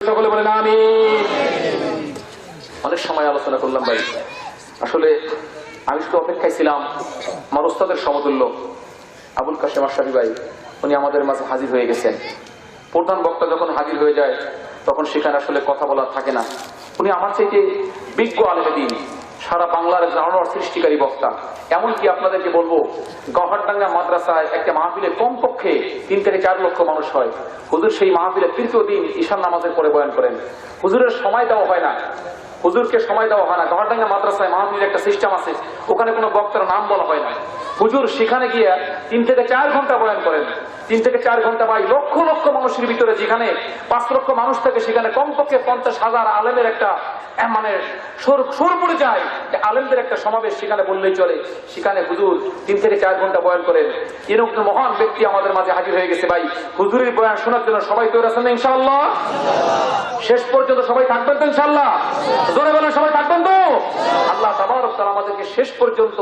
সকলে বলেন আমিন। অনেক সময় আলোচনা করলাম ভাই, আসলে আমি শুধু অপেক্ষায় ছিলাম আমার ওস্তাদের সমতুল্য আবুল কাশেম আশরাফি ভাই, উনি আমাদের মাঝে হাজির হয়ে গেছেন। প্রধান বক্তা যখন হাজির হয়ে যায় তখন সেখানে আসলে কথা বলার থাকে না। উনি আমার থেকে বিজ্ঞ আলেমে দ্বীন, সারা বাংলার জানোয়ার সৃষ্টিকারী বক্তা। এমনকি আপনাদেরকে বলবো, গহরডাঙ্গা মাদ্রাসায় একটা মাহফিলে কমপক্ষে 3 থেকে 4 লক্ষ মানুষ হয়। হুজুর সেই মাহফিলে তৃতীয় দিন ঈশান নামাজের পরে বয়ান করেন। হুজুরের সময় দেওয়া হয় না, হুজুরকে সময় দেওয়া হয় না। গহরডাঙ্গা মাদ্রাসায় মাহফিলের একটা সিস্টেম আছে, ওখানে কোনো বক্তার নাম বলা হয় না। হুজুর সেখানে গিয়ে 3 থেকে 4 ঘন্টা বয়ান করেন। 3 থেকে 4 ঘন্টা ভাই, লক্ষ লক্ষ মানুষের ভিতরে যেখানে 5 লক্ষ মানুষ থাকে, সেখানে কমপক্ষে 50,000 আলেমের একটা মানে সুর পড়ে যায়, আলেমদের একটা সমাবেশ সেখানে বললেই চলে। সেখানে হুজুর 3 থেকে 4 ঘন্টা বয়ান করেন। এরকম মহান ব্যক্তি আমাদের মাঝে হাজির হয়ে গেছে ভাই। হুজুরের বয়ান শোনার জন্য সবাই তৈরি আছেন ইনশাআল্লাহ? শেষ পর্যন্ত সবাই থাকবেন তো ইনশাআল্লাহ? জোরে বলেন, সবাই থাকবেন তো? আল্লাহ তাবারক তাআলা আমাদেরকে শেষ পর্যন্ত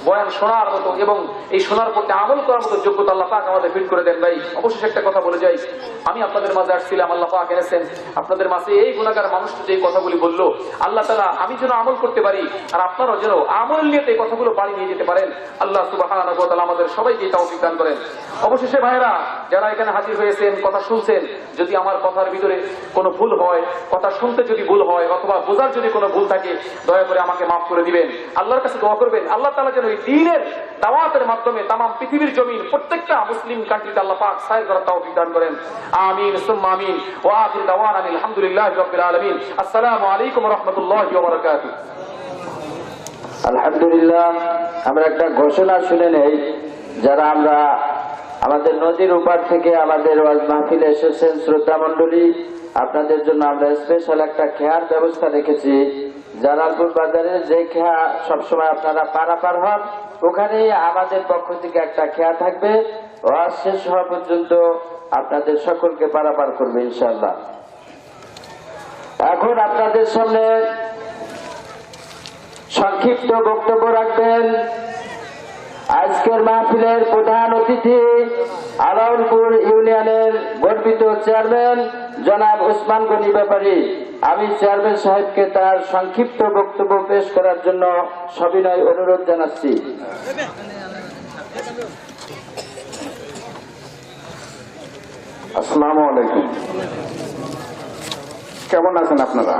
বয়ান শোনার মতো এবং এই শোনার প্রতি আমল করার মতো যোগ্যতা আল্লাহ পাক আমাদের ফিট করে দেন ভাই। অবশ্যই একটা কথা বলে যাই, আমি আপনাদের মাঝে আসছিলাম, আল্লাহ পাক এনেছেন আপনাদের মাঝে এই গুনাহগার মানুষটি যে কথাগুলি বললো, আল্লাহ তাআলা আমি যেন আমল করতে পারি আর আপনারাও যেন আমল নিয়ে এই কথাগুলো বাড়ি নিয়ে যেতে পারেন। আল্লাহ সুবহানাহু ওয়া তাআলা আমাদের সবাইকে তৌফিক দান করেন। অবশেষে ভাইরা যারা এখানে হাজির হয়েছেন, কথা শুনছেন, যদি আমার কথার ভিতরে কোনো ভুল হয়, কথা শুনতে যদি ভুল হয় অথবা বোঝার যদি কোনো ভুল থাকে, দয়া করে আমাকে মাফ করে দিবেন। আল্লাহর কাছে দোয়া করবেন আল্লাহ তাআলা যেন এই দ্বীনের দাওয়াতের মাধ্যমে তাম পৃথিবীর জমিন প্রত্যেকটা মুসলিম কান্ট্রিতে আল্লাহ পাক সায়ের করার তৌফিক দান করেন। আমিন সুম্মা আমিন। ওয়া আখির দাওয়ানা আলহামদুলিল্লাহি রাব্বিল আলামিন। আসসালামু আলাইকুম ওয়া রাহমাতুল্লাহি ওয়া বারাকাতুহু। আলহামদুলিল্লাহ। আমরা একটা ঘোষণা শুনে নেই, যারা আমরা আমাদের নদীর উপার থেকে আমাদের ওয়াজ মাহফিলে এসেছেন শ্রদ্ধা মণ্ডলী, আপনাদের জন্য আমরা স্পেশাল একটা খেয়ার ব্যবস্থা রেখেছি। জালালপুর বাজারে যে খেয়া সবসময় আপনারা পারাপার হন, ওখানেই আমাদের পক্ষ থেকে একটা খেয়া থাকবে। ওয়াজ শেষ হওয়া পর্যন্ত আপনাদের সকলকে পারাপার করবে ইনশাআল্লাহ। এখন আপনাদের সামনে সংক্ষিপ্ত বক্তব্য রাখবেন আজকের মাহফিলের প্রধান অতিথি আলাউলপুর ইউনিয়নের গর্বিত চেয়ারম্যান জনাব ওসমান গনি ব্যাপারী। আমি চেয়ারম্যান সাহেবকে তার সংক্ষিপ্ত বক্তব্য পেশ করার জন্য সবিনয় অনুরোধ জানাচ্ছি। আসসালামু আলাইকুম। কেমন আছেন আপনারা?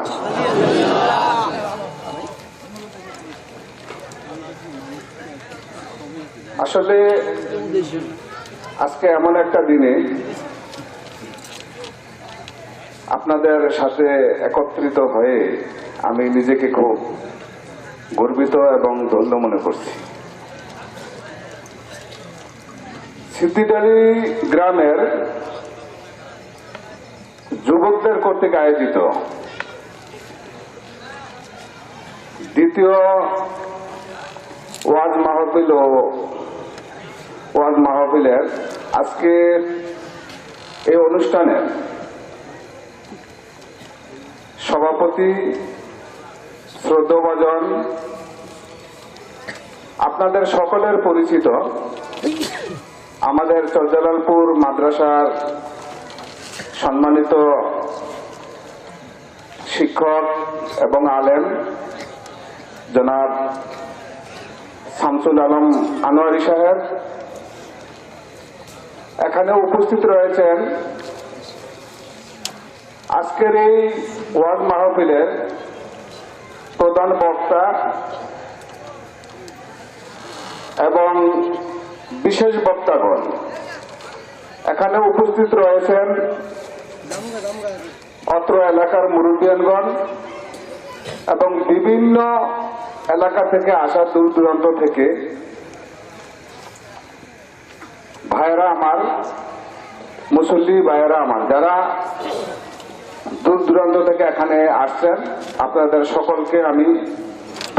আসলে আজকে এমন একটা দিনে আপনাদের সাথে একত্রিত হয়ে আমি নিজেকে খুব গর্বিত এবং ধন্য মনে করছি। সিদ্দিটালি গ্রামের যুবকদের কর্তৃক আয়োজিত দ্বিতীয় ওয়াজ মাহফিলের আজকে এই অনুষ্ঠানের সভাপতি শ্রদ্ধাভাজন আপনাদের সকলের পরিচিত আমাদের চরজালালপুর মাদ্রাসার সম্মানিত শিক্ষক এবং আলেম জনাব শামসুল আলম আনোয়ারি সাহেব, এখানে উপস্থিত রয়েছেন আজকের এই ওয়াজ মাহফিলের প্রধান বক্তা এবং বিশেষ বক্তাগণ। এখানে উপস্থিত রয়েছেন অত্র এলাকার মুরব্বিয়ানগণ এবং বিভিন্ন এলাকা থেকে আসা দূর দূরান্ত থেকে ভাইয়েরা আমার, মুসল্লি ভাইয়েরা আমার, যারা দূর দূরান্ত থেকে এখানে আসছেন, আপনাদের সকলকে আমি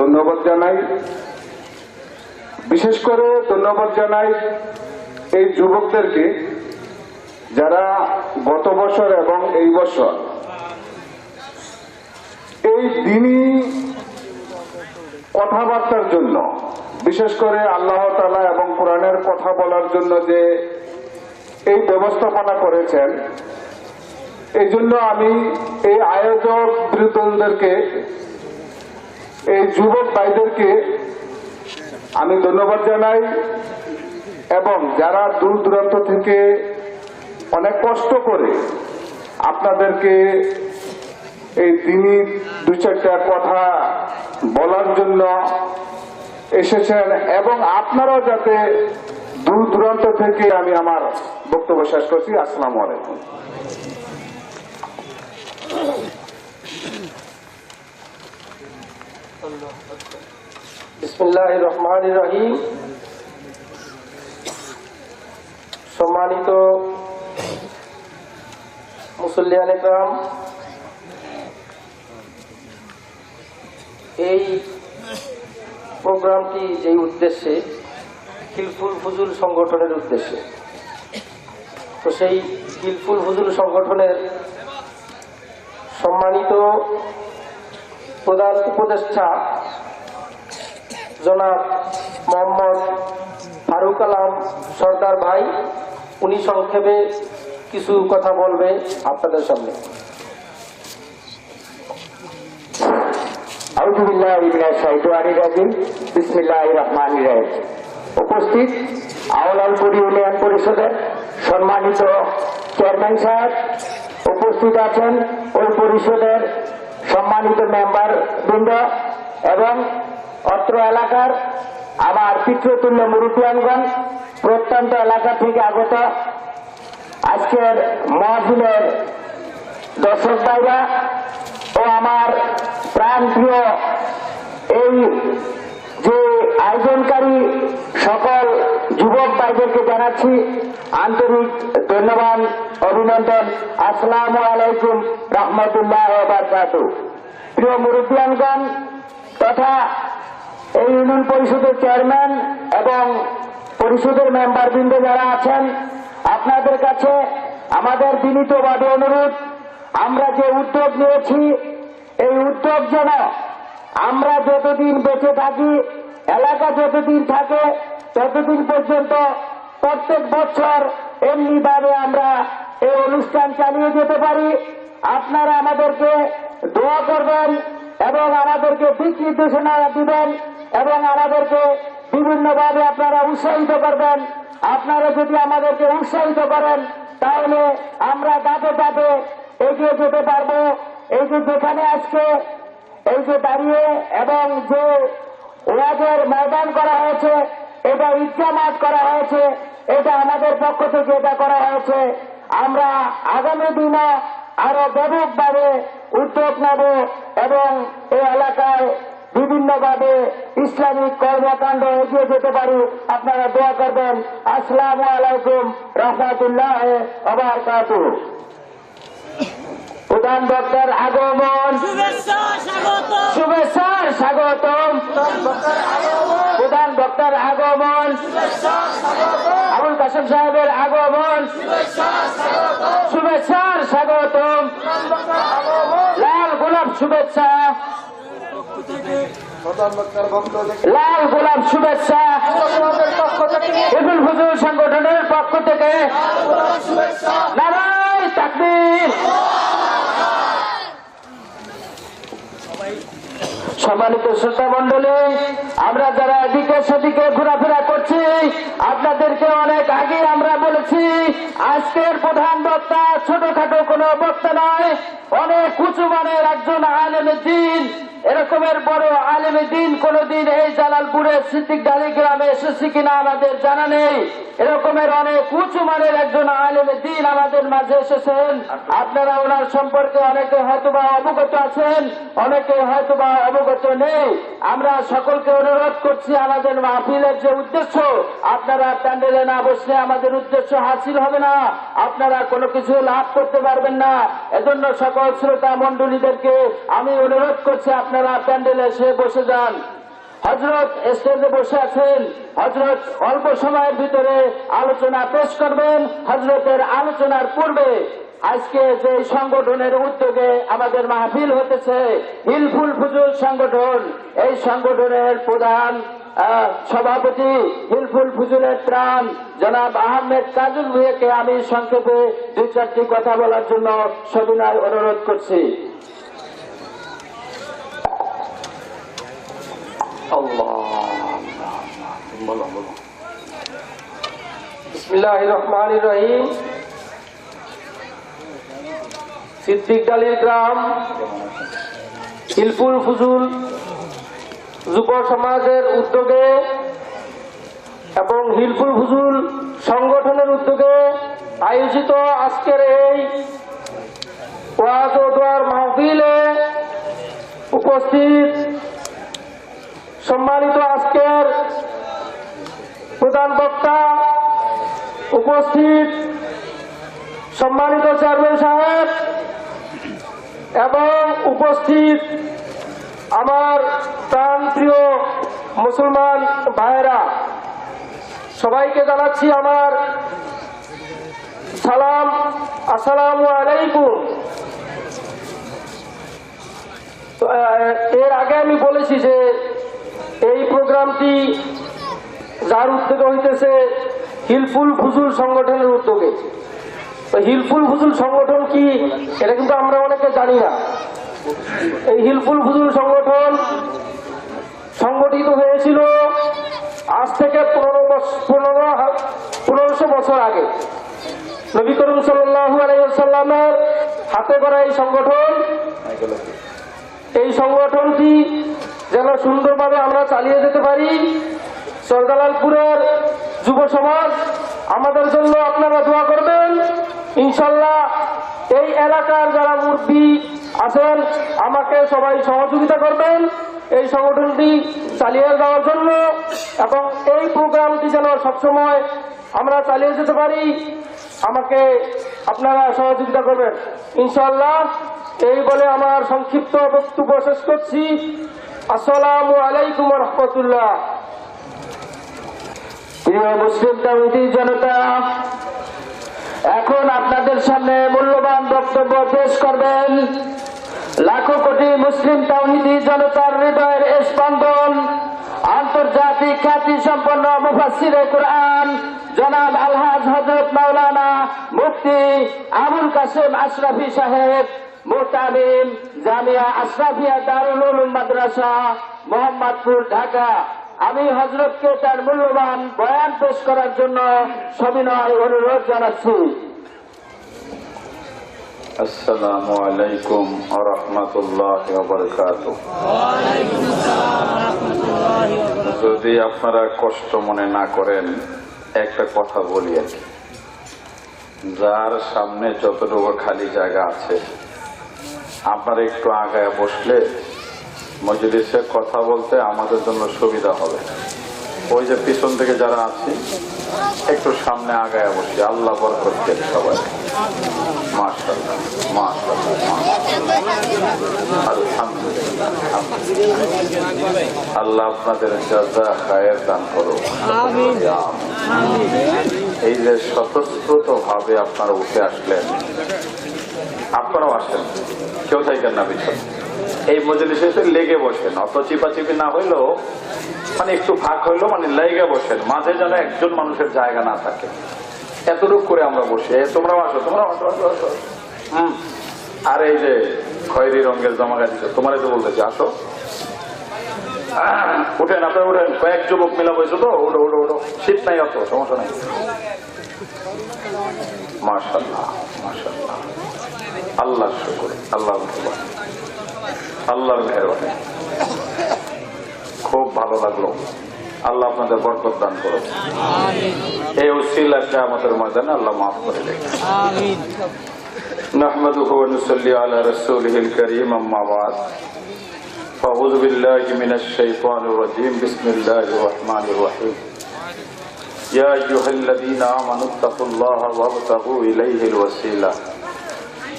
ধন্যবাদ জানাই। বিশেষ করে ধন্যবাদ জানাই এই যুবকদেরকে যারা গত বছর এবং এই বছর এই দিনই কথাবার্তার জন্য, বিশেষ করে আল্লাহ তাআলা এবং কোরআনের কথা বলার জন্য যে এই ব্যবস্থাপনা করেছেন, এই জন্য আমি এই আয়োজক বৃন্দদেরকে, এই যুবক ভাইদেরকে আমি ধন্যবাদ জানাই, এবং যারা দূর দূরান্ত থেকে অনেক কষ্ট করে আপনাদেরকে এই দিনই দু চারটা কথা বলার জন্য এসেছেন, এবং আপনারাও যাতে দূর দূরান্ত থেকে, আমি আমার বক্তব্য শেষ করছি। আসসালামু আলাইকুম। বিসমিল্লাহির রহমানির রহিম। সম্মানিত মুসল্লিয়ান ইকরাম, এই প্রোগ্রামটি যে উদ্দেশ্যে, হিলফুল ফুজুল সংগঠনের উদ্দেশ্যে, তো সেই হিলফুল ফুজুল সংগঠনের সম্মানিত প্রধান উপদেষ্টা জনাব মোহাম্মদ ফারুক আলম সরদার ভাই, উনি সংক্ষেপে কিছু কথা বলবে আপনাদের সামনে। উপস্থিত আউলালপুর ইউনিয়ন পরিষদের সম্মানিত চেয়ারম্যান সাহেব, উপস্থিত আছেন ওই পরিষদের সম্মানিত মেম্বার বৃন্দ, এবং অত্র এলাকার আমার পিতৃতুল্য মুরুব্বিয়ানগণ, প্রত্যন্ত এলাকা থেকে আগত আজকের মাহফিলের দর্শক ভাইরা ও আমার প্রাণপ্রিয় এই যে আয়োজনকারী সকল যুবক ভাইদেরকে জানাচ্ছি আন্তরিক ধন্যবাদ, অভিনন্দন। আসসালামু আলাইকুম রহমতুল্লাহ ওয়া বারাকাতুহু। প্রিয় মুরব্বিয়ানগণ তথা এই ইউনিয়ন পরিষদের চেয়ারম্যান এবং পরিষদের মেম্বারবৃন্দ যারা আছেন, আপনাদের কাছে আমাদের বিনীতভাবে অনুরোধ, আমরা যে উদ্যোগ নিয়েছি এই উদ্যোগ যেন আমরা যতদিন বেঁচে থাকি, এলাকা যতদিন থাকে ততদিন পর্যন্ত প্রত্যেক বছর এমনিভাবে আমরা এই অনুষ্ঠান চালিয়ে যেতে পারি। আপনারা আমাদেরকে দোয়া করবেন এবং আমাদেরকে দিক নির্দেশনা দিবেন এবং আমাদেরকে বিভিন্নভাবে আপনারা উৎসাহিত করবেন। আপনারা যদি আমাদেরকে উৎসাহিত করেন তাহলে আমরা ধাপে ধাপে এগিয়ে যেতে পারবো। এই যে যেখানে আজকে এই যে দাঁড়িয়ে এবং যে ওয়াজের ময়দান করা হয়েছে, এটা ইজ্জামাত করা হয়েছে, এটা আমাদের পক্ষ থেকে এটা করা হয়েছে। আমরা আগামী দিনে আরো ব্যাপকভাবে উদ্যোগ নেব এবং এই এলাকায় বিভিন্নভাবে ইসলামিক কর্মকাণ্ড এগিয়ে যেতে পারি। আপনারা দোয়া করবেন। আসসালামু আলাইকুম রহমতুল্লাহ ওয়া বারাকাতুহু। প্রধান বক্তার আগমন, শুভেচ্ছার স্বাগতম। প্রধান বক্তার আগমন, আবুল কাসেম সাহেবের আগমন, শুভেচ্ছার স্বাগতম। লাল গোলাপ শুভেচ্ছা, লাল গোলাপ শুভেচ্ছা হিলফুল ফুজুল সংগঠনের পক্ষ থেকে। নারায়ে তাকবীর। সম্মানিত শ্রোতা মন্ডলী, আমরা যারা এদিকে সেদিকে ঘোরাফেরা করছি, আপনাদেরকে অনেক আগে আমরা বলেছি আজকের প্রধান বক্তা ছোটখাটো কোনো বক্তা নয়, অনেক উঁচু মানের একজন আলেমে দ্বীন। এরকমের বড় আলেমে দ্বীন কোনদিন এই জালালপুরের সিদ্দিক ডালি গ্রামে এসেছে কিনা আমাদের জানা নেই। এরকমের অনেক উঁচু মানের একজন আলেমে দ্বীন আমাদের মাঝে এসেছেন। আপনারা ওনার সম্পর্কে অনেকে হয়তোবা অবগত আছেন, অনেকে হয়তোবা অবগত নেই। আমরা সকলকে অনুরোধ করছি, আমাদের মাহফিলের যে উদ্দেশ্য, আপনারা প্যান্ডেলে না বসলে আমাদের উদ্দেশ্য হাসিল হবে না, আপনারা কোনো কিছু লাভ করতে পারবেন না। এজন্য সকল শ্রোতা মন্ডলীদেরকে আমি অনুরোধ করছি আপনারা প্যান্ডেলে এসে বসে যান। হযরত স্টেজে বসে আছেন, হযরত অল্প সময়ের ভিতরে আলোচনা পেশ করবেন। হযরতের আলোচনার পূর্বে আজকে যে সংগঠনের উদ্যোগে আমাদের মাহফিল হতেছে, হিলফুল ফুজুল সংগঠন, এই সংগঠনের প্রধান সভাপতি হিলফুল ফুজুলের ত্রাণ জনাব আহমেদ তাজুল ভুঁইয়াকে আমি সংক্ষেপে 2-4টি কথা বলার জন্য সবিনয় অনুরোধ করছি। বিসমিল্লাহির রহমানির রহিম। সিদ্দিক ডালির গ্রাম হিলফুল ফুজুল যুব সমাজের উদ্যোগে এবং হিলফুল ফুজুল সংগঠনের উদ্যোগে আয়োজিত আজকের এই ওয়াজ ও দোয়ার মাহফিলে উপস্থিত সম্মানিত আজকের প্রধান বক্তা, উপস্থিত সম্মানিত চেয়ারম্যান সাহেব এবং উপস্থিত আমার প্রাণপ্রিয় মুসলমান ভাইয়েরা, সবাইকে জানাচ্ছি আমার সালাম, আসসালামু আলাইকুম। তো এর আগে আমি বলেছি যে এই প্রোগ্রামটি যার উদ্যোগে হইতেছে হিলফুল ফুজুল সংগঠনের উদ্যোগে। তো হিলফুল ফুজুল সংগঠন কি, এটা কিন্তু আমরা অনেকে জানি না। এই হিলফুল ফুজুল সংগঠন সংগঠিত হয়েছিল আজ থেকে 1500 বছর আগে। নবী করিম সাল্লাল্লাহু আলাইহি ওয়াসাল্লামের হাতে গড়া এই সংগঠন, এই সংগঠনটি যেন সুন্দরভাবে আমরা চালিয়ে যেতে পারি। সরদালালপুরের যুব সমাজ আমাদের জন্য আপনারা দোয়া করবেন। ইনশাল্লাহ এই এলাকার যারা মুরব্বী আছেন আমাকে সবাই সহযোগিতা করবেন এই সংগঠনটি চালিয়ে যাওয়ার জন্য, এবং এই প্রোগ্রামটি যেন সবসময় আমরা চালিয়ে যেতে পারি। আমাকে আপনারা সহযোগিতা করবেন ইনশাল্লাহ। এই বলে আমার সংক্ষিপ্ত বক্তব্য শেষ করছি। আসসালামু আলাইকুম ওয়া রাহমাতুল্লাহ। প্রিয় মুসলিম তাওহীদি জনতা, এখন আপনাদের সামনে মূল্যবান বক্তব্য পেশ করবেন লাখো কোটি মুসলিম তাওহীদি জনতার হৃদয়ের স্পন্দন, আন্তর্জাতিক খ্যাতি সম্পন্ন মুফাসসিরে কুরআন জনাব আলহাজ হযরত মাওলানা মুফতি আবুল কাসেম আশরাফি সাহেব, মুহতামিম জামিয়া আশরাফিয়া দারুল উলুম মাদ্রাসা মোহাম্মদপুর, ঢাকা। আমি হযরতকে তার মূল্যবান বয়ান পেশ করার জন্য সবিনয় অনুরোধ জানাচ্ছি। আসসালামু আলাইকুম ওয়া রাহমাতুল্লাহি ওয়া বারাকাতুহু। যদি আপনারা কষ্ট মনে না করেন, একটা কথা বলি আর কি। যার সামনে যতটুকু খালি জায়গা আছে আপনারা একটু আগায় বসলে মজলিসে কথা বলতে আমাদের জন্য সুবিধা হবে। ওই যে পিছন থেকে যারা আছে একটু সামনে আগায় বসি। আল্লাহ বরকত দেন সবাই। মাশাআল্লাহ মাশাআল্লাহ আলহামদুলিল্লাহ। আল্লাহ আপনাদের জাযা খায়ের দান করুন। এই যে স্বতঃস্ফূর্ত ভাবে আপনারা উঠে আসলেন, আপনারাও আসেন, কেউ থাকেন না পিছনে। এই মজলিসে লেগে বসেন, অত চিপাচিপি না হইলেও মানে একটু ভাগ হইলো মানে লেগে বসেন, মাঝে যেন একজন মানুষের জায়গা না থাকে। এতটুক করে আমরা বসে, তোমরাও আসো, তোমরাও আসো আসো আসো। আর এই যে খয়েরি রঙের জামা গাড়িতে তোমার তো বলতেছি আসো, উঠেন আপনারা উঠেন। কয়েক যুবক মিলা বসে তো, উঠো উঠো উঠো, শীত নাই, অত সমস্যা নাই। মাশাআল্লাহ মাশাআল্লাহ, আল্লাহর শুকর, আল্লাহর মেহেরবানি। খুব ভালো লাগলো। আল্লাহ আপনাদের বরকত দান করুন। এই উসিলাকে আমাদের ময়দানে আল্লাহ মাফ করে দেন। নাহমাদুহু ওয়া নুসাল্লি আলা রাসূলিহিল কারীম, আম্মা বা'দ। আউযু বিল্লাহি মিনাশ শাইতানির রাজীম। বিসমিল্লাহির রাহমানির রহিম। ইয়া আইয়ুহাল্লাযীনা আমানুত্তাকুল্লাহা ওয়াবতাগু ইলাইহিল ওয়াসিলা।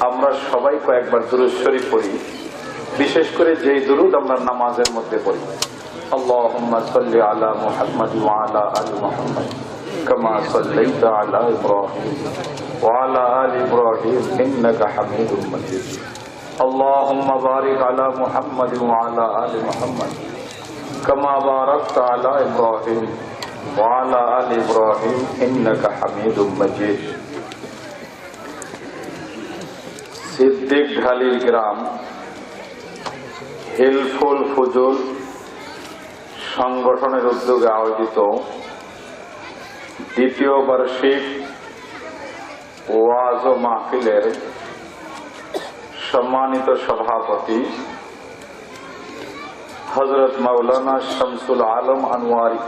আমরা সবাই কয়েকবার দুরূদ শরীফ পড়ি, বিশেষ করে যেই দুরূদ আমরা নামাজের মধ্যে পড়ি। আল্লাহুম্মা সাল্লি আলা মুহাম্মাদ ওয়া আলা আলি মুহাম্মাদ كما صليت على إبراهيم وعلى آل إبراهيم إنك حميد مجيد اللهم بارك على محمد وعلى آل محمد كما باركت على إبراهيم وعلى آل إبراهيم إنك حميد مجيد সিদ্দিক ঢালির গ্রাম হেলফুল ফুজুল সংগঠনের উদ্যোগে আয়োজিত দ্বিতীয় বার্ষিক ওয়াজ ও মাহফিলের সম্মানিত সভাপতি হযরত মাওলানা শামসুল আলম আনোয়ারি,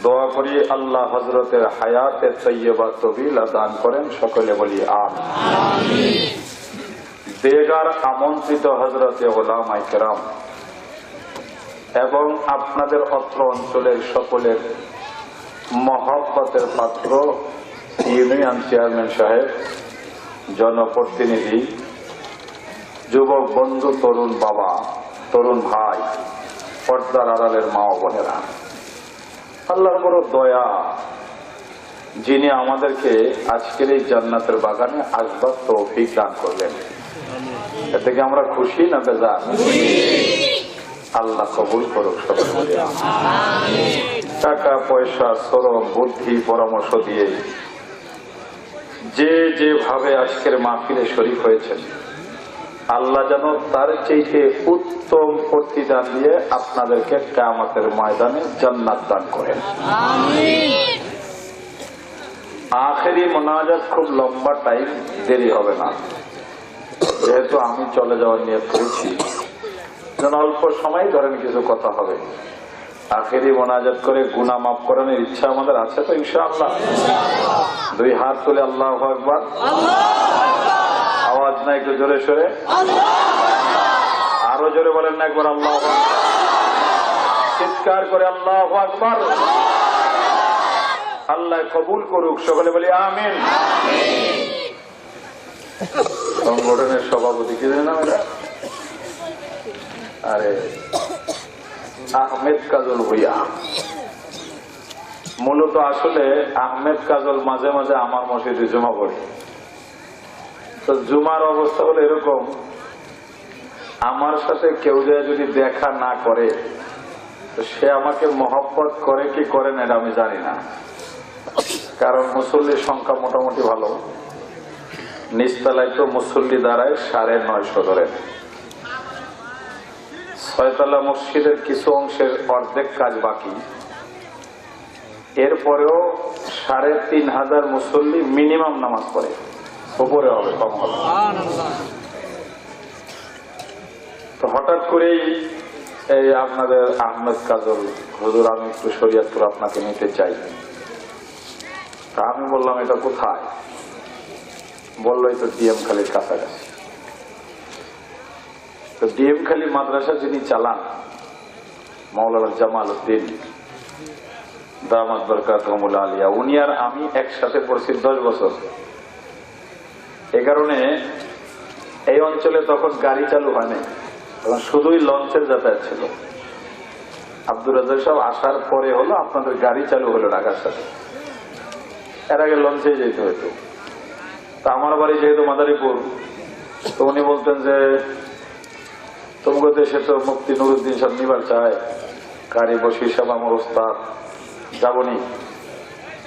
দোয়া করি আল্লাহ হযরতের হায়াতে তৈয়বা তবিলা দান করেন, সকলে বলি আমিন। বেগার আমন্ত্রিত হযরতে উলামায়ে কেরাম এবং আপনাদের অত্র অঞ্চলের সকলের মহব্বতের পাত্র ইউনিয়ন চেয়ারম্যান সাহেব, জনপ্রতিনিধি, যুবক বন্ধু, তরুণ বাবা, তরুণ ভাই, পর্দার আড়ালের মা ও বোনেরা, আল্লাহর বড় দয়া, যিনি আমাদেরকে আজকের এই জান্নাতের বাগানে আসবার তৌফিক দান করলেন, এ থেকে আমরা খুশি না বেজার? আল্লাহ কবুল করুক সবাই বলে আমিন। টাকা পয়সা, শ্রম, বুদ্ধি, পরামর্শ দিয়ে যে যেভাবে আজকের মাহফিলে শরীক হয়েছেন, আল্লাহ যেন তার চাইতে উত্তম প্রতিদান দিয়ে আপনাদেরকে কিয়ামতের ময়দানে জান্নাত দান করেন। আখেরি মোনাজাত খুব লম্বা টাইম, দেরি হবে না, যেহেতু আমি চলে যাওয়ার নিয়ত করেছি, যেন অল্প সময় ধরেন কিছু কথা হবে। আখেরি মোনাজাত করে গুনাহ মাফ করানোর ইচ্ছা আমাদের আছে তো ইনশাআল্লাহ। দুই হাত তুলে আল্লাহু আকবার, আওয়াজ না একটু জোরে সরে, আরো জোরে বলেন না একবার আল্লাহু আকবার, চিৎকার করে আল্লাহু আকবার। আল্লাহ কবুল করুক, সকলে বলি আমিন। সংগঠনের সভাপতি কি জানেন আমরা? আরে আহমেদ কাজল ভুইয়া। মূলত আসলে আহমেদ কাজল মাঝে মাঝে আমার মসজিদে জমা পড়ে। তো জুমার অবস্থা হলো এরকম, আমার সাথে কেউ যদি দেখা না করে তো সে আমাকে মহব্বত করে কি করে না এটা আমি জানি না, কারণ মুসল্লির সংখ্যা মোটামুটি ভালো। নিচতলায় তো মুসল্লি দাঁড়ায় 950 ধরেন, 6 তলা মসজিদের কিছু অংশের অর্ধেক কাজ বাকি, এরপরেও 3500 মুসল্লি মিনিমাম নামাজ পড়ে, উপরে হবে কম হবে। তো হঠাৎ করেই এই আপনাদের আহমেদ কাজল, হুজুর আমি একটু শরীয়তপুর আপনাকে নিতে চাই। তা আমি বললাম এটা কোথায়? বললো এই তো ডিএম খালির কাছাকাছি। তো ডিএম খালি মাদ্রাসা যিনি চালান, মাওলানা জামাল উদ্দিন দামাত বরকাতুহুল আলিয়া, উনি আর আমি একসাথে পড়ছি 10 বছর। এ কারণে এই অঞ্চলে তখন গাড়ি চালু হয়নি, তখন শুধুই লঞ্চের যাতায়াত ছিল। আব্দুর রাজ্জাক সাহেব আসার পরে হলো আপনাদের গাড়ি চালু হলো ঢাকার সাথে, এর আগে লঞ্চে যেতে হতো। তা আমার বাড়ি যেহেতু মাদারীপুর, তো উনি বলতেন যে তোমাদের দেশে তো মুফতি নুরুদ্দিন সাহেব নিবার চায়, গাড়ি বসির সাহেব আমার ওস্তাদ, যাবনি?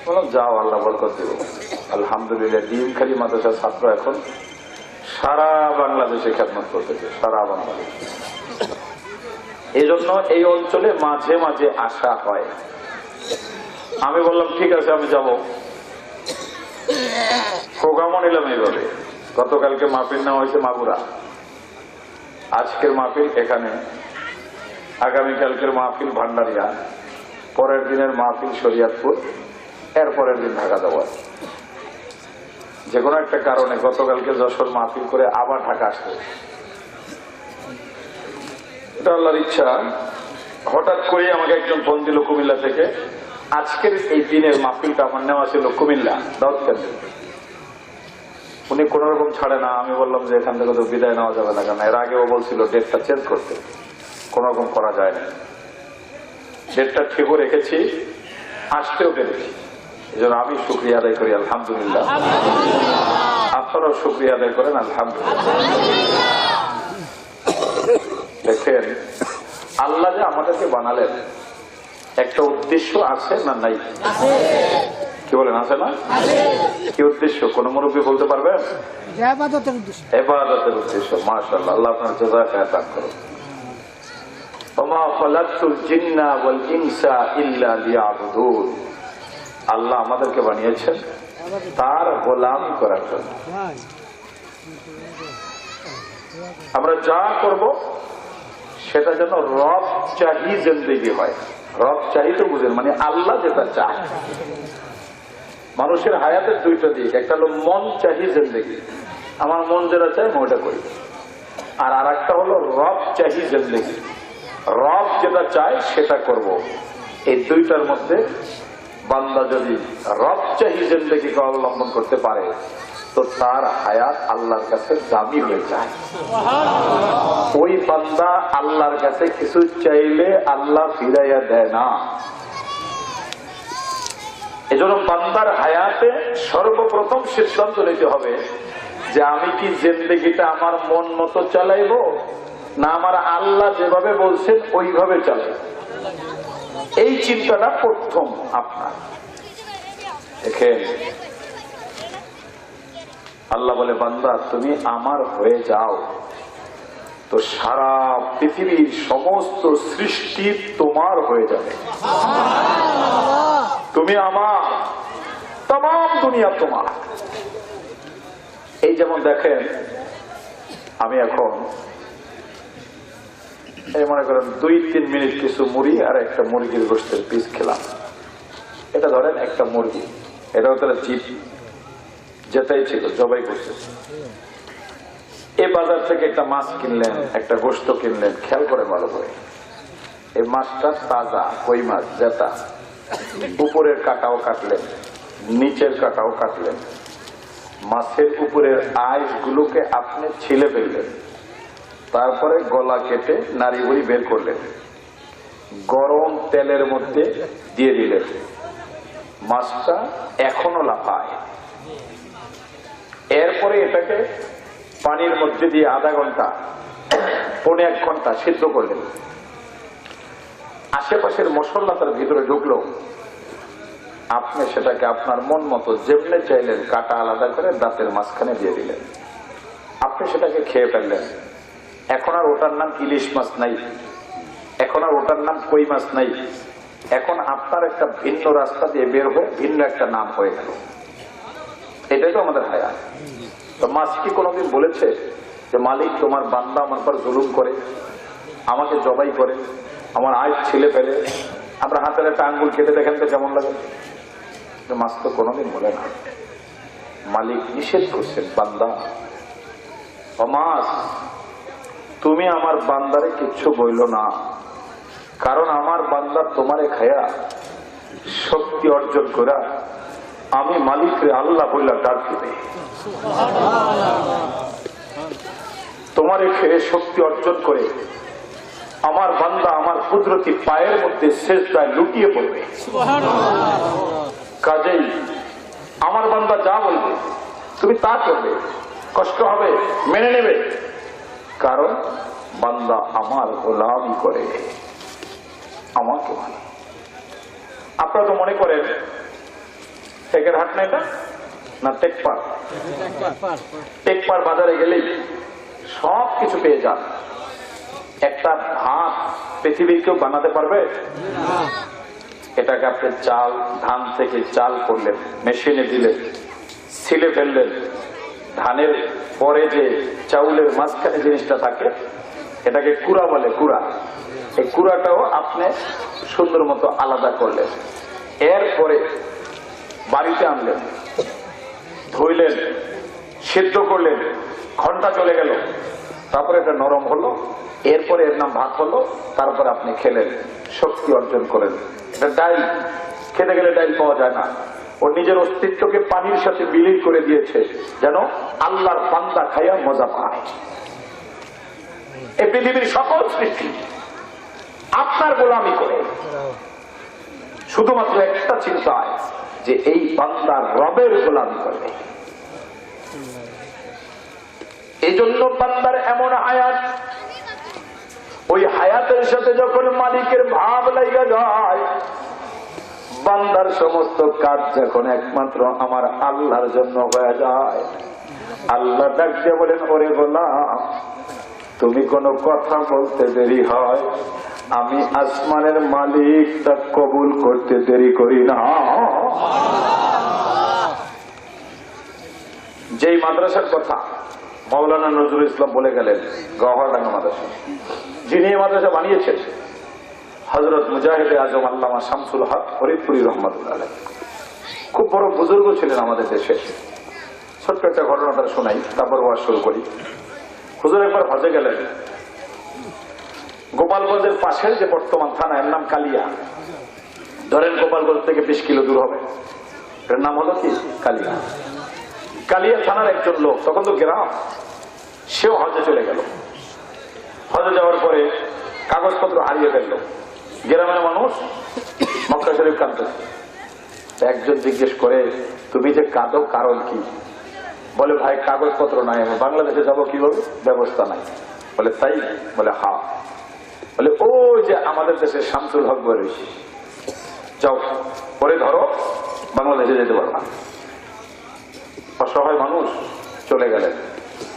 বললাম যাও, আল্লাহ বরকত দেব। আলহামদুলিল্লাহ ডিএম খালি মাদ্রাসার ছাত্র এখন সারা বাংলাদেশে খেদমত করতেছে, সারা বাংলাদেশ। এই জন্য এই অঞ্চলে মাঝে মাঝে আসা হয়। আমি বললাম ঠিক আছে আমি যাব। প্রোগ্রামও নিলাম এইভাবে। গতকালকে মাহফিল নেওয়া হয়েছে মাগুরা, আজকের মাহফিল এখানে, আগামীকালকের মাহফিল ভান্ডারিয়া, পরের দিনের মাহফিল শরীয়তপুর, এর পরের দিন ঢাকা যাওয়া। যে কোনো একটা কারণে গতকালকে যশোর মাহফিল করে আবার ঢাকা আসতে, এটা আল্লাহর ইচ্ছা। হঠাৎ করে আমাকে একজন ফোন দিল কুমিল্লা থেকে, আজকের এই দিনের মাহফিলটা আমার নেওয়া ছিল কুমিল্লা দাউদকান্দি। উনি কোন রকম ছাড়ে না। আমি বললাম যে এখান থেকে তো বিদায় নেওয়া যাবে না, কারণ এর আগেও বলছিল ডেটটা চেঞ্জ করতে, কোন রকম করা যায় না। ডেটটা ঠিকও রেখেছি, আসতেও পেরেছি। এই জন্য আমি শুকরিয়া আদায় করি আলহামদুলিল্লাহ, আপনারাও শুকরিয়া আদায় করেন আলহামদুলিল্লাহ। দেখেন আল্লাহ যে আমাদেরকে বানালেন একটা উদ্দেশ্য আছে না নাই? কি বলেন, আছে না? কি উদ্দেশ্য কোন মুরব্বী বলতে পারবেন? ইবাদতের উদ্দেশ্য। মাশাআল্লাহ, আল্লাহ আপনার জাযায়ে খায়র দান করুন। ওমা খালাকতুল জিন্না ওয়াল ইনসা ইল্লা লিয়াবুদুন। আল্লাহ আমাদেরকে বানিয়েছেন তার গোলামি করার জন্য। আমরা যা করব সেটা যেন রব চাহি জিন্দেগি হয়। রব চাহি তো বুঝেন, মানে আল্লাহ যেটা চায়। মানুষের হায়াতের দুইটা দিক, একটা হলো মন চাহি জিন্দেগি, আমার মন যেটা চায় আমি ওটা করি, আর আরেকটা হলো রব চাহি জিন্দেগি, রব যেটা চায় সেটা করব। এই দুইটার মধ্যে বান্দা যদি রব চাহি জিন্দেগিকে অবলম্বন করতে পারে তো তার হায়াত আল্লাহর কাছে দামি হয়ে যায়। ওই বান্দা আল্লাহর কাছে কিছু চাইলে আল্লাহ ফিরাইয়া দেয় না। এজন্য বান্দার হায়াতে সর্বপ্রথম সিদ্ধান্ত নিতে হবে যে আমি কি জিন্দেগিটা আমার মন মতো চালাইবো না আমার আল্লাহ যেভাবে বলছেন ওইভাবে চালাইব। এই চিন্তাটা প্রথম আপনার। দেখেন আল্লাহ বলে, বান্দা তুমি আমার হয়ে যাও তো সারা পৃথিবীর সমস্ত সৃষ্টি তোমার হয়ে যাবে। তুমি আমার, तमाम দুনিয়া তোমার। এই যেমন দেখেন আমি এখন এই মনে করেন 2-3 মিনিট কিছু মুড়ি আর একটা মুরগির গোশতের পিস খেলাম। এটা ধরেন একটা মুরগি, এটাও তারা জিপ যেটাই ছিল জবাই করছে। এই বাজার থেকে একটা মাছ কিনলেন, একটা গোশত কিনলেন, খেয়াল করে ভালো করে এই মাছটা তাজা কই মাছ, যেটা উপরের কাটাও কাটলেন, নিচের কাটাও কাটলেন, মাছের উপরের আইস গুলোকে আপনি ছিলে ফেললেন, তারপরে গলা কেটে নাড়িভুড়ি বের করলেন, গরম তেলের মধ্যে দিয়ে দিলেন। মাছটা এখনো লাফায়। এরপরে এটাকে পানির মধ্যে দিয়ে আধা ঘন্টা 1.5 ঘন্টা সিদ্ধ করলেন। আশেপাশের মশলা তার ভিতরে ঢুকলো, আপনি সেটাকে আপনার মন মতো যেমনে চাইলেন কাটা আলাদা করে দাঁতের মাঝখানে দিয়ে দিলেন। আপনি সেটাকে খেয়ে ফেললেন। এখন আর ওটার নাম ইলিশ মাছ নাই, এখন আর ওটার নাম কই মাছ নাই, এখন আপনার একটা ভিন্ন রাস্তা দিয়ে বের হয়ে ভিন্ন একটা নাম হয়ে গেল। এটাই তো আমাদের হায়াত। তো মাছ কি কোনোদিন বলেছে যে মালিক তোমার বান্দা আমার পর জুলুম করে, আমাকে জবাই করে, আমার আয় ছিলে ফেলে, আমরা হাতের একটা আঙ্গুল কেটে দেখেন তো কেমন লাগে? মাছ তো কোনোদিন বলে না। মালিক নিষেধ করছেন, বান্দা ও মাছ তুমি আমার বান্দারে কিচ্ছু বইল না, কারণ আমার বান্দা তোমারে খায়া শক্তি অর্জন করা আমি মালিকরে আল্লাহ বইলা ডাক দিবে। তোমারে খেয়ে শক্তি অর্জন করে আমার বান্দা আমার কুদরতি পায়ের মধ্যে সেজদায় লুটিয়ে পড়বে। কাজেই আমার বান্দা যা বলবে তুমি তা করবে, কষ্ট হবে মেনে নেবে, কারণ বান্দা আমার গোলামি করে, আমাকে মানে। আপনারা তো মনে করেন টেকের হাট না এটা না টেকপার, টেকপার বাজারে গেলেই সব কিছু পেয়ে যান। একটা ভাত পৃথিবীর কেউ বানাতে পারবে? এটাকে আপনি চাল, ধান থেকে চাল করলেন, মেশিনে দিলেন, ছিলে ফেললেন, ধানের পরে যে চাউলের মাঝখানে জিনিসটা থাকে এটাকে কুড়া বলে, কুড়া। এই কুড়াটাও আপনি সুন্দর মতো আলাদা করলেন, এরপরে বাড়িতে আনলেন, ধুইলেন, সিদ্ধ করলেন, ঘন্টা চলে গেল, তারপরে এটা নরম হলো, এরপরে এর নাম ভাত হলো, তারপরে আপনি খেলেন, শক্তি অর্জন করেন। এটা ডাইল, খেতে গেলে ডাইল পাওয়া যায় না। ও নিজের অস্তিত্বকে পানির সাথে বিলীন করে দিয়েছে যেন আল্লাহর বান্দা খাইয়া মজা পায়। এই পৃথিবীর সকল সৃষ্টি আপনার গোলামি করে শুধুমাত্র একটা চিন্তায় যে এই বান্দা রবের গোলামি করবে। এই জন্য বান্দার এমন হায়াত, ওই হায়াতের সাথে যখন মালিকের ভাব লাগা যায়, বান্দার সমস্ত কাজ যখন একমাত্র আমার আল্লাহর জন্য হয়ে যায়, আল্লাহ ডাক দিয়ে বলেন, ওরে গোলাম, তুমি কোনো কথা বলতে দেরি হয়, আমি আসমানের মালিক তা কবুল করতে দেরি করি না। যেই মাদ্রাসার কথা মাওলানা নজরুল ইসলাম বলে গেলেন, গওহরডাঙ্গা মাদ্রাসা, যিনি এই মাদ্রাসা বানিয়েছেন হযরত মুজাহিদে আজম আল্লামা শামসুল হক ফরিদপুরি রহমাতুল্লাহ আলাইহি, খুব বড় বুজুর্গ ছিলেন আমাদের দেশে। ছোট্ট একটা ঘটনা তারা শোনাই, তারপর ওয়াজ শুরু করি। হুজুর একবার হজে গেলেন, গোপালগঞ্জের পাশের যে বর্তমান থানা, এর নাম কালিয়া, ধরেন গোপালগঞ্জ থেকে 20 কিলো দূর হবে, এর নাম হলো কি কালিয়া। কালিয়া থানার একজন লোক, তখন তো গ্রাম, সেও হজে চলে গেল। হজে যাওয়ার পরে কাগজপত্র হারিয়ে ফেললো। গ্রামের মানুষ মক্কা শরীফ কাঁদতেছে। একজন জিজ্ঞেস করে, তুমি যে কাঁদো কারণ কি? বলে, ভাই কাগজপত্র নাই, আমি বাংলাদেশে যাবো কিভাবে, ব্যবস্থা নাই। বলে, তাই? বলে, হ্যাঁ। বলে, ওই যে আমাদের দেশে শামসুল হক বেরোইছে, যাও পরে ধরো, বাংলাদেশে যেতে পারবা। অসহায় মানুষ চলে গেলেন।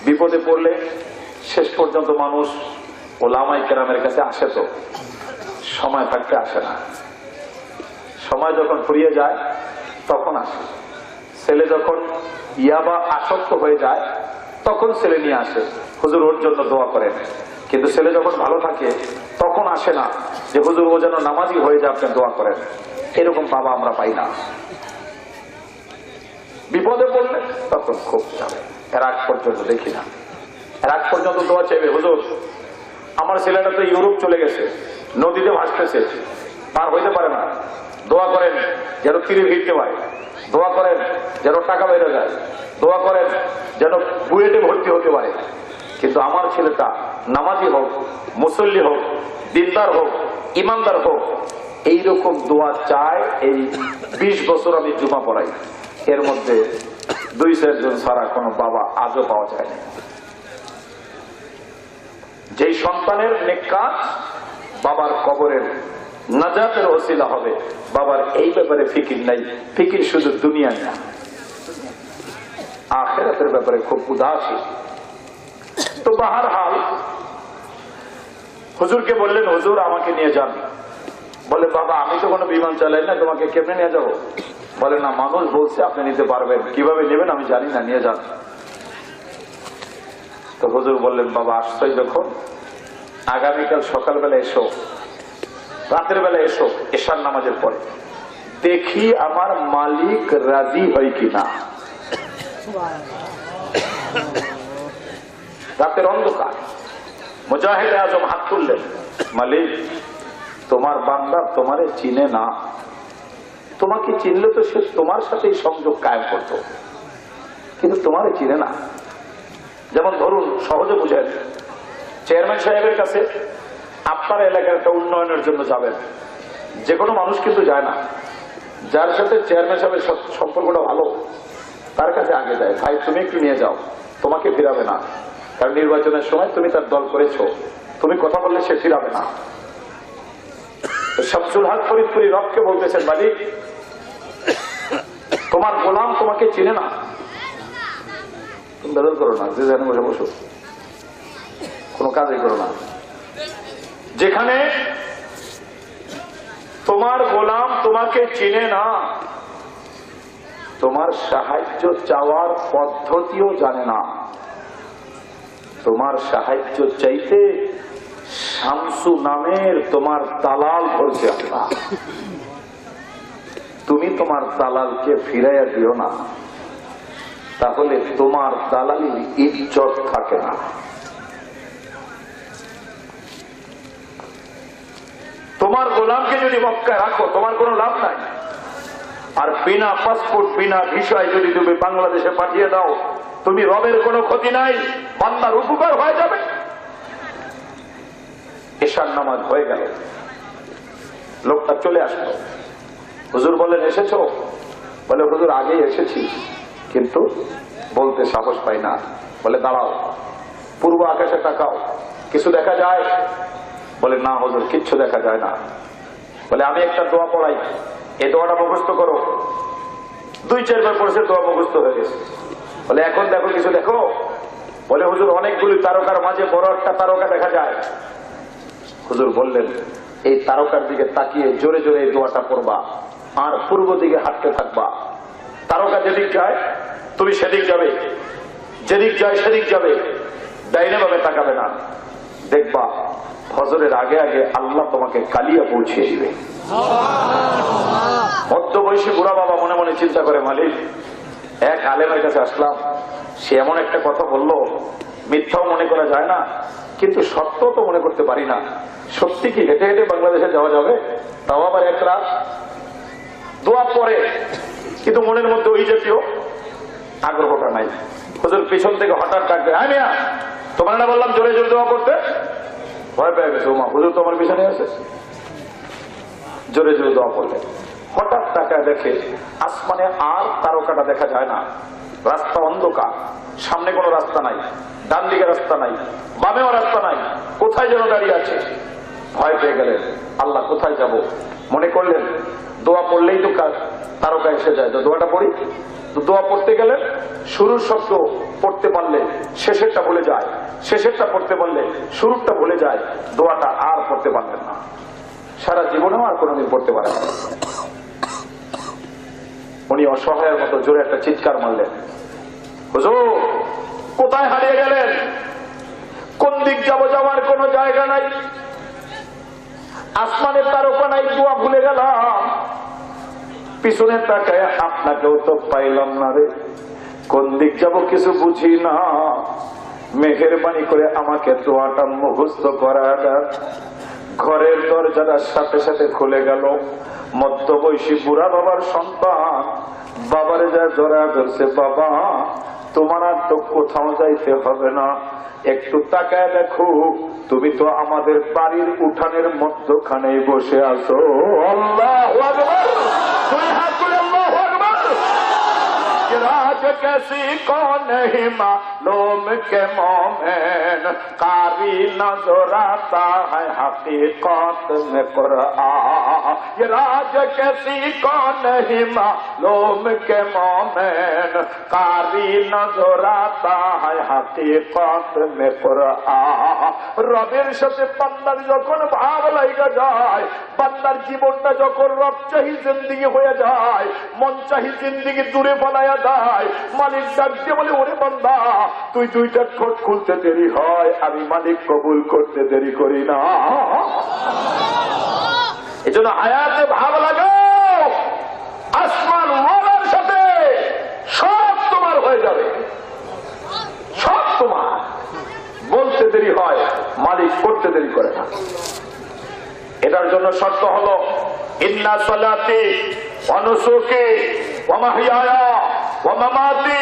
বিপদে পড়লে শেষ পর্যন্ত মানুষ ওলামায়ে কেরামের কাছে আসে, তো সময় থাকতে আসে না। সময় যখন ফুরিয়ে যায় তখন আসে। ছেলে যখন ইয়াবা আসক্ত হয়ে যায় তখন ছেলে নিয়ে আসে, হুজুর ওর জন্য দোয়া করেন। কিন্তু ছেলে যখন ভালো থাকে তখন আসে না যে হুজুর ও যেন নামাজি হয়ে যায়, আপনি দোয়া করেন। এরকম বাবা আমরা পাই না। বিপদে পড়লে তখন খুব যাবে, এর আগ পর্যন্ত দেখি না। এর আগ পর্যন্ত দোয়া চাইবে, হুজুর আমার ছেলেটা তো ইউরোপ চলে গেছে, নদীতে ভাসতেছে, পার হইতে পারে না, দোয়া করেন যেন তীরে ভিড়তে পারে, দোয়া করেন যেন টাকা বেড়ে যায়, দোয়া করেন যেন বুয়েটে ভর্তি হতে পারে। কিন্তু আমার ছেলেটা নামাজি হোক, মুসল্লি হোক, দিনদার হোক, ইমানদার হোক, এইরকম দোয়া চায়। এই 20 বছর আমি জুমা পড়াই, এর মধ্যে 2-4 জন ছাড়া কোনো বাবা আজও পাওয়া যায় না। যেই সন্তানের নেক কাজ বাবার কবরের নাজাতের ওসিলা হবে, বাবার এই ব্যাপারে ফিকির নাই। ফিকির শুধু দুনিয়ায় না, আখিরাতের ব্যাপারে খুব উদাসীন। তো বাহার হাল হুজুরকে বললেন, হুজুর আমাকে নিয়ে যান। বলে, বাবা আমি তো কোনো বিমান চালাই না, তোমাকে কেমনে নিয়ে যাবো? বলে, না মানুষ বলছে আপনি নিতে পারবেন, কিভাবে নেবেন আমি জানি না, নিয়ে যান। তো হুজুর বললেন, বাবা আসছই যখন, আগামীকাল সকালবেলা এসো, রাতের বেলা এসো, এশার নামাজের পরে, দেখি আমার মালিক রাজি হয় কিনা। রাতের অন্ধকার, মুজাহিদে আজম হাত তুললেন, মালিক তোমার বান্দা তোমারে চিনে না, তোমাকে চিনলে তো সে তোমার সাথেই সংযোগ কায়েম করত, কিন্তু তোমারে চিনে না। যেমন ধরুন, সহজে বুঝেন, চেয়ারম্যান সাহেবের কাছে আপনার এলাকার একটা উন্নয়নের জন্য যাবেন, যে কোনো মানুষ কিন্তু যায় না। যার সাথে চেয়ারম্যান সাহেবের সম্পর্কটা ভালো তার কাছে আগে যায়, ভাই তুমি একটু নিয়ে যাও, তোমাকে ফিরাবে না, কারণ নির্বাচনের সময় তুমি তার দল করেছো, তুমি কথা বললে সে ফিরাবে না। শামসুল হক ফরিদপুরি রবকে বলতেছেন, মালিক তোমার গোলাম তোমাকে চিনে না, তুমি বেদল করো না, যে জানে বসে বসো, কোনো কাজই করো না। যেখানে তোমার গোলাম তোমাকে চিনে না, তোমার সাহায্য চাওয়ার পদ্ধতিও জানে না, তোমার সাহায্য চাইতে শামসু নামের তোমার দালাল ধরছে আল্লাহ, তুমি তোমার দালালকে ফিরাইয়া দিও না, তাহলে তোমার দালালির ইজ্জত থাকে না। তোমার গোলামকে যদি মক্কায় রাখো তোমার কোনো লাভ নাই, আর বিনা পাসপোর্ট বিনা ভিসায় যদি তুমি বাংলাদেশে পাঠিয়ে দাও, তুমি রবের কোনো ক্ষতি নাই, বান্দার উপকার হয়ে যাবে। এশার নামাজ হয়ে গেল, লোকটা চলে আসলো। হুজুর বলেন, এসেছো? বলে হুজুর আগেই এসেছি, কিন্তু বলতে সাহস পাই না। বলে দাঁড়াও, পূর্ব আকাশে তাকাও, কিছু দেখা যায়? বলে না হুজুর, কিচ্ছু দেখা যায় না। বলে আমি একটা দোয়া পড়াই, এই দোয়াটা মুখস্থ করো। 2-4 বার পড়েছে, দোয়া মুখস্থ হয়ে গেছে। বলে এখন দেখো, কিছু দেখো? বলে হুজুর অনেকগুলি তারকার মাঝে বড় একটা তারকা দেখা যায়। হুজুর বললেন এই তারকার দিকে তাকিয়ে জোরে জোরে এই দোয়াটা পড়বা, আর পূর্ব দিকে হাঁটতে থাকবা। তারকা যেদিক যায় তুমি সেদিক যাবে, যেদিক যায় সেদিক যাবে, ডাইনে ভাবে তাকাবে না। দেখবা ফজরের আগে আগে আল্লাহ তোমাকে কালিয়া পৌঁছিয়ে দিবে। মধ্যবয়সী বুড়া বাবা মনে মনে চিন্তা করে, মালিক এক আলেমের কাছে আসলাম, সে এমন একটা কথা বললো, মিথ্যাও মনে করা যায় না, কিন্তু সত্য তো মনে করতে পারি না। সত্যি কি হেঁটে হেঁটে বাংলাদেশে যাওয়া যাবে? তাও আবার এক রাত। দোয়া পড়ে, কিন্তু মনের মধ্যে ওই জাতীয় আগ্রহটা নাই। হুজুর পিছন থেকে হঠাৎ ডাকবে, হ্যাঁ মিয়া, তোমার না বললাম জোরে জোরে দোয়া করতে? ভয় পেয়ে গেছে, ওমা হুজুর তোমার পিছনে আছে। জোরে জোরে দোয়া করলে হঠাৎ তাকায় দেখে আসমানে আর তারকাটা দেখা যায় না, রাস্তা অন্ধকার, সামনে কোনো রাস্তা নাই, ডান দিকে রাস্তা নাই, বামেও রাস্তা নাই, কোথায় যেন দাঁড়িয়ে আছে। ভয় পেয়ে গেলেন, আল্লাহ কোথায় যাব? মনে করলেন দোয়া পড়লেই তো তারকা এসে যায়, তো দোয়াটা পড়ি। তো দোয়া পড়তে গেলেন, শুরুর শব্দ পড়তে পারলে শেষেরটা ভুলে যায়, শেষেরটা পড়তে পারলে শুরুরটা ভুলে যায়, দোয়াটা আর পড়তে পারলেন না। সারা জীবনেও আর কোনোদিন পড়তে পারেন না। উনি অসহায়ের মতো জোরে একটা চিৎকার মারলেন, হুজুর কোথায় হারিয়ে গেলেন? কোন দিক যাবো, যাওয়ার কোনো জায়গা নাই, আসমানের তারকা নাই, দোয়া ভুলে গেলাম। পিছনে তাকায় আপনাকেও তো পাইলাম না রে, কোন দিক যাব কিছু বুঝি না, মেহেরবানি করে আমাকে দোয়াটা মুখস্থ করা দেন। ঘরের দরজাটা সাথে সাথে খুলে গেল। মধ্যবয়সী বুড়া বাবার সন্তান বাবারে যা জড়া ধরছে, বাবা তোমার আর তো কোথাও যাইতে হবে না, একটু তাকায় দেখো, তুমি তো আমাদের বাড়ির উঠানের মধ্যখানেই বসে আছো। আল্লাহু আকবার, দুই হাত তুলে আল্লাহু আকবার। राज कैसी कौन ही मालूम के मोमेन, कारी नजर आता है हकीकत में कुरान। ये राज कैसी कौन ही मालूम के मोमेन, कारी नजर आता है हकीकत में कुरान। রবের সাথে বান্দার যখন ভাব লাগা যায়, বান্দার জীবনটা যখন রব চাহি জিন্দেগি হয়ে যায়, মন চাহি জিন্দেগি দূরে ফলায়া যায়, মালিক ডাক দিয়ে বলে, ওরে বান্দা তুই দুইটা ঠোঁট খুলতে দেরি হয়, আমি মালিক কবুল করতে দেরি করি না। এজন্য হায়াতে ভাব লাগাও, আসমান ওয়ালার সাথে সব তোমার হয়ে যাবে, সব তোমার। বলতে দেরি হয়, মালিক করতে দেরি করে না। এটার জন্য শর্ত হলো ইন্না সালাতি ওয়া নুসুকি ওয়া মাহইয়ায়া ওয়া মামাতি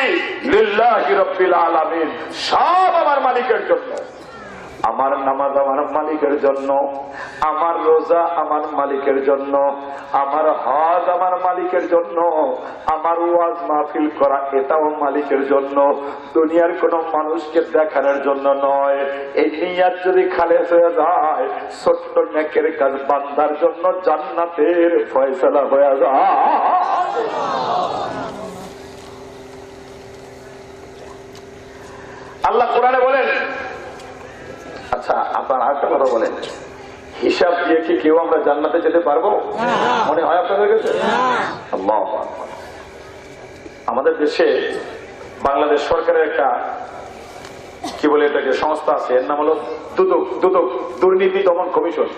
লিল্লাহি রাব্বিল আলামিন। সব আমার মালিকের জন্য। আমার নামাজ আমার মালিকের জন্য, আমার রোজা আমার মালিকের জন্য, আমার হজ আমার মালিকের জন্য, আমার ওয়াজ মাহফিল করা এটাও মালিকের জন্য, দুনিয়ার কোন মানুষকে দেখানোর জন্য নয়। এই নিয়াত যদি খালেস হয়ে যায়, ছোট্ট নেকের কাজ বান্দার জন্য জান্নাতের ফয়সালা হয়ে যায়। আল্লাহ কোরআনে বলেন, আচ্ছা আপনার আরেকটা কথা বলেন, হিসাব দিয়ে কি কেউ আমরা জান্নাতে যেতে পারবো? মনে হয় আপনাদের কাছে? আল্লাহু আকবার। আমাদের দেশে বাংলাদেশ সরকারের একটা কি বলে এটাকে সংস্থা আছে, এর নাম হলো দুদক, দুর্নীতি দমন কমিশন।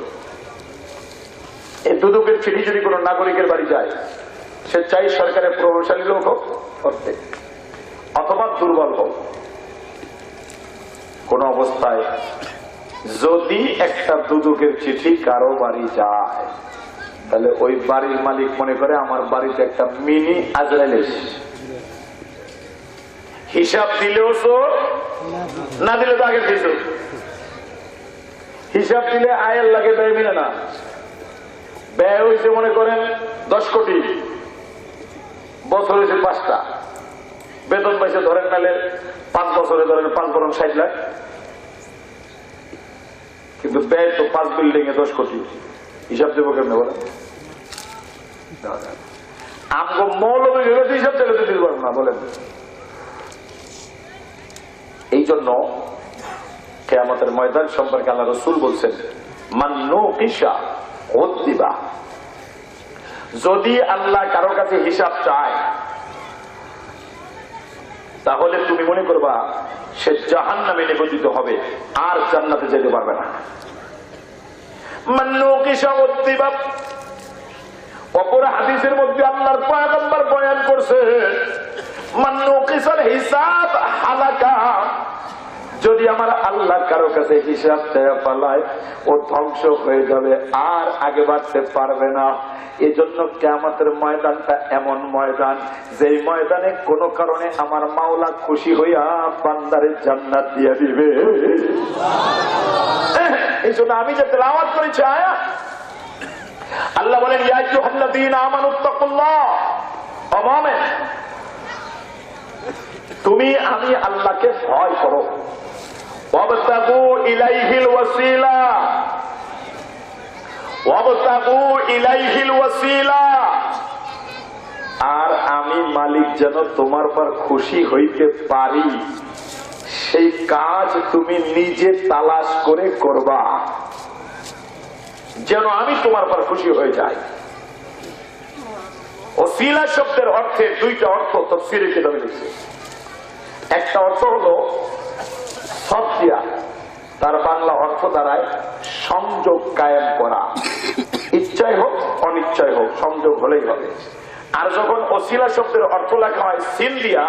এই দুদকের চিঠি যদি কোনো নাগরিকের বাড়ি যায়, সে চাই সরকারের প্রভাবশালী লোক হোক অথবা দুর্বল হোক, কোন অবস্থায় যদি একটা দুদকের চিঠি কারো বাড়ি যায়, তাহলে ওই বাড়ির মালিক মনে করে আমার বাড়িতে একটা মিনি আজরাইল এসেছে। হিসাব দিলেও চোর, না দিলে তো আগে দিত। হিসাব দিলে আয়ের লাগে, ব্যয় মিলে না। ব্যয় হয়েছে মনে করেন 10 কোটি, বছর হয়েছে 5টা, বেতন পাইছে ধরেন নাহলে 5 বছরে ধরেন 5 বরং 60 লাখ, কিন্তু ব্যয় তো 5 বিল্ডিং এ 10 কোটি। হিসাব দেবো কেমনে বলেন? আমগো মৌলবী হিসাব চাইলে দিতে পারবো না বলেন। এই জন্য কিয়ামতের ময়দান সম্পর্কে আল্লাহ রাসূল বলছেন, মান্নু কিসা উদ্দিবা, যদি আল্লাহ কারো কাছে হিসাব চায় তাহলে তুমি মনে করবা সে জাহান্নামে নিপতিত হবে, আর জান্নাতে যেতে পারবে না। মান্নু কিসা উদ্দিবা, অপর হাদিসের মধ্যে আল্লাহর পয়গম্বর বয়ান করছে, মান্নু কিসাল হিসাব হালাকা, যদি আমার আল্লাহ কারো কাছে হিসাব চেয়ে পালায় ও ধ্বংস হয়ে যাবে, আর আগে বাড়তে পারবে না। এজন্য কিয়ামতের ময়দানটা এমন ময়দান, যেই ময়দানে কোনো কারণে আমার মাওলা খুশি হইয়া বান্দারে জান্নাত দিয়ে দিবে। এই জন্য আমি যে তেলাওয়াত করেছি আয়াত, আল্লাহ বলেন, ইয়া আইয়ুহাল্লাযীনা আমানুত্তাকুল্লাহ, আমামে তুমি আমি আল্লাহকে ভয় করো, ওয়াবতাগু ইলাইহিল ওয়াসিলা, ওয়াবতাগু ইলাইহিল ওয়াসিলা, আর আমি মালিক যেন তোমার পর খুশি হইতে পারি সেই কাজ তুমি নিজে তালাশ করে করবা, যেন আমি তোমার পর খুশি হয়ে যাই। ওসিলা শব্দের অর্থে 2টা অর্থ তাফসীরে কিতাবে লিখছে। একটা অর্থ হলো সফিয়া, তার বাংলা অর্থ দাঁড়ায় সংযোগ কায়েম করা, ইচ্ছাই হোক অনিচ্ছাই হোক সংযোগ হলেই হবে। আর যখন ওসিলা শব্দের অর্থ লেখা হয় সিন দিয়া,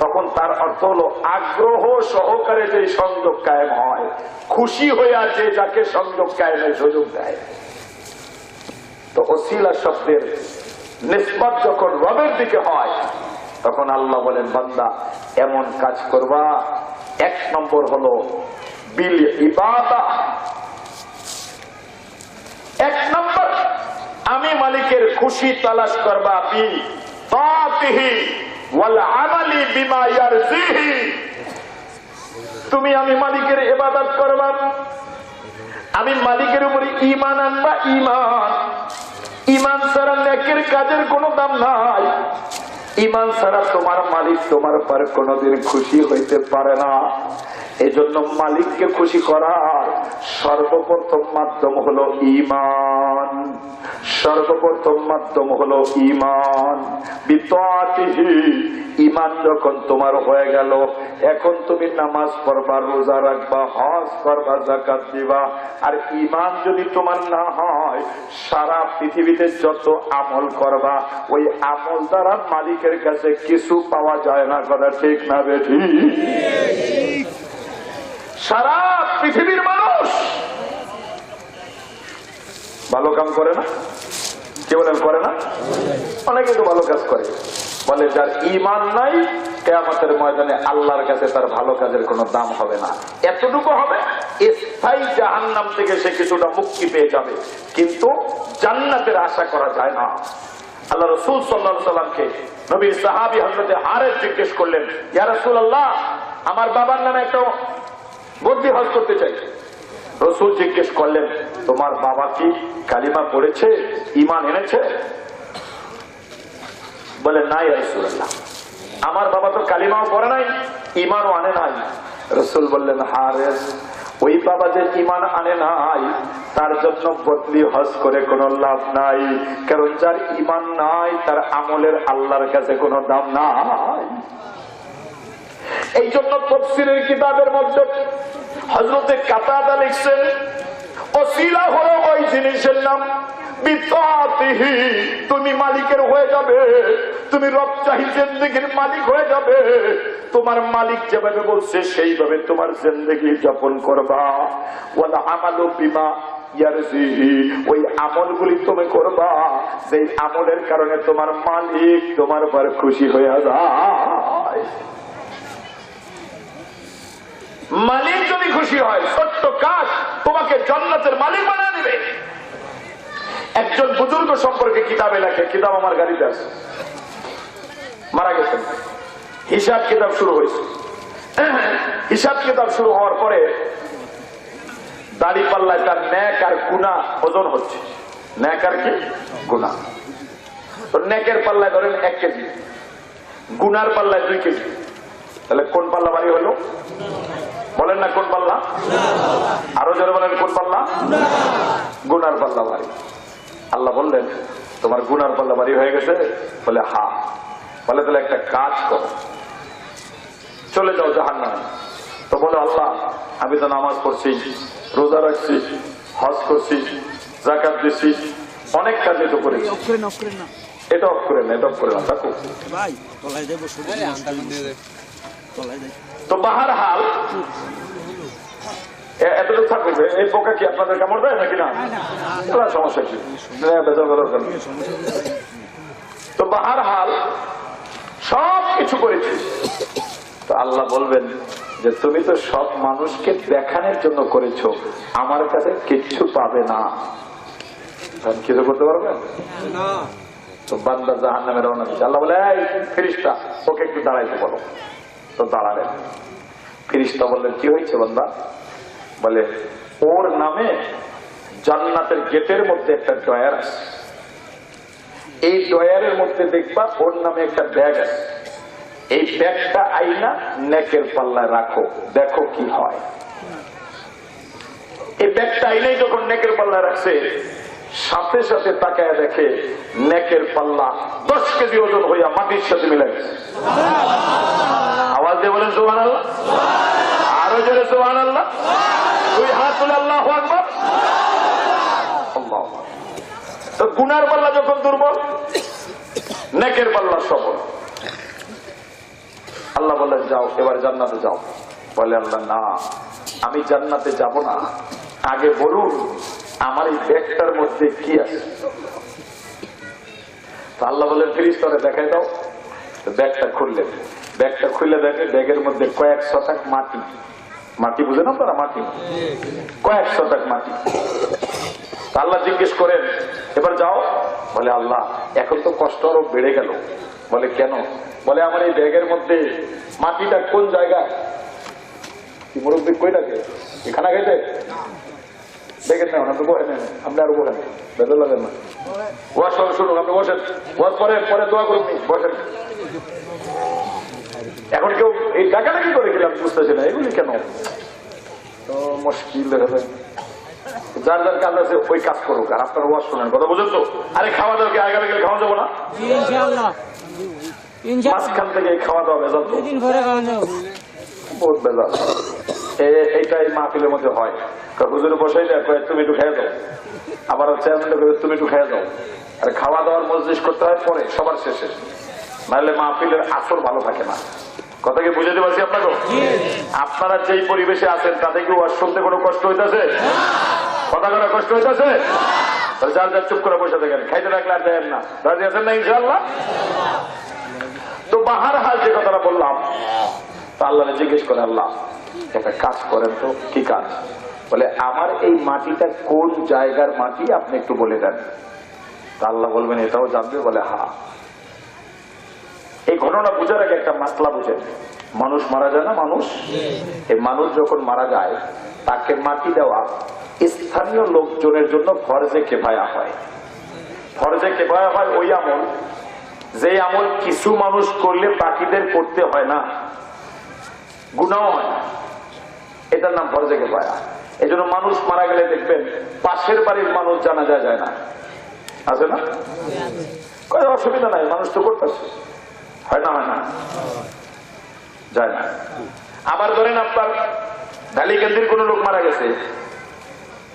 তখন তার অর্থ হলো আগ্রহ সহকারে যে সংযোগ কায়েম হয়, খুশি হইয়া যে যাকে সংযোগ কায়েমের সুযোগ দেয়। তো ওসিলা শব্দের নিসবত যখন রবের দিকে হয়, তখন আল্লাহ বলেন, বান্দা এমন কাজ করবা, 1 নম্বর হলো বিল ইবাদা, 1 নম্বর আমি মালিকের খুশি তালাশ করবা, বি তাতিহি ওয়াল আমালি বিমা ইয়ারজিহি, তুমি আমি মালিকের ইবাদত করবা, আমি মালিকের উপরে ঈমান আনবা। ঈমান ছাড়া নেকের কাজের কোনো দাম নাই, ঈমান ছাড়া তোমার মালিক তোমার পর কোনোদিন খুশি হইতে পারে না। এজন্য মালিককে খুশি করার সর্বপ্রথম মাধ্যম হলো ঈমান, সর্বপ্রথম মাধ্যম হলো ঈমান। বিতাআতিহি, ঈমান যখন তোমার হয়ে গেল, এখন তুমি নামাজ পড়বা, রোজা রাখবা, হজ করবা, যাকাত দিবা। আর ঈমান যদি তোমার না হয়, সারা পৃথিবীতে যত আমল করবা, ওই আমল দ্বারা মালিকের কাছে কিছু পাওয়া যায় না। কথা ঠিক না বেঠিক? সারা পৃথিবীর মানুষ ভালো কাম করে না, কে বলেন করে না? অনেকে তো ভালো কাজ করে, বলে যার ঈমান নাই কিয়ামতের ময়দানে আল্লাহর কাছে তার ভালো কাজের কোনো দাম হবে না। এতটুকু হবে, স্থায়ী জাহান্নাম থেকে সে কিছুটা মুক্তি পেয়ে যাবে, কিন্তু জান্নাতের আশা করা যায় না। আল্লাহ রাসূল সাল্লাল্লাহু আলাইহি সাল্লামকে নবীর সাহাবী হযরত হারেস জিজ্ঞেস করলেন, ইয়া রাসূলুল্লাহ, আমার বাবার নামে একটা বদলি হজ করতে চাই। রাসূল জিজ্ঞেস করলেন, তোমার বাবা কি কালিমা পড়েছে, ঈমান এনেছে? বলে, না ইয়া রাসূলুল্লাহ, আমার বাবা তো কালিমাও পড়ে নাই, ঈমানও আনে নাই। রাসূল বললেন, হারেস, ওই বাবা যে ঈমান আনে নাই, তার জন্য বদলি হজ করে কোনো লাভ নাই, কারণ যার ঈমান নাই তার আমলের আল্লাহর কাছে কোনো দাম নাই। এই জন্য তাফসীরের কিতাবের মধ্যে হযরতে কাতাদা লিখছেন, ওসিলা হলো ওই জিনিসের নাম, বিতাআতিহি, তুমি মালিকের হয়ে যাবে, তুমি রবচাহি জিন্দেগির মালিক হয়ে যাবে। তোমার মালিক যেভাবে বলছে সেইভাবে তোমার জিন্দেগি যাপন করবা। ওয়াল আমালু বিমা ইয়ারজিহি, ওই আমলগুলি তুমি করবা যে আমলের কারণে তোমার মালিক তোমার উপর খুশি হয়ে যায়। মালিক যদি খুশি হয়, ছোট্ট কাজ তোমাকে জান্নাতের মালিক বানিয়ে দিবে। একজন বুজুর্গ সম্পর্কে কিতাবে লেখে, কিতাব আমার গাড়িতে আছে, মারা গেছেন, হিসাব কিতাব শুরু হয়েছে। হিসাব কিতাব শুরু হওয়ার পরে দাড়ি পাল্লায় তার ন্যাক আর গুনাহ ওজন হচ্ছে। ন্যাক আর কি গুনাহ। তো ন্যাকের পাল্লায় ধরেন 1 কেজি, গুনার পাল্লায় 2 কেজি, তাহলে কোন পাল্লা ভারী হলো? বলেন না কোন পাল্লা? আরো জোরে বলেন কোন পাল্লা? গুনার পাল্লা ভারী। আল্লাহ বললেন তোমার গুনার পাল্লা ভারী হয়ে গেছে? বলে হ্যাঁ। বলে তাহলে একটা কাজ করো, চলে যাও জাহান্নামে। তো বলে আল্লাহ আমি তো নামাজ পড়ছি, রোজা রাখছি, হজ করছি, যাকাত দিচ্ছি, অনেক কাজে তো করেছি, এটা অফ করে না, এটা অফ করে না, থাকো। তো বাহার হাল এতটুকু থাকবে। এই পোকা কি আপনাদের কামড় দেয় নাকি না? সমস্যা কি? তো বাহার হাল সব কিছু করেছি। তো আল্লাহ বলবেন যে তুমি তো সব মানুষকে দেখানোর জন্য করেছো, আমার কাছে কিচ্ছু পাবে না, কিছু করতে পারবে না। তো বান্দা জাহান্নামে রওনা দিচ্ছে। আল্লাহ বলে এই ফেরেশতা ওকে একটু দাঁড়াইতে বলো। তো দাঁড়ালেন। ফেরেশতা বললেন কি হয়েছে বান্দা? বলে ওর নামে জান্নাতের গেটের মধ্যে একটা ড্রয়ার আছে, এই ড্রয়ারের মধ্যে দেখবা ওর নামে একটা ব্যাগ আছে, এই ব্যাগটা আইনা নেকের পাল্লায় রাখো, দেখো কি হয়। এই ব্যাগটা আইনাই যখন নেকের পাল্লায় রাখছে, সাথে সাথে তাকায় দেখে নেকের পাল্লা 10 কেজি ওজন হইয়া মাটির সাথে মিলে গেছে। আওয়াজ দিয়ে বলেন সুবহানাল্লাহ, আরো জোরে সুবহানাল্লাহ, 2 হাত তুলে আল্লাহু আকবার। তো গুনার পাল্লা যখন দুর্বল, নেকের পাল্লা সবল। আল্লাহ বললেন যাও এবার জান্নাতে যাও। বলে আল্লাহ না, আমি জান্নাতে যাব না, আগে বলুন আমার এই ব্যাগটার মধ্যে কি আছে। আল্লাহ বললেন ফেরেশতারে দেখাই দাও। ব্যাগটা খুললেন, ব্যাগটা খুলে দেখে ব্যাগের মধ্যে কয়েক শতাক মাটি। মাটি বুঝে না তারা? মাটি, কয়েক শতাক মাটি। আল্লাহ জিজ্ঞেস করেন এবার যাও। বলে আল্লাহ এখন তো কষ্ট আরো বেড়ে গেল। বলে কেন? বলে আমার এই ব্যাগের মধ্যে মাটিটা কোন জায়গায়? মুরব্বী কই লাগে? এখানে গেছে দেখেন না, আপনি বসেন, আপনি আরো বসেন, বেদর লাগেন না। ওয়াজ শুনুন, আপনি বসেন, ওয়াজ পরে পরে দোয়া করুন, বসেন। এখন কেউ এই টাকাটা কি করে গেলাম বুঝতেছে না, এগুলি কেন তো মুশকিল দেখা যায়। যার যার কাজ আছে ওই কাজ করুক, আর আপনার ওয়াজ শুনেন, কথা বুঝেন তো? আরে খাওয়া দাওয়া কি আগে গেলে খাওয়া যাবো না? মাঝখান থেকে খাওয়া দাওয়া ভেজাল তো, বহুত ভেজাল। এইটাই মাহফিলের মধ্যে হয়। হুজুরে বসাই দেয় তুমি একটু খেয়ে দাও, আবার চেয়ারম্যান তুমি একটু খেয়ে দাও। আর খাওয়া দাওয়ার মজলিস করতে হয় পরে, সবার শেষে, নাহলে মাহফিলের আসর ভালো থাকে না। কথা কি বুঝাতে পারছি আপনাকে? আপনারা যেই পরিবেশে আছেন তাতে কি ওয়াজ শুনতে কোনো কষ্ট হইতেছে? কথা করা কষ্ট হইতেছে? যার যার চুপ করে বসে থাকেন, খাইতে রাখলে আর দেন না। রাজি আছেন না ইনশাআল্লাহ? তো বাহার হাল যে কথাটা বললাম, তা আল্লাহ জিজ্ঞেস করে আল্লাহ একটা কাজ করেন তো। কি কাজ? বলে আমার এই মাটিটা কোন জায়গার মাটি আপনি একটু বলে দেন। তা আল্লাহ বলবেন এটাও জানবে? বলে হ্যাঁ। এই ঘটনা বুঝার আগে একটা মাসলা বুঝেন। মানুষ মারা যায় না? মানুষ, এই মানুষ যখন মারা যায় তাকে মাটি দেওয়া স্থানীয় লোকজনের জন্য ফরজে কিফায়া হয়। ফরজে কিফায়া হয় ওই আমল, যে আমল কিছু মানুষ করলে বাকিদের করতে হয় না, গুনাহ হয় না, এটার নাম ফরজে কিফায়া। এই জন্য মানুষ মারা গেলে দেখবেন পাশের বাড়ির মানুষ জানাজা যায় না, আছে না? কোনো অসুবিধা নাই, মানুষ তো করতেছে, হয় না? হয় না, যায় না। আবার ধরেন আপনার ঢালিকান্দির কোন লোক মারা গেছে,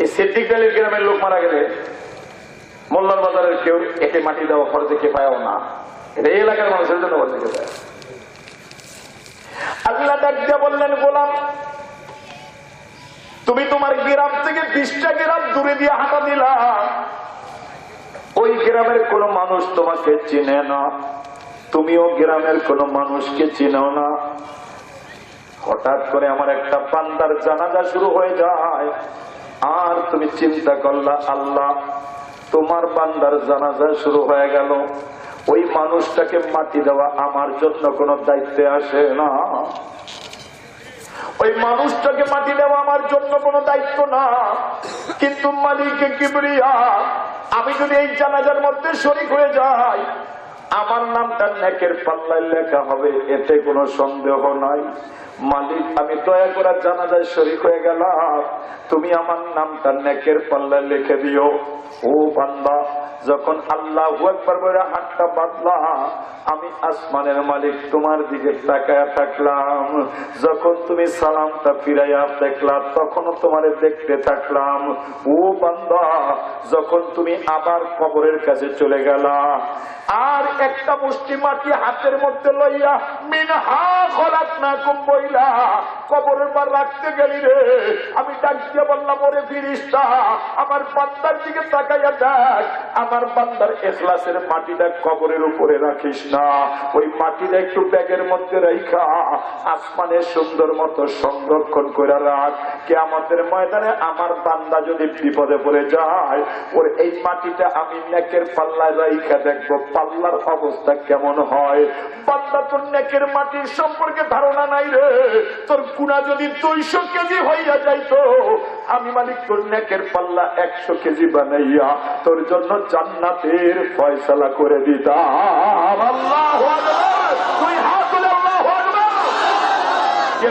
এই সিদ্দিক ডালির গ্রামের লোক মারা গেলে মোল্লার বাজারের কেউ একে মাটি দেওয়া ফরজে কিফায়াও না, এটা এই এলাকার মানুষের জন্য ফরজে কিফায়া। আল্লাহ ডাক দিয়ে বললেন গোলাম তুমি তোমার গ্রাম থেকে 20টা গ্রাম দূরে দিয়ে হাঁটা দিলা, ওই গ্রামের কোন মানুষ তোমাকে চিনে না, তুমিও গ্রামের কোন মানুষকে চিনো না। হঠাৎ করে আমার একটা বান্দার জানাজা শুরু হয়ে যায়, আর তুমি চিন্তা করলা আল্লাহ তোমার বান্দার জানাজা শুরু হয়ে গেল, ওই মানুষটাকে মাটি দেওয়া আমার জন্য কোনো দায়িত্বে আসে না। ওই মানুষটাকে মাটি দেওয়া আমার জন্য কোনো দায়িত্ব না। কিন্তু মালিকে কিবরিয়া, আমি যদি এই জানাজার মধ্যে শরীক হয়ে যাই, আমার নামটা নেকের পাল্লায় লেখা হবে, এতে কোনো সন্দেহ নাই। মালিক, আমি দয়া করে জানাজায় শরীক হয়ে গেলাম, তুমি আমার নামটা নেকের পাল্লায় লিখে দিও। ও বান্দা, যখন আল্লাহু আকবার বলে হাতটা বাঁধলাম, আমি আসমানের মালিক তোমার দিকে তাকায়া থাকলাম। যখন তুমি সালামটা ফিরাইয়া দেখলা, তখনও তোমারে দেখতে থাকলাম। ও বান্দা, যখন তুমি আবার কবরের কাছে চলে গেলা, আর একটা মুষ্টি মাটি হাতের মধ্যে লইয়া মিনহা খলাকনাকুম বইলা কবরের পর রাখতে গেলি রে, আমি ডাক দিয়ে বললাম, ওরে ফিরিস্তা, আমার বান্দার দিকে তাকাইয়া দেখ, আমার বান্দার ইখলাসের মাটিটা কবরের উপরে রাখিস না, ওই মাটিটা একটু ব্যাগের মধ্যে রাইখা আসমানের সুন্দর মতো সংরক্ষণ করে রাখ। কিয়ামতের ময়দানে আমার বান্দা যদি বিপদে পড়ে যায়, ওর এই মাটিটা আমি নেকের পাল্লায় রাইখা দেখবো পাল্লার অবস্থা কেমন হয়। বান্দা, তোর নেকের মাটির সম্পর্কে ধারণা নাই রে। তোর গুনাহ যদি 200 কেজি হইয়া যাইতো, আমি মালিক তোর নেকের পাল্লা 100 কেজি বানাইয়া তোর জন্য জান্নাতের ফয়সালা করে দিতাম। আল্লাহু আকবার, তুই হাত তুলে আল্লাহু আকবার।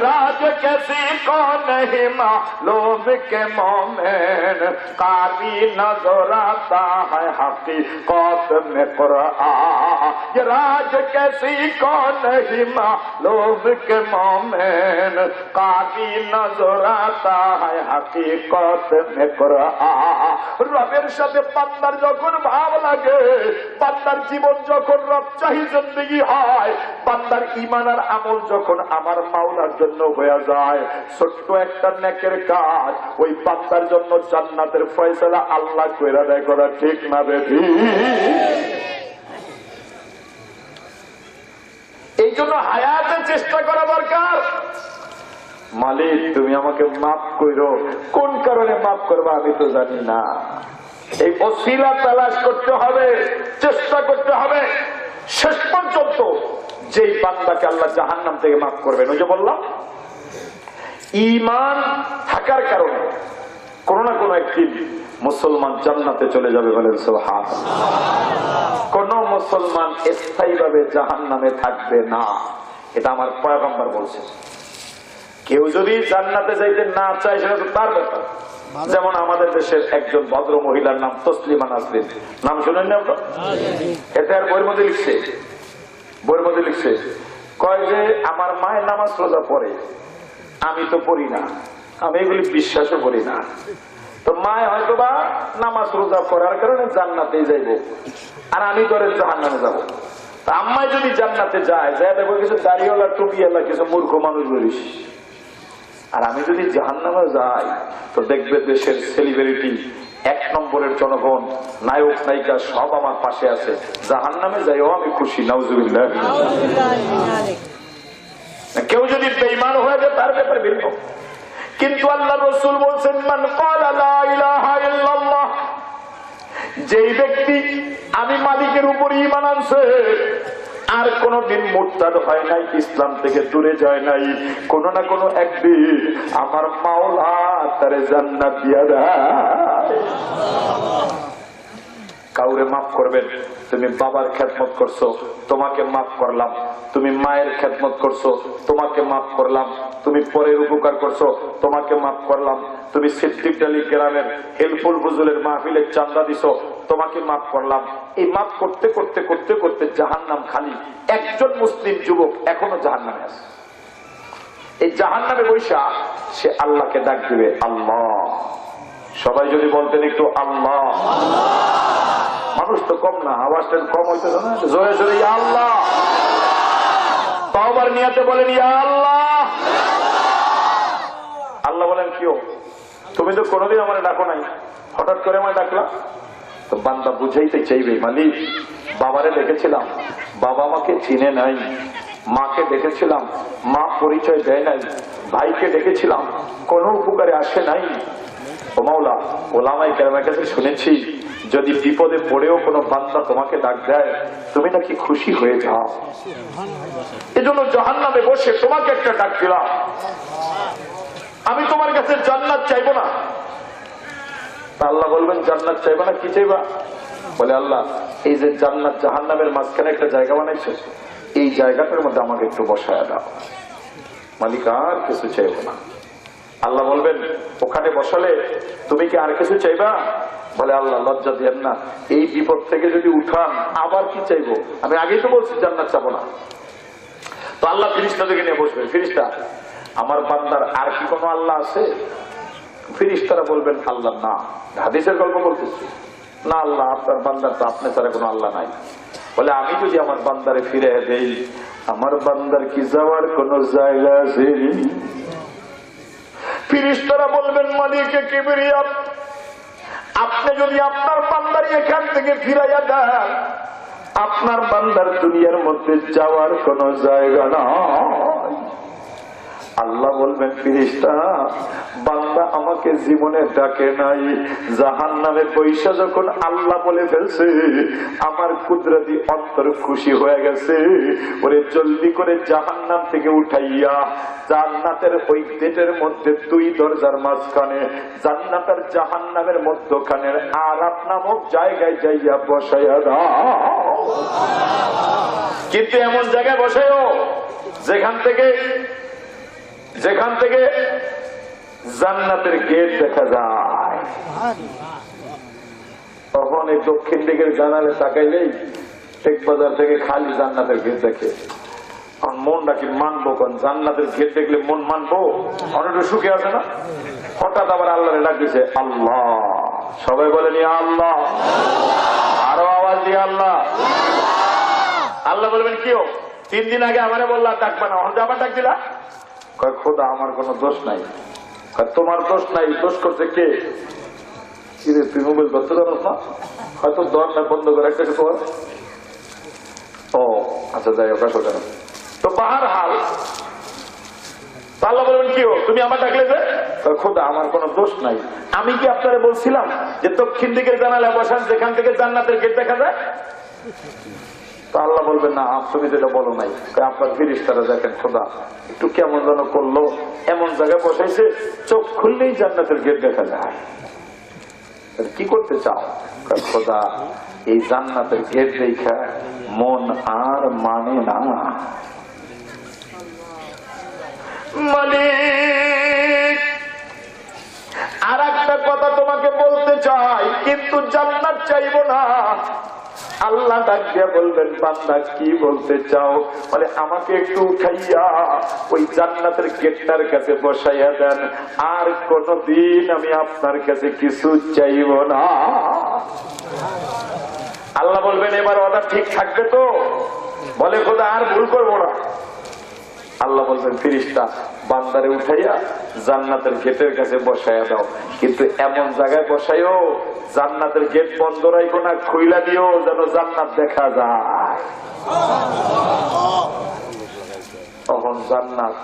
राज कैसी कौन नहीं मालूम के मोमेन, कारी नजर आता है हकीकत में कुरान। ये राज कैसी कौन नहीं मालूम के मोमेन, कारी नजर आता है हकीकत में कुरान। রবের সাথে বান্দার যখন ভাব লাগে, বান্দার জীবন যখন রবচাহি জিন্দেগি হয়, বান্দার ঈমান আর আমল যখন আমার মাওলার জন্য হয়ে যায়, ছোট্ট একটা নেকের কাজ ওই বান্দার জন্য জান্নাতের ফয়সালা আল্লাহ কইরা দেয়। করা ঠিক না বেঠি? এই জন্য হায়াতে চেষ্টা করা দরকার। মালিক, তুমি আমাকে মাফ করো। কোন কারণে মাফ করবা আমি তো জানি না। এই ওসিলা তালাশ করতে হবে, চেষ্টা করতে হবে। শেষ পর্যন্ত যেই বান্দাকে আল্লাহ জাহান্নাম থেকে মাফ করবেন, ওই যে বললাম, ঈমান থাকার কারণে কোন না কোন একদিন মুসলমান জান্নাতে চলে যাবে। বলেন সুবহানাল্লাহ। কোন মুসলমান স্থায়ীভাবে জাহান্নামে থাকবে না, এটা আমার পয়গম্বর বলছেন। কেউ যদি জান্নাতে যাইতে না চায়, সেটা তো তার ব্যাপার। যেমন আমাদের দেশের একজন ভদ্র মহিলার নাম তসলিমা নাসরিন, নাম শুনেন না আপনারা? এতে আর বইয়ের মধ্যে লিখছে, কয় যে আমার মায়ের নামাজ রোজা পড়ে, আমি তো পড়ি না, আমি এগুলি বিশ্বাসও করি না। তো মায় হয়তো বা নামাজ রোজা করার কারণে জান্নাতে যাইব, আর আমি ধরেন জাহান্নামে যাবো। তা আম্মাই যদি জান্নাতে যায়, দেখবো কিছু দাড়িওয়ালা টুপিওয়ালা কিছু মূর্খ মানুষ বলিস। আর আমি যদি জাহান্নামে যাই, তো দেখবে দেশের সেলিব্রিটি, 1 নম্বরের জনগণ, নায়ক নায়িকা সব আমার পাশে আছে। জাহান্নামে যাইও আমি খুশি। নাউজুবিল্লাহ। কেউ যদি বেঈমান হয়ে যায়, তার ব্যাপারে ভিন্ন। কিন্তু আল্লাহ রাসূল বলেন, মান ক্বালা লা ইলাহা ইল্লাল্লাহ, যেই ব্যক্তি আমি মালিকের উপর ঈমান আনছে, আর কোনদিন মুরতাদ হয় নাই, ইসলাম থেকে দূরে যায় নাই, কোন না কোন একদিন আমার মাওলা তারে জান্নাত দিয়া দেয়। কাউরে মাফ করবেন, তুমি বাবার খেদমত করছো, তোমাকে মাফ করলাম। তুমি মায়ের খেদমত করছো, তোমাকে মাফ করলাম। তুমি পরের উপকার করছো, তোমাকে মাফ করলাম। তুমি সিদ্দিক আলী গ্রামের হেলফুল হুজুরের মাহফিলে চাঁদা দিছো, তোমাকে মাফ করলাম। এই মাফ করতে করতে করতে করতে জাহান্নাম খালি। একজন মুসলিম যুবক এখনো জাহান্নামে আছে। এই জাহান্নামে বৈশা সে আল্লাহকে ডাক দিবে, আল্লাহ। সবাই যদি বলতেন একটু আল্লাহ। মানুষ তো কম না, আওয়াজটা কম হইতেছে না, জোরে জোরে ইয়া আল্লাহ। তাওবার নিয়াতে বলেন ইয়া আল্লাহ। আল্লাহ বলেন, কিও তুমি তো কোনোদিন আমার ডাকো নাই, হঠাৎ করে আমার ডাকলা। তো বান্দা বুঝাইতে চাইবে, মালিক বাবারে দেখেছিলাম, বাবা আমাকে চিনে নাই। মাকে দেখেছিলাম, মা পরিচয় দেয় নাই। ভাইকে দেখেছিলাম, কোনো উপকারে আসে নাই। ও মাওলা, ওলামায়ে কেরামের কাছে শুনেছি যদি বিপদে পড়েও কোনো বান্দা তোমাকে ডাক দেয়, তুমি নাকি খুশি হয়ে যাও। এজন্য জাহান্নামে বসে তোমাকে একটা ডাক দিলাম, আমি তোমার কাছে জান্নাত চাইবো না। আল্লাহ বলবেন জান্নাত চাইবা না, কি চাইবা? বলে আল্লাহ এই যে জান্নাত জাহান্নামের মাঝখানে একটা জায়গা বানাইছে, এই জায়গাটার মধ্যে আমাকে একটু বসায় দাও। মালিক আর কিছু চাইবো না। আল্লাহ বলবেন ওখানে বসালে তুমি কি আর কিছু চাইবা? বলে আল্লাহ লজ্জা দেন না, এই বিপদ থেকে যদি উঠান আবার কি চাইবো? আমি আগেই তো বলছি জান্নাত চাবো না। তো আল্লাহ ফিরিস্তাদেরকে নিয়ে বসবেন, ফিরিস্তা আমার বান্দার আর কি কোনো আল্লাহ আছে? ফিরিস্তারা বলবেন আল্লাহ না। হাদিসের গল্প বলতেছি না, আল্লাহ আপনার বান্দার তো আপনি ছাড়া কোনো আল্লাহ নাই। বলে আমি যদি আমার বান্দারে ফিরে দেই, আমার বান্দার কি যাওয়ার কোন জায়গা আছে? ফিরিস্তারা বলবেন মালিকে কিবরিয়া, আপনি যদি আপনার বান্দারে এখান থেকে ফিরাইয়া দেন, আপনার বান্দার দুনিয়ার মধ্যে যাওয়ার কোন জায়গা নাই। আল্লাহ বলবেন ফিরিস্তা বান্দা আমাকে জীবনে ডাকে নাই, জাহান্নামে পয়সা যখন আল্লাহ বলে ফেলছে আমার কুদরতি অন্তর খুশি হয়ে গেছে, ওরে জলদি করে জাহান্নাম থেকে উঠাইয়া জান্নাতের ওই গেটের মধ্যে দুই দরজার মাঝখানে জান্নাত আর জাহান্নামের মধ্যখানে আরাফ নামক জায়গায় যাইয়া বসাইয়া দাও। কিন্তু এমন জায়গায় বসাইও যেখান থেকে জান্নাতের গেট দেখা যায়। তখন এই দক্ষিণ দিকের জানালে তাকাইলেই টেক বাজার থেকে খালি জান্নাতের গেট দেখে। মন নাকি মানবো, কারণ জান্নাতের গেট দেখলে মন মানবো, অনেকটা সুখে আছে না। হঠাৎ আবার আল্লাহরে ডাক দিছে আল্লাহ, সবাই বলেনি আল্লাহ, আরো আওয়াজ দিয়ে আল্লাহ। আল্লাহ বলবেন কিও 3 দিন আগে আমারে বললা ডাকবা না, হঠাৎ আবার ডাক দিলা? খোদা আমার কোনো দোষ নাই। তোমার দোষ নাই, দোষ করছে কে? তুই মোবাইল ধরতে জানোস না? হয়তো দরজা বন্ধ করে একটা কিছু। ও আচ্ছা, যাই হোক, আসো কেন? তো বাহার হাল আল্লাহ বলবেন কি তুমি আমার ডাকলে যে? খোদা আমার কোনো দোষ নাই, আমি কি আপনারা বলছিলাম যে দক্ষিণ দিকের জানালা বসান যেখান থেকে জান্নাতের গেট দেখা যায়? তো আল্লাহ বলবেন না, তুমি যেটা বলো নাই। আপনার ফিরিস্তারা দেখেন খোদা একটু কেমন যেন করলো, এমন জায়গায় বসাইছে চোখ খুললেই জান্নাতের গেট দেখা যায়। কি করতে চাও? খোদা এই জান্নাতের গেট দেখা মন আর মানে না। মালিক আর একটা কথা তোমাকে বলতে চাই, কিন্তু জান্নাত চাইবো না। আল্লাহ ডাক দিয়া বলবেন বান্দা কি বলতে চাও? বলে আমাকে একটু উঠাইয়া ওই জান্নাতের গেটটার কাছে বসাইয়া দেন, আর কোনদিন আমি আপনার কাছে কিছু চাইব না। আল্লাহ বলবেন এবার অর্ডার ঠিক থাকবে তো? বলে খোদা আর ভুল করবো না। আল্লাহ বলবেন ফিরিস্তা বান্দারে উঠাইয়া জান্নাতের গেটের কাছে বসাইয়া দাও, কিন্তু এমন জায়গায় বসাইও জান্নাতের গেট বন্ধ রাখো না, খুইলা দিও যেন জান্নাত দেখা যায়। তখন জান্নাত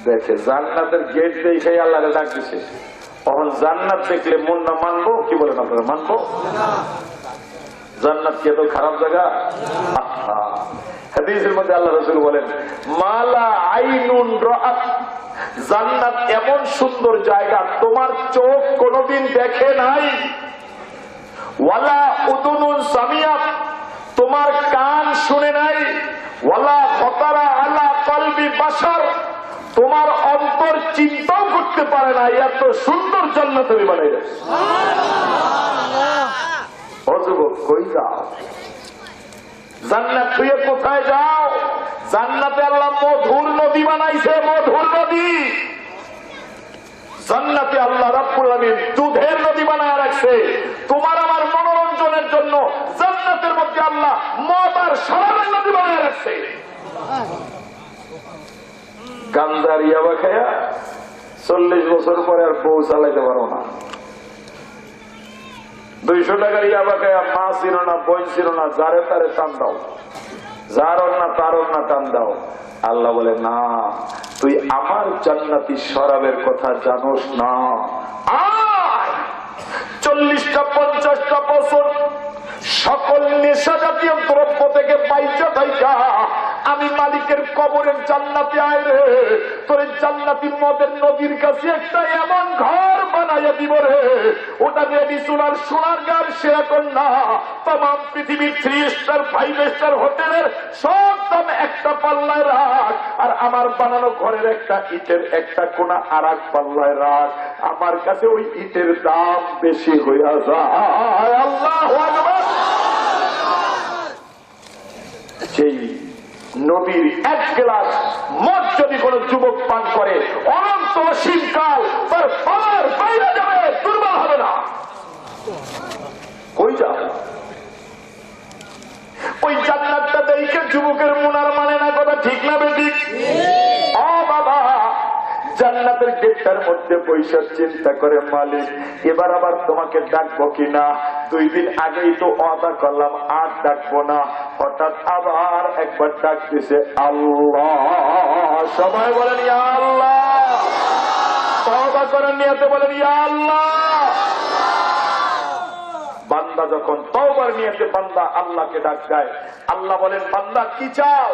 দেখে, জান্নাতের গেট দেখে আল্লাহ ডাক দিছে। তখন জান্নাত দেখলে মন না মানবো? কি বলেন আপনারা, মানবো? জান্নাত কি এত খারাপ জায়গা? হাদিসের মধ্যে আল্লাহ রাসূল বলেন মালা আইনুন রাআত, জান্নাত এমন সুন্দর জায়গা তোমার চোখ কোনদিন দেখে নাই। ওয়ালা উদুনুন সামিয়াত, তোমার কান শুনে নাই। ওয়ালা খাতারা আলা কলবি বাশার, তোমার অন্তর চিন্তাও করতে পারে না। এত সুন্দর জান্নাত তুমি বানাইলে। ও যুবক কই যাও? জান্নাত তুই কোথায় যাও? জান্নাতে আল্লাহ মধুর নদী বানাইছে, মধুর নদী। জান্নাতে আল্লাহ রাব্বুল আলামিন দুধের নদী বানায় রাখছে তোমার আমার মনোরঞ্জনের জন্য। জান্নাতের মধ্যে আল্লাহ মদ আর শরাবের নদী বানায় রাখছে। গান্ধার ইয়াবা খায়া 40 বছর পরে আর বউ চালাইতে পারো না। 200 টাকার ইয়াবা খায়া মা ছিল না, বোন ছিল না, যারে তারে টান দাও, যার না তার না টান দাও। আল্লাহ বলে না, তুই আমার জান্নাতি শরাবের কথা জানোস না। 40টা 50 50টা বছর সকল নেশা জাতীয় দ্রব্য থেকে বাইচা থাইকা আমি মালিকের কবরের জান্নাতে আয় রে, তোর জান্নাতি মদের নদীর কাছে একটা এমন ঘর বানাইয়া দিব রে, ওটা রেডি সোনার সোনার গার সেরকম না, তাম পৃথিবীর 3 স্টার 5 স্টার হোটেলের সব দাম একটা পাল্লায় রাখ, আর আমার বানানো ঘরের একটা ইটের একটা কোনা আর এক পাল্লায় রাখ, আমার কাছে ওই ইটের দাম বেশি হইয়া যায়। আল্লাহু আকবার। সেই নবীর 1 গ্লাস মদ যদি কোন যুবক পান করে অনন্ত অসীমকাল তার পাওয়ার বাইরে যাবে, দুর্বল হবে না। কই যাও? ওই জান্নাতটা দেখে যুবকের মনার মানে না, কথা ঠিক না বেঠিক? ও বাবা, জান্নাতের গেটটার মধ্যে পয়সার চিন্তা করে মালিক এবার আবার তোমাকে ডাকবো কিনা, 2 দিন আগেই তো ওয়াদা করলাম আর ডাকবো না, হঠাৎ আবার একবার ডাক দিছে আল্লাহ। সবাই বলেন ইয়া আল্লাহ। তওবা করার নিয়তে বলেন ইয়া আল্লাহ। বান্দা যখন তওবার নিয়তে বান্দা আল্লাহকে ডাক দেয়, আল্লাহ বলেন বান্দা কি চাও?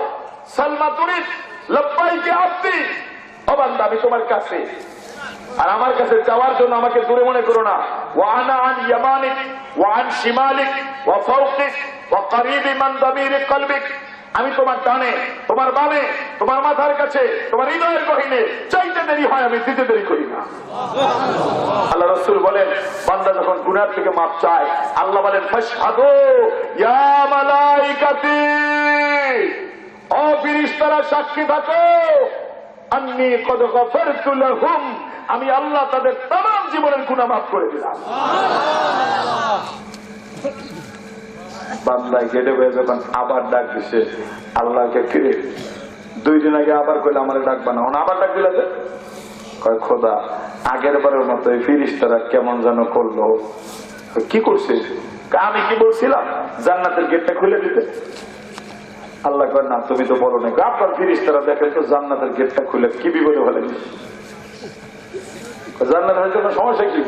সালমা তুরিদ লব্বাইকে আব্দি। ও বান্দা আমি তোমার কাছে, আর আমার কাছে চাওয়ার জন্য আমাকে দূরে মনে করো না। ওয়া আনা আন ইয়ামানিক ওয়া আন শিমালিক ওয়া ফাওকিক ওয়া করিবি মান দামিরি কলবিক। আমি তোমার ডানে, তোমার বামে, তোমার মাথার কাছে, তোমার হৃদয়ের গহীনে, চাইতে দেরি হয় আমি দিতে দেরি করি না। আল্লাহ রাসূল বলেন বান্দা যখন গুনাহ থেকে মাপ চায়, আল্লাহ বলেন ফাশহাদু ইয়া মালাইকাতি, ও ফেরেশতারা সাক্ষী থাকো, আন্নী কদ গফারতু লাহুম, আমি আল্লাহ তাদের तमाम জীবনের গুনাহ মাফ করে দিলাম। বান্দা গেটে হয়ে যখন আবার ডাক দিছে আল্লাহকে, ফিরে 2 দিন আগে আবার কইলে আমার ডাকবা না, আবার ডাক দিলে কয় খোদা আগের বারের মতো এই ফেরেশতারা কেমন যেন করলো। কি করছে? আমি কি বলছিলাম জান্নাতের গেটটা খুলে দিতে? আল্লাহ কয় না তুমি তো বলো না। আপনার ফেরেশতারা দেখেন তো জান্নাতের গেটটা খুলে কি বিপদে ফেলেন, জান্নাত হয়তো কোনো সমস্যা কি?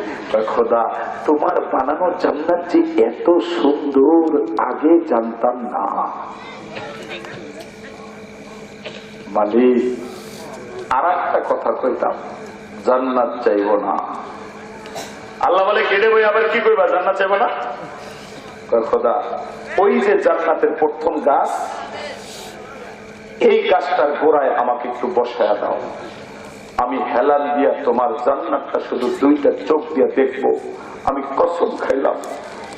খোদা তোমার বানানো জান্নাত যে এত সুন্দর আগে জানতাম না। মালিক আর একটা কথা কইতাম, জান্নাত চাইব না। আল্লাহ বলে কেটে বই আবার কি কইবা, জান্নাত চাইব না? খোদা ওই যে জান্নাতের প্রথম গাছ, এই গাছটার গোড়ায় আমাকে একটু বসায়া দাও, আমি হেলাল দিয়া তোমার জান্নাতটা শুধু 2টা চোখ দিয়া দেখবো। আমি কসম খাইলাম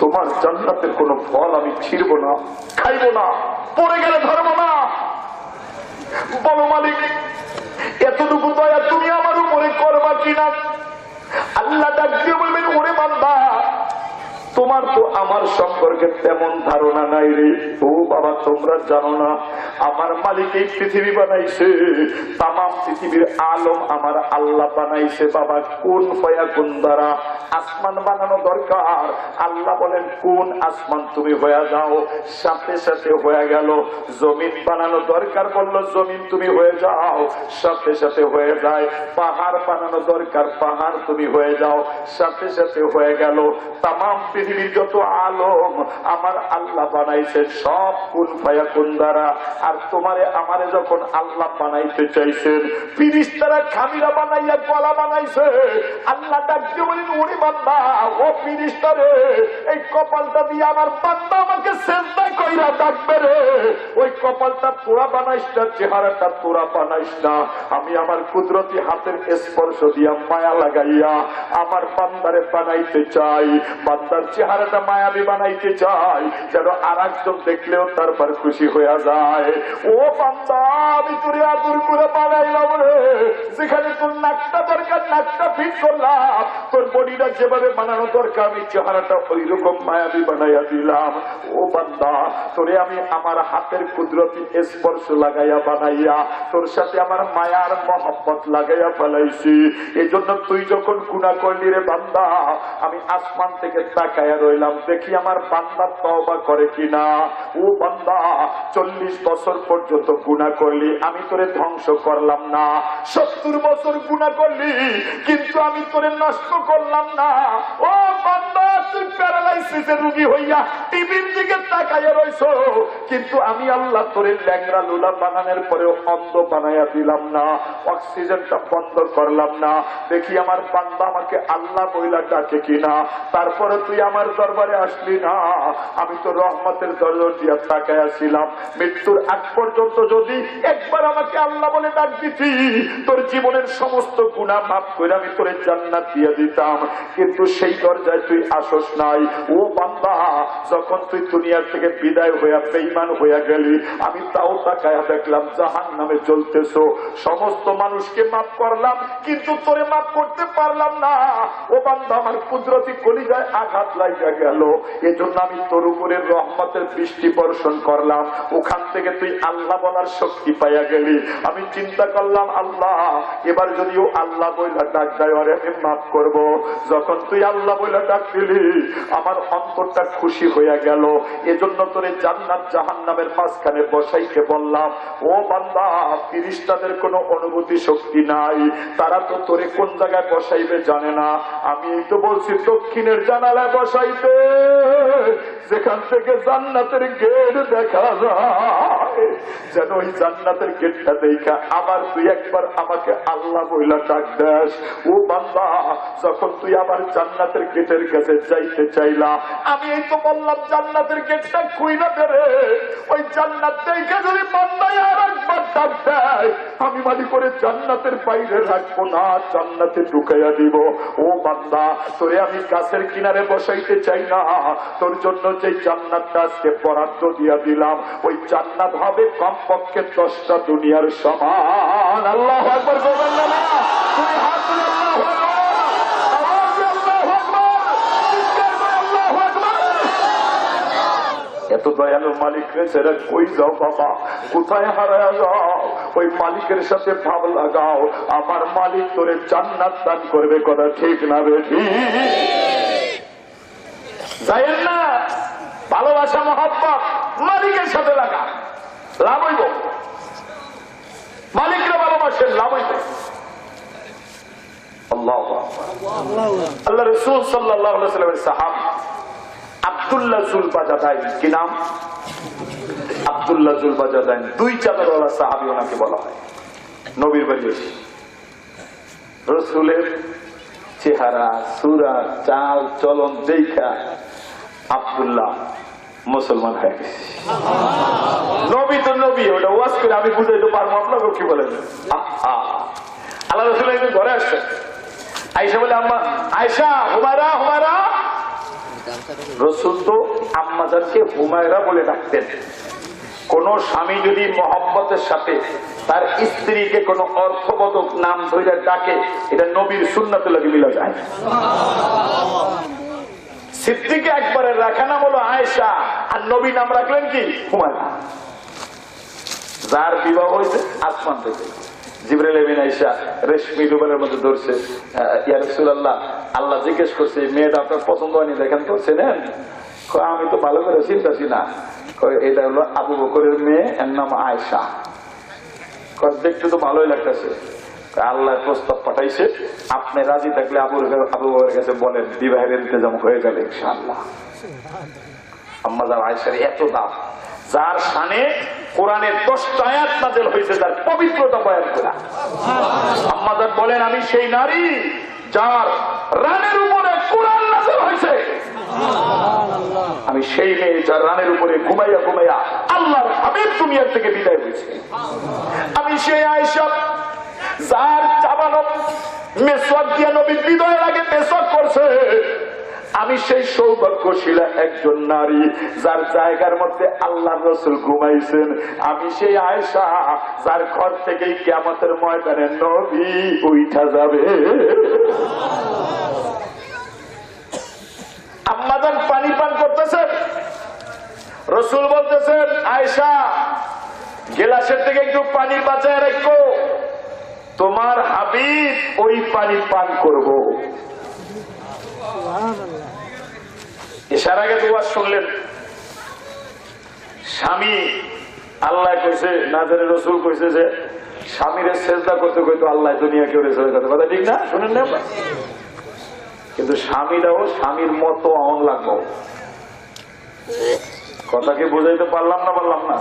তোমার জান্নাতের কোন ফল আমি ছিড়বো না, খাইবো না, পড়ে গেলে ধরবো না। বলো মালিক এতটুকু দয়া তুমি আমার উপরে করবা কিনা? আল্লাহ ডাক দিয়ে বলবেন ওরে বান্দা তোমার তো আমার সম্পর্কে তেমন ধারণা নাই রে। ও বাবা তোমরা জানো না আমার মালিক এই পৃথিবী বানাইছে, তাম পৃথিবীর আলম আমার আল্লাহ বানাইছে বাবা কোন ফায়াকুন দ্বারা। আসমান বানানো দরকার, আল্লাহ বলেন কোন আসমান তুমি হয়ে যাও, সাথে সাথে হয়ে গেল। জমিন বানানো দরকার, বলল জমিন তুমি হয়ে যাও, সাথে সাথে হয়ে যায়। পাহাড় বানানো দরকার, পাহাড় তুমি হয়ে যাও, সাথে সাথে হয়ে গেল। তাম পৃথিবীর যত আলম আমার আল্লাহ বানাইছে সব কোন ফায়াকুন দ্বারা। আর তোমারে আমারে যখন আল্লাহ বানাইতে চাইছেন, ফেরেশতারা খামিরা বানাইয়া গলা বানাইছে। আল্লাহ ডাকতে বলেন ওরে বান্দা ও ফেরেশতারে, এই কপালটা দিয়ে আমার বান্দা আমাকে সিজদা কইরা ডাকবে রে। ওই কপালটা তোরা বানাইস না, চেহারাটা তোরা বানাইস না, আমি আমার কুদরতি হাতের স্পর্শ দিয়া মায়া লাগাইয়া আমার বান্দারে বানাইতে চাই। বান্দার চেহারাটা মায়াবী বানাইতে চাই, যেন আর একজন দেখলেও তারপর খুশি হয়ে যায়। ও বান্দা আমি তোরে আদর করে বানাইলাম রে, যেখানে তোর নাকটা দরকার নাকটা ফিট করলাম, তোর বডিটা যেভাবে বানানো দরকার আমি চেহারাটা ওই রকম মায়াবী বানাইয়া দিলাম। ও বান্দা তোরে আমি আমার হাতের কুদরতি স্পর্শ লাগাইয়া বানাইয়া তোর সাথে আমার মায়ার মহব্বত লাগাইয়া ফেলাইছি। এই জন্য তুই যখন গুনাহ করলি রে বান্দা, আমি আসমান থেকে তাকায়া রইলাম দেখি আমার বান্দা তওবা করে কিনা। ও বান্দা 40 বছর পর্যন্ত গুনাহ করলি, আমি তোরে ধ্বংস করলাম না। 70 বছর গুনাহ করলি কিন্তু আমি তোরে নষ্ট করলাম না। ও বান্দা তুই প্যারালাইসিসের রোগী হইয়া টিভির দিকে তাকাইয়া রইছো, কিন্তু আমি আল্লাহ তোরে ল্যাংড়া লুলা বানানোর পরেও অন্ধ বানাইয়া দিলাম না, অক্সিজেনটা বন্ধ করলাম না। দেখি আমার বান্দা আমাকে আল্লাহ বইলা ডাকে কিনা। তারপরে তুই আমার দরবারে আসলি না, আমি তো রহমতের দরজা তাকাইয়া ছিলাম। মৃত্যুর আগ পর্যন্ত যদি একবার আমাকে আল্লাহ বলে ডাক দিতি, তোর জীবনের সমস্ত গুনাহ মাফ করে আমি তোরে জান্নাত দিয়ে দিতাম। কিন্তু সেই দরজায় তুই আসস নাই। ও বান্দা, যখন তুই দুনিয়ার থেকে বিদায় হইয়া বেঈমান হইয়া গেলি, আমি তাও তাকায়া দেখলাম জাহান্নামে জ্বলতেছো। সমস্ত মানুষকে মাফ করলাম, কিন্তু তোরে মাফ করতে পারলাম না। ও বান্দা, আমার কুদরতি কলিজায় আঘাত লাগা গেল, এজন্য আমি তোর উপরে রহমতের বৃষ্টি বর্ষণ করলাম। ওখান থেকে তুই আল্লাহ বলার শক্তি পাইয়া গেলি। আমি চিন্তা করলাম, আল্লাহ এবার যদিও আল্লাহ বইলা ডাক দেয় আরে আমি মাফ করব। যখন তুই আল্লাহ বইলা ডাক দিলি, আমার অন্তরটা খুশি হইয়া গেল। এজন্য তোরে জান্নাত জাহান্নামের মাঝখানে বসাইতে বললাম। ও বান্দা, ফেরেশতাদের কোনো অনুভূতি শক্তি নাই, তারা তো তোরে কোন জায়গায় বসাইবে জানে না। আমি এই তো বলছি দক্ষিণের জানালায় বসাইতে, যেখান থেকে জান্নাতের গেট দেখা যায়, যেন ওই জান্নাতের গেটটা দেখা আবার তুই একবার আমাকে আল্লাহ বইলা ডাক দেস। ও বান্দা, যখন তুই আবার জান্নাতের গেটের কাছে যাইতে চাইলা, আমি এই তো বললাম জান্নাতের গেটটা খুইলা বেরে, ওই জান্নাত দেখে যদি বান্দায় আর একবার ডাক দেয়, আমি মালি করে জান্নাতের বাইরে রাখবো না, জান্নাতে ঢুকাইয়া দিব। ও বান্দা, তোরে আমি গাছের কিনারে বসাইতে চাই না, তোর জন্য যে জান্নাতটা আজকে বরাদ্দ দিয়া দিলাম, ওই জান্নাত হবে কমপক্ষে 10টা দুনিয়ার সমান। আল্লাহু আকবার বলবেন না? তুমি হাত তুলে আল্লাহু আকবার, আওয়াজ দিয়ে আল্লাহু আকবার, চিৎকার করে আল্লাহু আকবার। এত দয়ালু মালিক রে, সেরা কই যাও বাবা, কোথায় হারায় যাও? ওই মালিকের সাথে ভাব লাগাও, আমার মালিক তোরে জান্নাত দান করবে। কথা ঠিক না বেঠি? যাইয়েন না, ভালোবাসা মহব্বত মালিকের সাথে লাগা, লাভ হইব। মালিকরা ভালোবাসেন, লাভ হইব। আল্লাহ রাসূল সাল্লাল্লাহু আলাইহি ওয়াসাল্লামের সাহাবী আব্দুল্লাহ জুলবাজাদাইন, কি নাম? আব্দুল্লাহ জুলবাজাদাইন, 2 চাদরওয়ালা সাহাবী ওনাকে বলা হয়। নবীর বাড়ি এসে রাসূলের চেহারা, সূরা, চাল চলন দেখা আব্দুল্লাহ মুসলমান হয়ে গেছে। নবী তো নবী, ওটা ওয়াজ করে আমি বুঝাইতে পারবো আপনাকে, কি বলেন? আল্লাহ রাসূল একদিন ঘরে আসছে, আয়েশা বলে, আম্মা আয়েশা, হুমায়রা হুমায়রা। রাসূল তো আম্মাজানকে হুমায়রা বলে ডাকতেন। কোন স্বামী যদি মহব্বতের সাথে তার স্ত্রীকে কোন অর্থবোধক নাম ধরে ডাকে, এটা নবীর সুন্নাতের লাগে মিলা যায়। সিদ্দিকে একবারের রাখা নাম হলো আয়েশা, আর নবী নাম রাখলেন কি? হুমায়রা। যার বিবাহ হয়েছে আসমান থেকে, জিবরাইল আমিন আয়েশা রেশমি রুমালের মধ্যে ধরছে, ইয়া রাসূলুল্লাহ, আল্লাহ জিজ্ঞেস করছে মেয়েটা আপনার পছন্দ হয়নি, দেখেন তো, চেনেন? আমি তো ভালো করে চিন্তাছি না, এটা হলো আবু বকরের মেয়ে, এর নাম আয়েশা। দেখতে তো ভালোই লাগতেছে। আল্লাহ প্রস্তাব পাঠাইছে, আপনি রাজি থাকলে আবু বকরের কাছে বলেন, বিবাহের ইন্তজাম হয়ে গেল ইনশাআল্লাহ। আম্মা জান আয়েশার এত দাম, যার শানে কোরআনের 10টা আয়াত নাযিল হয়েছে, তার পবিত্রতা বয়ান করা। আম্মা জান বলেন, আমি সেই নারী যার রানের উপরে কোরআন নাযিল হয়েছে। আমি সেই মেয়ে যার রানের উপরে ঘুমাইয়া ঘুমাইয়া আল্লাহর হাবিব দুনিয়া থেকে বিদায় হয়েছে। আমি সেই আয়েশা যার চাবানো মেসওয়াক দিয়ে নবী বিদায়ের আগে মেসওয়াক করছে। আমি সেই সৌভাগ্যশীলা একজন নারী যার জায়গার মধ্যে আল্লাহর রাসূল ঘুমাইছেন। আমি সেই আয়েশা যার ঘর থেকেই কিয়ামতের ময়দানে নবী উঠা যাবে। আম্মাজান পানি পান করতেছেন, রাসূল বলতেছেন, আয়েশা গ্লাসের থেকে একটু পানি বাঁচায় রাখো, তোমার হাবিব ওই পানি পান করব। এসার আগে দুয়া শুনলেন, স্বামী আল্লাহ কইছে, নাজারে রাসূল কইছে যে স্বামীরে সেজদা করতে কইতো আল্লাহ দুনিয়া কেউ রেছে, কথা ঠিক না? শুনেন না? কিন্তু স্বামীরাও স্বামীর মতো অন লাগবো। কথা কি বুঝাইতে পারলাম না?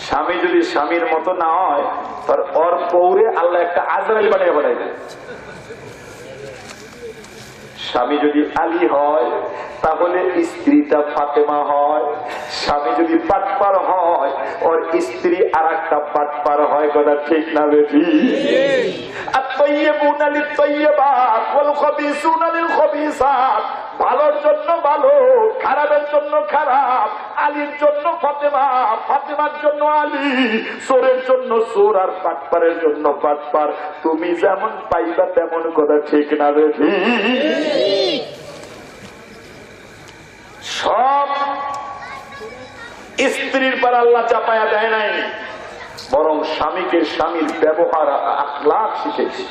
স্বামী যদি স্বামীর মতো না হয়, তার ওর পৌরে আল্লাহ একটা আজরাইল বানিয়ে বানাই দেয়। স্বামী যদি আলী হয়, তাহলে স্ত্রীটা ফাতেমা হয়। স্বামী যদি পাটপার হয়, ওর স্ত্রী আর একটা পাটপার হয়। কথা ঠিক না বেঠি? আত-তাইয়্যিবুনা লিত-তাইয়্যিবাত ওয়াল খাবিসুনা লিল-খাবিসাত। ভালোর জন্য ভালো, খারাপের জন্য খারাপ। আলীর জন্য ফাতেমা, ফাতেমার জন্য আলী, চোরের জন্য চোর, আর পাটপারের জন্য পাটপার। তুমি যেমন পাইবা তেমন। কথা ঠিক না বেঠি? সব স্ত্রীর পর আল্লাহ চাপায়া দেয় নাই, বরং স্বামীকে স্বামীর ব্যবহার আখলাক শিখেছে।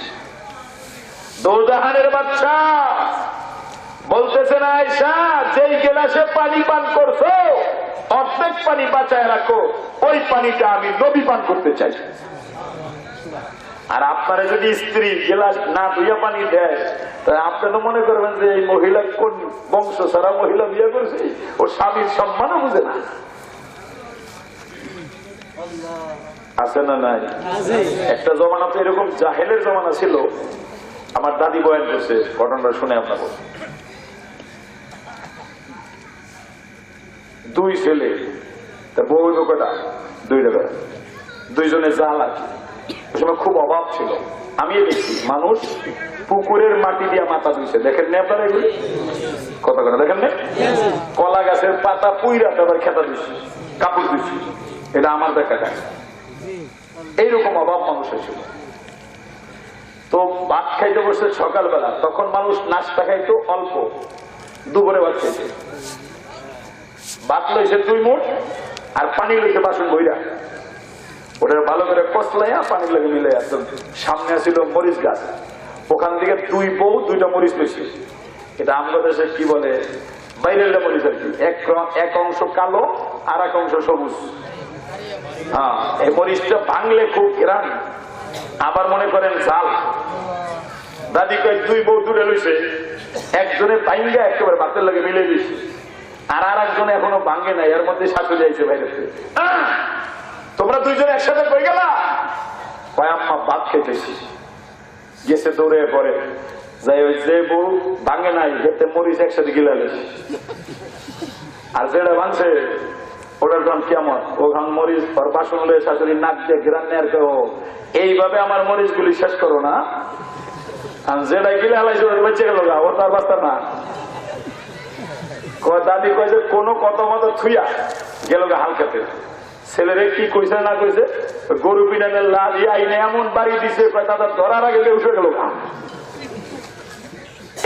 দোজাহানের বাচ্চা বলতেছেন, আয়েশা, যেই গেলাসে পানি পান করছো, অর্ধেক পানি বাঁচায় রাখো, ওই পানিটা আমি নবী পান করতে চাই। আর আপনারা যদি স্ত্রী গেলাস না ধুইয়া পানি দেয়, তাই আপনি তো মনে করবেন যে এই মহিলা কোন বংশ ছাড়া মহিলা বিয়ে করছে, ও স্বামীর সম্মানও বুঝে না। আছে না নাই? একটা জমানা তো এরকম জাহেলের জমানা ছিল। আমার দাদি বয়ান করছে, ঘটনাটা শুনে আপনাকে। দুই ছেলে, তা বউ কটা? দুইটা, দুইজনে জাল আর কি। ওই সময় খুব অভাব ছিল। আমি দেখছি মানুষ পুকুরের মাটি দিয়ে মাথা ধুইছে। দেখেন না আপনারা এগুলি? কথা কথা দেখেন না? কলা গাছের পাতা পুইরা তারপর খেতা দিচ্ছে, কাপড় দিচ্ছে। এটা আমার দেখা যায়। এইরকম অভাব মানুষের ছিল। তো ভাত খাইতে বসে সকালবেলা, তখন মানুষ নাস্তা খাইতো অল্প, দুপুরে ভাত খাইছে। ভাত লইছে 2 মুঠ, আর পানি লইছে বাসন বইরা। ওটা ভালো করে কষলাইয়া পানির লাগে মিলাইয়া। সামনে ছিল মরিচ গাছ, ওখান থেকে 2 বউ 2টা মরিচ লইছে। এটা আমাদের দেশে কি বলে, বাইরের মরিচ আর কি। এক অংশ কালো আর এক অংশ সবুজ। হ্যাঁ, এই মরিচটা ভাঙলে খুব ঘেরান, আবার মনে করেন ঝাল। দাদি কয় 2 বউ 2টা লইছে, একজনে পাইঙ্গা একেবারে ভাতের লাগে মিলে দিচ্ছে, আর আর একজনে এখনো ভাঙে নাই। এর মধ্যে শাশুড়ি আইছে বাইরে থেকে, তোমরা দুইজনে একসাথে কই গেলা? কয় আম্মা ভাত খেতেছি। গেছে দৌড়ে পরে যাই, ওই যে বউ ভাঙে নাই যেতে মরিচ একসাথে গিলালে, আর যেটা ভাঙছে ওটার গান কেমন, ও গান মরিচ ওর বাসন হলে শাশুড়ি নাক দিয়ে ঘেরান নেয়ার কেউ, এইভাবে আমার মরিচ গুলি শেষ করো না। যেটা গিলে হালাইছে ওটা বেঁচে গেল গা, ও তার বাস্তা না। দাদি কয় যে কোনো কথা মতো থুইয়া গেল গা হালকাতে। ছেলেরে কি কইছে না কইছে, গরু পিনানের লাঠি আইনে এমন বাড়ি দিছে, তাদের ধরার আগে উঠে গেল গা।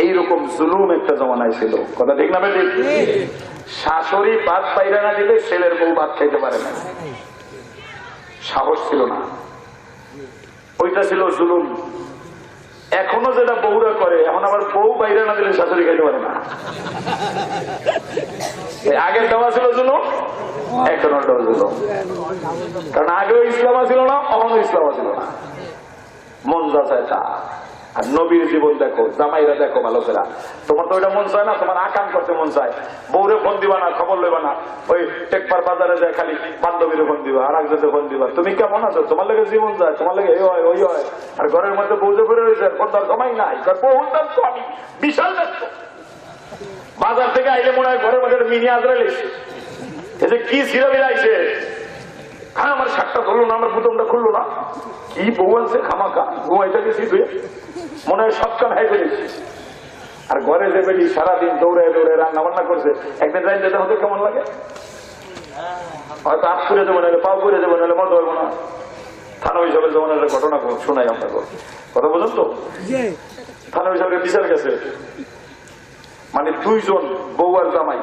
এইরকম জুলুম একটা জমানায় ছিল। কথা ঠিক না বেঠিক? শাশুড়ি ভাত পাইরা না দিলে ছেলের বউ ভাত খাইতে পারে না, সাহস ছিল না। ওইটা ছিল জুলুম। এখনো যেটা বউরা করে, এখন আবার বউ বাইরে না দিলে শাশুড়ি খাইতে পারে না। আগের দেওয়া ছিল জুলুম, এখনো জুলুম। কারণ আগেও ইসলাম ছিল না, এখনো ইসলাম ছিল না। মন যা চায় তা। আর নবীর জীবন দেখো, জামাইরা দেখো ভালো করে। তোমার তো ওইটা মন চায় না, তোমার আকাম করতে মন চায়। বউরে ফোন দিবা না, খবর লেবা না, ওই টেকপার বাজারে যায় খালি বান্ধবীরে ফোন দিবা, আর একজনে ফোন দিবা, তুমি কেমন আছো, তোমার লাগে জীবন যায়, তোমার লাগে এই হয় ওই হয়। আর ঘরের মধ্যে বউজে পড়ে রয়েছে, কোনটার সময় নাই। বহুর দাম তো আমি বিশাল ব্যস্ত। বাজার থেকে আইলে মনে হয় ঘরের মধ্যে মিনি আজরাইল এসে, এই যে কি সিরাবিল আইছে, হ্যাঁ আমার শাকটা ধরলো না, আমার বুতমটা খুললো না, কি বউ আছে খামাকা, ঘুমাইতে গেছি তুই, মনে হয় সব কাম হাই করেছি। আর ঘরে যে বেটি সারাদিন দৌড়ে দৌড়ে রান্না বান্না করছে, একদিন রাইতে হতে কেমন লাগে? হয়তো হাত করে দেবো, নাহলে পাও করে দেবো, নাহলে মতো হবো না। থানা হিসাবে যেমন একটা ঘটনা শোনাই আপনাকে, কথা বলুন তো। থানা হিসাবে বিচার গেছে, মানে 2 জন বউ আর জামাই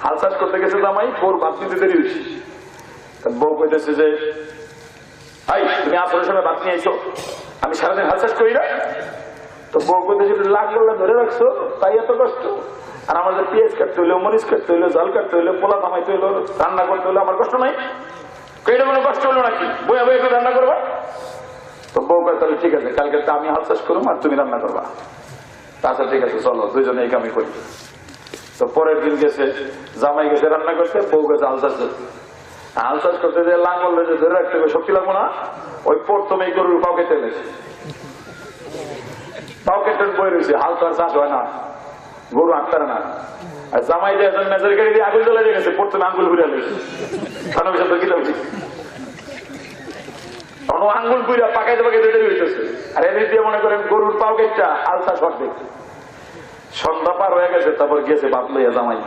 হাল চাষ করতে গেছে। জামাই বউর ভাত নিতে দেরি হয়েছে। বউ কইতেছে যে, এই তুমি আসরের সময় ভাত নিয়ে আইছো, আমি সারাদিন হাল চাষ করি না। তো বউ কইতেছে, লাখ গোল্লা ধরে রাখছো তাই এত কষ্ট। আর আমার যে পেঁয়াজ কাটতে হইলো, মরিচ কাটতে হইলো, জল কাটতে হইলো, পোলা থামাইতে হইলো, রান্না করতে হইলো, আমার কষ্ট নাই? এটা কোনো কষ্ট হলো নাকি? বইয়া বইয়া একটু রান্না করবা? তো বউ কয়, তাহলে ঠিক আছে, কালকে আমি হাল চাষ করবো আর তুমি রান্না করবা। আচ্ছা ঠিক আছে চলো দুজনে এই কামই করি। তো পরের দিন গেছে, জামাই গেছে রান্না করতে, বউ গেছে হাল চাষ করতে। হাল চাষ করতে যে লাঙ্গল যে ধরে রাখতে হবে শক্তি লাগবো না, ওই প্রথমে এই গরুর পাও কেটে এনেছে, পাও কেটে বই রয়েছে, হাল তো আর চাষ হয় না, গরু আটতারে না। আর জামাই যে একজন মেজর গাড়ি দিয়ে আগুন জ্বলে গেছে, প্রথমে আঙ্গুল ঘুরে লেগেছে, আঙ্গুল ঘুরে পাকাইতে পাকাইতে দেরি হইতেছে। আর এদিক দিয়ে মনে করেন গরুর পাও কেটটা হাল চাষ করতে সন্ধ্যা পার হয়ে গেছে, তারপর গেছে ভাত লইয়া জামাই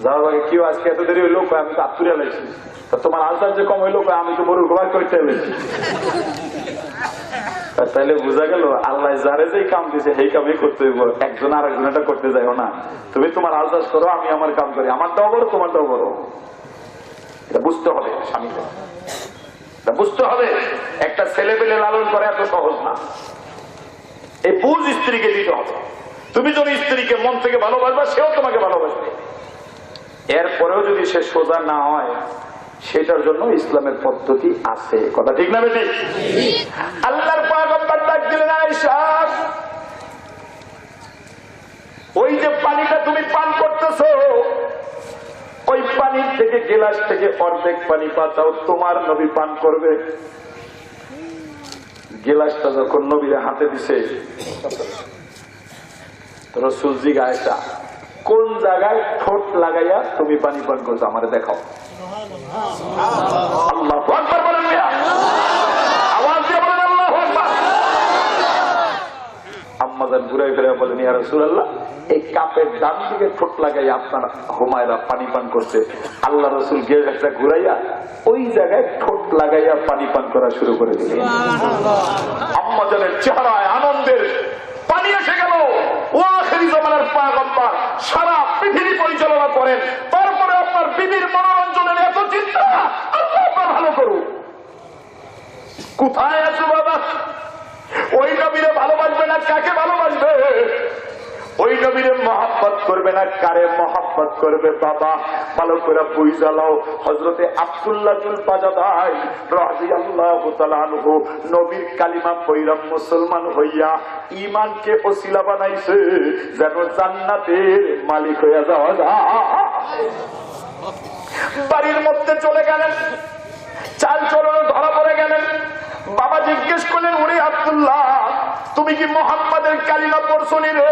যাওয়ার আগে কেউ আজকে এত দেরি হইলো, আমি তো আত্মুরিয়া লাগছি, তোমার আলসার যে কম হইলো, আমি তো গরুর গোবার করতে এলেছি। তাইলে বোঝা গেল আল্লাহ যারে যে কাম দিছে সেই কামই করতে হইব, একজন আর একজনটা করতে যাইও না। তুমি তোমার আল চাষ করো, আমি আমার কাম করি, আমারটাও বড় তোমারটাও বড়। এটা বুঝতে হবে স্বামীকে, বুঝতে হবে একটা ছেলে পেলে লালন করা এত সহজ না। এই বুঝ স্ত্রীকে দিতে হবে। তুমি যদি স্ত্রীকে মন থেকে ভালোবাসবা, সেও তোমাকে ভালোবাসবে। এরপরেও যদি সে সোজা না হয়, সেটার জন্য ইসলামের পদ্ধতি আছে। কথা ঠিক না বেটি? আল্লাহর পয়গম্বর ডাক দিলেন, আয়েশা ওই যে পানিটা তুমি পান করতেছো, ওই পানির থেকে গিলাস থেকে অর্ধেক পানি বাঁচাও, তোমার নবী পান করবে। গিলাসটা যখন নবীর হাতে দিছে, রাসূল জিজ্ঞাসা, আয়েশা কোন জায়গায় ঠোঁট লাগাইয়া তুমি পানি পান করছো, আমারে দেখাও। আল্লাহু আকবার বলেন, আওয়াজ দিয়ে বলেন আল্লাহু আকবার। আম্মাজান ঘুরে ফিরে বলেন, ইয়া রাসূলুল্লাহ, এই কাপের ডান দিকে ঠোঁট লাগাইয়া আপনার হুমায়রা পানি পান করছে। আল্লাহ রাসূল গিয়ে একটা ঘুরাইয়া ওই জায়গায় ঠোঁট লাগাইয়া পানি পান করা শুরু করে দিলেন। আম্মাজানের চেহারায় আনন্দের পানি এসে গেল। ও আখিরি জামানার পয়গম্বর সারা পৃথিবী পরিচালনা করেন, তারপরে আপনার বিবির মনোরঞ্জনের এত চিন্তা, আল্লাহ আপনার ভালো করুন। কোথায় আছো বাবা? ওই নবীরে ভালোবাসবে না কাকে ভালোবাসবে? ওই নবীরে মহব্বত করবে না কারে মহব্বত করবে? বাবা ভালো করে বুঝা লও। হযরতে আব্দুল্লাহ বিন বাজাদাই রাদিয়াল্লাহু তাআলা আনহু নবীর কালিমা পয়রা মুসলমান হইয়া ঈমানকে ওসিলা বানাইছে যেন জান্নাতের মালিক হইয়া যাওয়া যায়। বাড়ির মধ্যে চলে গেলেন, চাল চলনে ধরা পড়ে গেলেন। বাবা জিজ্ঞেস করলেন, ওরে আব্দুল্লাহ, তুমি কি মুহাম্মাদের কালিমা পড়ছো নি রে?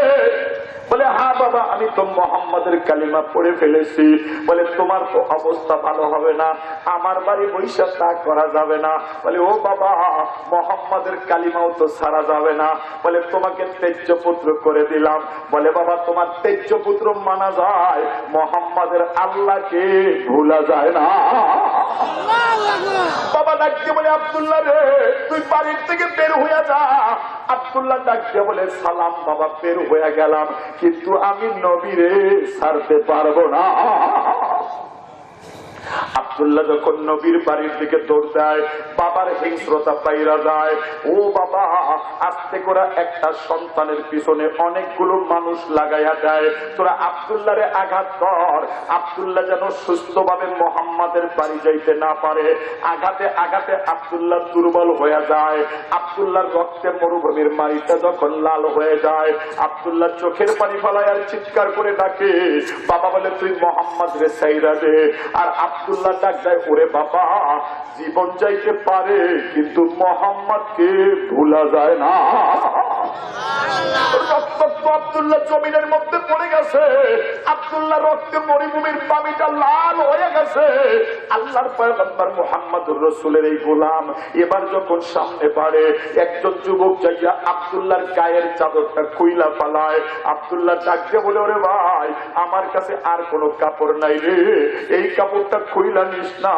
বলে, হ্যাঁ বাবা, আমি তো মুহাম্মাদের কালিমা পড়ে ফেলেছি। বলে, তোমার তো অবস্থা ভালো হবে না, আমার বাড়ি বৈশা তা করা যাবে না। বলে, ও বাবা, মুহাম্মাদের কালিমাও তো ছাড়া যাবে না। বলে, তোমাকে তেজ্য পুত্র করে দিলাম। বলে, বাবা, তোমার তেজ্য পুত্র মানা যায়, মুহাম্মাদের আল্লাহকে ভুলা যায় না। বাবা ডাকতে বলে, আব্দুল্লাহ রে, তুই বাড়ির থেকে বের হইয়া যা। আব্দুল্লাহ ডাকতে বলে, সালাম বাবা, বের হইয়া গেলাম, কিন্তু আমি নবীরে ছাড়তে পারবো না। আব্দুল্লাহ যখন নবীর বাড়ির দিকে দৌড় দেয়, বাবার হিংস্রতা পাইরা যায়। ও বাবা, আস্তে করে একটা সন্তানের পিছনে অনেকগুলো মানুষ লাগাইয়া দেয়, তোরা আব্দুল্লাহরে আঘাত কর। আব্দুল্লাহ যেন সুস্থভাবে মুহাম্মাদের বাড়ি যাইতে না পারে। আঘাতে আঘাতে আব্দুল্লাহ দুর্বল হয়ে যায়। আব্দুল্লাহর রক্তে মরুভূমির মাটিটা যখন লাল হয়ে যায়, আব্দুল্লাহ চোখের পানি ফেলায় আর চিৎকার করে ডাকে, বাবা বলে, তুই মুহাম্মদ রে ছাইরা দে। আর আব্দুল্লাহ ডাক দেয়, ওরে বাবা, জীবন যাইতে পারে কিন্তু মুহাম্মদকে ভুলা যায় না। রক্তাক্ত আব্দুল্লাহ জমিনের মধ্যে পড়ে গেছে। আব্দুল্লাহ রক্তে মরুভূমির পানিটা লাল হয়ে গেছে। আল্লাহর পয়গম্বর মুহাম্মদুর রাসূলের এই গোলাম এবার যখন সামনে পারে, একজন যুবক যাইয়া আব্দুল্লাহর গায়ের চাদরটা খুইলা পালায়। আব্দুল্লাহ ডাকতে বলে, ওরে ভাই, আমার কাছে আর কোনো কাপড় নাই রে, এই কাপড়টা খুইলা নিস না,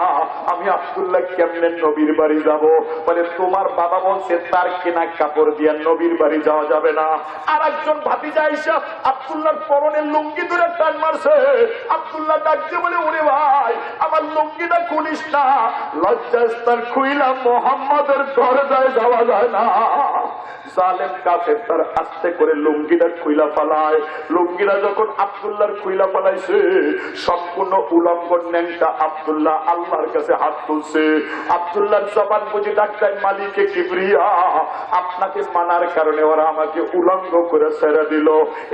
আমি আব্দুল্লাহ কেমনে নবীর বাড়ি যাব? বলে, তোমার বাবা বলছে তার কেনা কাপড় দিয়া নবীর বাড়ি যাওয়া যাবে না। আর একজন ভাতিজা আয়েশা আব্দুল্লাহর পরনের লুঙ্গি ধরে টান মারছে। আব্দুল্লাহ ডাকতে বলে, ওরে ভাই, আমার লুঙ্গিটা খুলিস না, লজ্জাস্থান খুইলা মুহাম্মাদের দরজায় যাওয়া যায় না। জালেম কাফের তার আস্তে করে লুঙ্গিটা খুইলা ফালায়। লুঙ্গিটা যখন আব্দুল্লাহর খুইলা পালাইছে। সম্পূর্ণ উলঙ্গ ন্যাংটা আব্দুল্লাহ আল্লাহর কাছে হাত তুলছে। আব্দুল্লাহর জবান বুঝে ডাক্তার মালিকে কিবরিয়া, আপনাকে মানার কারণে ওরা আমাকে উলঙ্গ করে ছেড়ে দিল।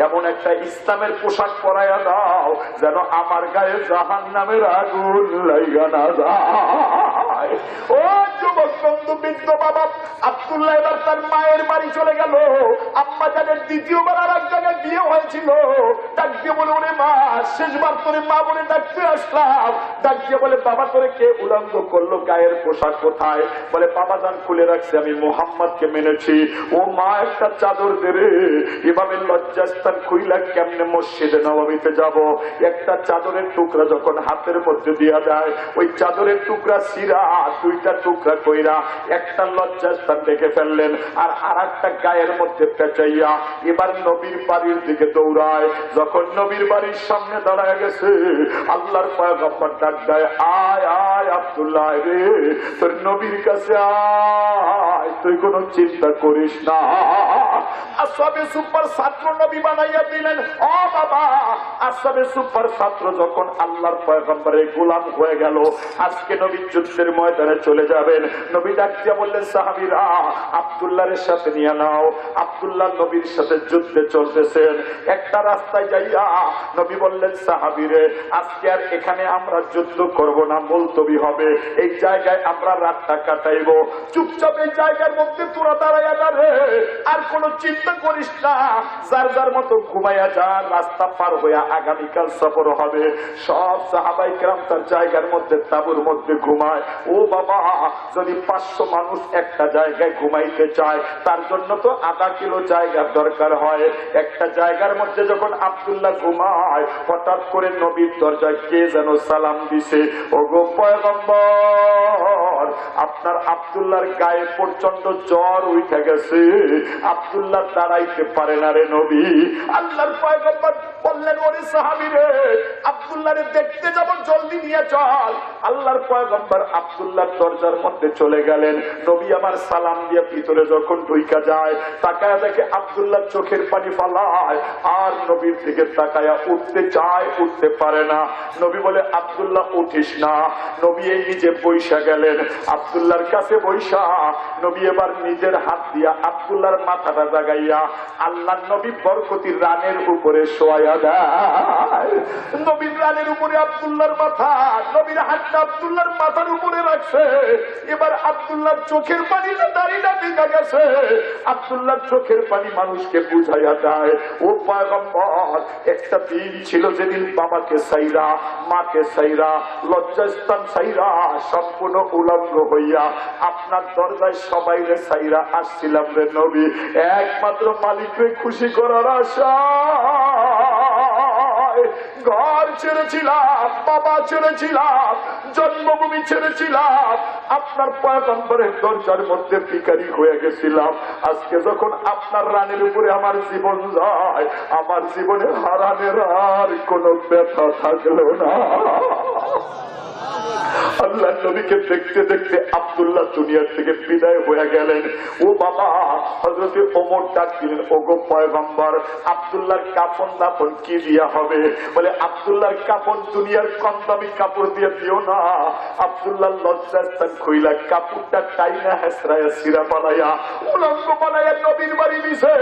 এমন একটা ইসলামের পোশাক পরাইয়া দাও যেন আমার গায়ে জাহান্নামের আগুন লাইগা না যায়। ও যুবক বন্ধু, বৃদ্ধ বাবা আব্দুল্লাহ এবার তার মায়ের বাড়ি চলে গেল। আম্মা জানের দ্বিতীয়বার আর এক জায়গায় বিয়ে হয়েছিল। ডাক দিয়ে বলে, ওরে মা, শেষবার তোরে মা বলে ডাকতে আসলাম। ডাক দিয়ে বলে, বাবা তোরে কে উলঙ্গ করলো? গায়ের পোশাক কোথায়? বলে, বাবা জান খুলে রাখছে, আমি মুহাম্মদকে মেনেছি। ও মা, একটা চাদর দে রে। এভাবে লজ্জাস্থান খুইলা কেমনে মসজিদে নববীতে যাব? একটা চাদরের টুকরা যখন হাতের মধ্যে দিয়া যায়, ওই চাদরের টুকরা সিরা দুইটা টুকরা কইরা একটা লজ্জাস্থান দেখে ফেললেন, আর আরেকটা গায়ের মধ্যে পেঁচাইয়া এবার নবীর বাড়ির দিকে দৌড়ায়। যখন নবীর বাড়ির সামনে দাঁড়ায় গেছে, আল্লাহর পয়গম্বর ডাক দেয়, আয় আয় আব্দুল্লাহ রে, তোর নবীর কাছে আয়, তুই কোনো চিন্তা করিস না। আসহাবে সুপার ছাত্র নবী বানাইয়া দিলেন। ও বাবা, আসহাবে সুপার ছাত্র যখন আল্লাহর পয়গম্বরের গোলাম হয়ে গেল, আজকে নবী যুদ্ধের ময়দানে চলে যাবেন। নবী ডাক দিয়া বললেন, সাহাবীরা আব্দুল্লাহর সাথে নিয়ে নাও। আব্দুল্লাহ নবীর সাথে যুদ্ধে চলতেছেন। একটা রাস্তায় যাইয়া নবী বললেন, সাহাবীরে আজকে আর এখানে আমরা যুদ্ধ করব না, মুলতবি হবে। এই জায়গায় আমরা রাতটা কাটাইব। চুপচাপ এই জায়গার মধ্যে তোরা দাঁড়াইয়া দাঁড়ে, আর কোন চিন্তা করিস না, যার যার মতো ঘুমাইয়া যান। রাস্তা পার হইয়া আগামীকাল সফর হবে। সব সাহাবায়ে কেরাম তার জায়গার মধ্যে তাঁবুর মধ্যে ঘুমায়। ও বাবা, যদি 500 মানুষ একটা জায়গায় ঘুমাইতে চায়, তার জন্য তো আধা কিলো জায়গার দরকার হয়। একটা জায়গার মধ্যে যখন আব্দুল্লাহ ঘুমায়, হঠাৎ করে নবীর দরজায় কে যেন সালাম দিছে। ওগো পয়গম্বর, আপনার আব্দুল্লাহর গায়ে প্রচন্ড জ্বর উঠে গেছে, আব্দুল্লাহ দাঁড়াইতে পারে না রে নবী। আল্লাহর পয়গম্বর বললেন, ওরে সাহাবী রে, আব্দুল্লাহরে দেখতে যাব, জলদি নিয়ে চল। আল্লাহর পয়গম্বর আব্দুল্লাহর দরজার মধ্যে চলে গেলেন। নবী আমার সালাম দিয়ে ভিতরে যখন ঢুইকা যায়, তাকায়া দেখে আব্দুল্লাহ চোখের পানি ফালায়, আর নবীর দিকে তাকায়া উঠতে চায়, উঠতে পারে না। নবী বলে, আব্দুল্লাহ উঠিস না। নবী এই নিজে বৈশা গেলেন। আব্দুল্লাহর কাছে বৈশা নবী এবার নিজের হাত দিয়া আব্দুল্লাহর মাথাটা জাগাইয়া আল্লাহর নবী বরকতির রানের উপরে শোয়া দেয়। নবীর রানের উপরে আব্দুল্লাহর মাথা, নবীর হাতটা আব্দুল্লাহর মাথার উপরে রাখছে। এবার আব্দুল্লাহর চোখের পানিটা দাঁড়িয়ে ভিজা গেছে। আব্দুল্লাহর চোখের পানি মানুষকে বুঝাইয়া দেয়, ও পয়গম্বর, একটা দিন ছিল যেদিন বাবাকে সাইরা, মাকে সাইরা, লজ্জাস্থান সাইরা, সম্পূর্ণ উলঙ্গ হইয়া আপনার দরজায় সবাই রে সাইরা আসছিলাম রে নবী, একমাত্র মালিককে খুশি করার আশা। ঘর ছেড়েছিলাম, বাবা ছেড়েছিলাম, জন্মভূমি ছেড়েছিলাম, আপনার পয়গম্বরের দরজার মধ্যে ভিখারি হয়ে গেছিলাম। আজকে যখন আপনার রানের উপরে আমার জীবন যায়, আমার জীবনে হারানের আর কোনো ব্যথা থাকলো না। আল্লাহ নবীকে দেখতে দেখতে আব্দুল্লাহ দুনিয়ার থেকে বিদায় হয়ে গেলেন। ও বাবা, হযরতে ওমর ডাক দিলেন, ওগো পয়গম্বর, আব্দুল্লাহর কাফন দাফন কি দিয়া হবে? বলে, আব্দুল্লাহর কাফন দুনিয়ার কম দামি কাপড় দিয়ে দিও না। আব্দুল্লাহ লজ্জাস্থান খুইলা কাপড়টা টাইনা হেসরায়া সিরা বানাইয়া উলঙ্গ বানাইয়া নবীর বাড়ি দিছে।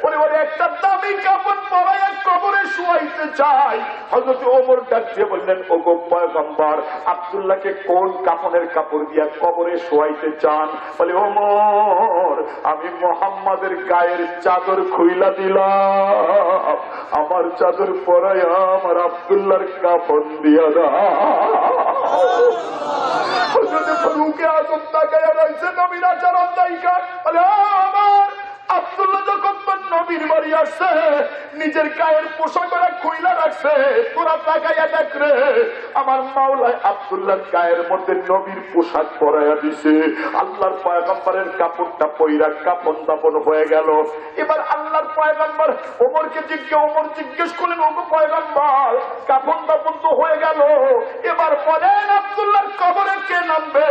ওরে ওরে একটা দামি কাপড় পরাইয়া কবরে শুয়াইতে চাই। হযরতে ওমর ডাক দিয়ে বললেন, ওগো পয়গম্বর, আব্দুল্লাহকে কোন কাফনের কাপড় দিয়া কবরে শোয়াইতে চান? বলে, ওমর, আমি মুহাম্মাদের গায়ের চাদর খুইলা দিলাম, আমার চাদর পরাইয়া আমার আব্দুল্লাহর কাফন দিয়া দাও। হযরতে ফারুকে আযম তাকায়া রইছে নবীর আচরণ দাইকা। বলে, আমার আব্দুল্লাহ যখন তোর নবীর বাড়ি আসছে, নিজের গায়ের পোশাকরা খুইলা রাখছে, তোরা তাকাইয়া দেখ রে, আমার মাওলায় আব্দুল্লাহর গায়ের মধ্যে নবীর পোশাক পরাইয়া দিছে। আল্লাহর পয়গম্বরের কাপড়টা পইরা কাফন দাফন হয়ে গেল। এবার আল্লাহর পয়গম্বর ওমরকে জিজ্ঞেস করলেন, ওগো পয়গম্বর, কাফন দাফন তো হয়ে গেল, এবার বলেন আব্দুল্লাহর কবরে কে নামবে?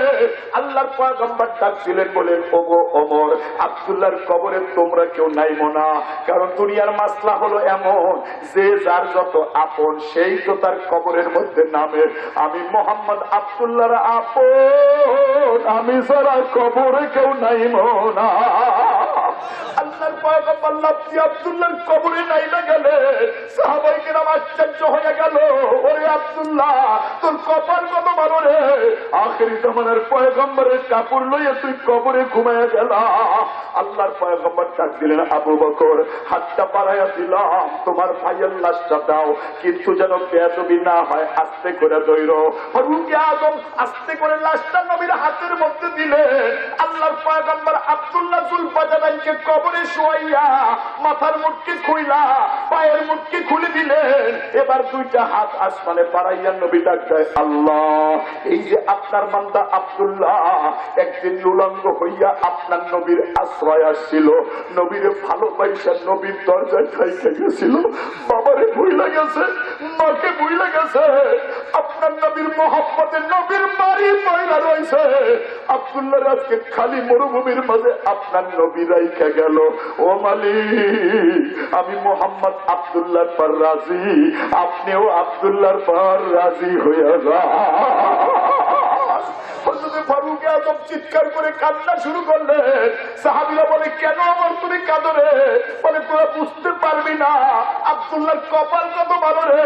আল্লাহর পয়গম্বর ডাক দিলেন, বলেন ওগো ওমর, আব্দুল্লাহর কবরে তোমরা কেউ নাইমো না। কারণ দুনিয়ার মাসলা হলো এমন যে যার যত আপন সেই তো তার কবরের মধ্যে নামে। আমি মোহাম্মদ আব্দুল্লাহর আপন, আমি ছাড়া কবরে কেউ নাইমো না। আল্লাহর পয়গম্বর লাফজি আব্দুল্লাহর কবরে নাইমে গেলে সাহাবায়ে কেরাম আশ্চর্য হয়ে গেল। ওরে আব্দুল্লাহ, তোর কপাল কত ভালো রে, আখিরি জামানার পয়গম্বরের কাপড় লইয়া তুই কবরে ঘুমাইয়া গেলা। আল্লাহর পয়গম্বর ডাক দিলেন, আবু বকর, হাতটা বাড়াইয়া দিলাম, তোমার ভাইয়ের লাশটা দাও, কিন্তু যেন বেয়াদবি না হয়, আস্তে করে ধইর। ফারুক আযম আস্তে করে লাশটা নবীর হাতের মধ্যে দিলেন। আল্লাহর পয়গম্বর আব্দুল্লাহ জুলফাজাদাইকে কবরে শোয়াইয়া মাথার মুটকি খুইলা পায়ের মুটকি খুলে দিলেন। এবার দুইটা হাত আসমানে বাড়াইয়া নবী ডাক দেয়, আল্লাহ, এই যে আপনার বান্দা আব্দুল্লাহ একদিন উলঙ্গ হইয়া আপনার নবীর আশ্রয় আসছিল, নবীরে ভালোবাসা নবীর দরজায় ঠাইকে গেছিল, বাবারে ভুইলা গেছে, মাকে ভুইলা গেছে, আপনার নবীর মোহাম্মতে নবীর বাড়ি পয়লা রয়েছে। আব্দুল্লাহর আজকে খালি মরুভূমির মাঝে আপনার নবী রাইখা গেল। ও মালিক, আমি মোহাম্মদ আব্দুল্লাহর পর রাজি, আপনিও আব্দুল্লাহর পর রাজি হইয়া যান। হযরত ফারুক আযম চিৎকার করে কান্না শুরু করলেন। সাহাবীরা বলে, কেন আমার তুমি কাঁদো রে? বলে, তোরা বুঝতে পারবি না আব্দুল্লাহর কপাল কত ভালো রে।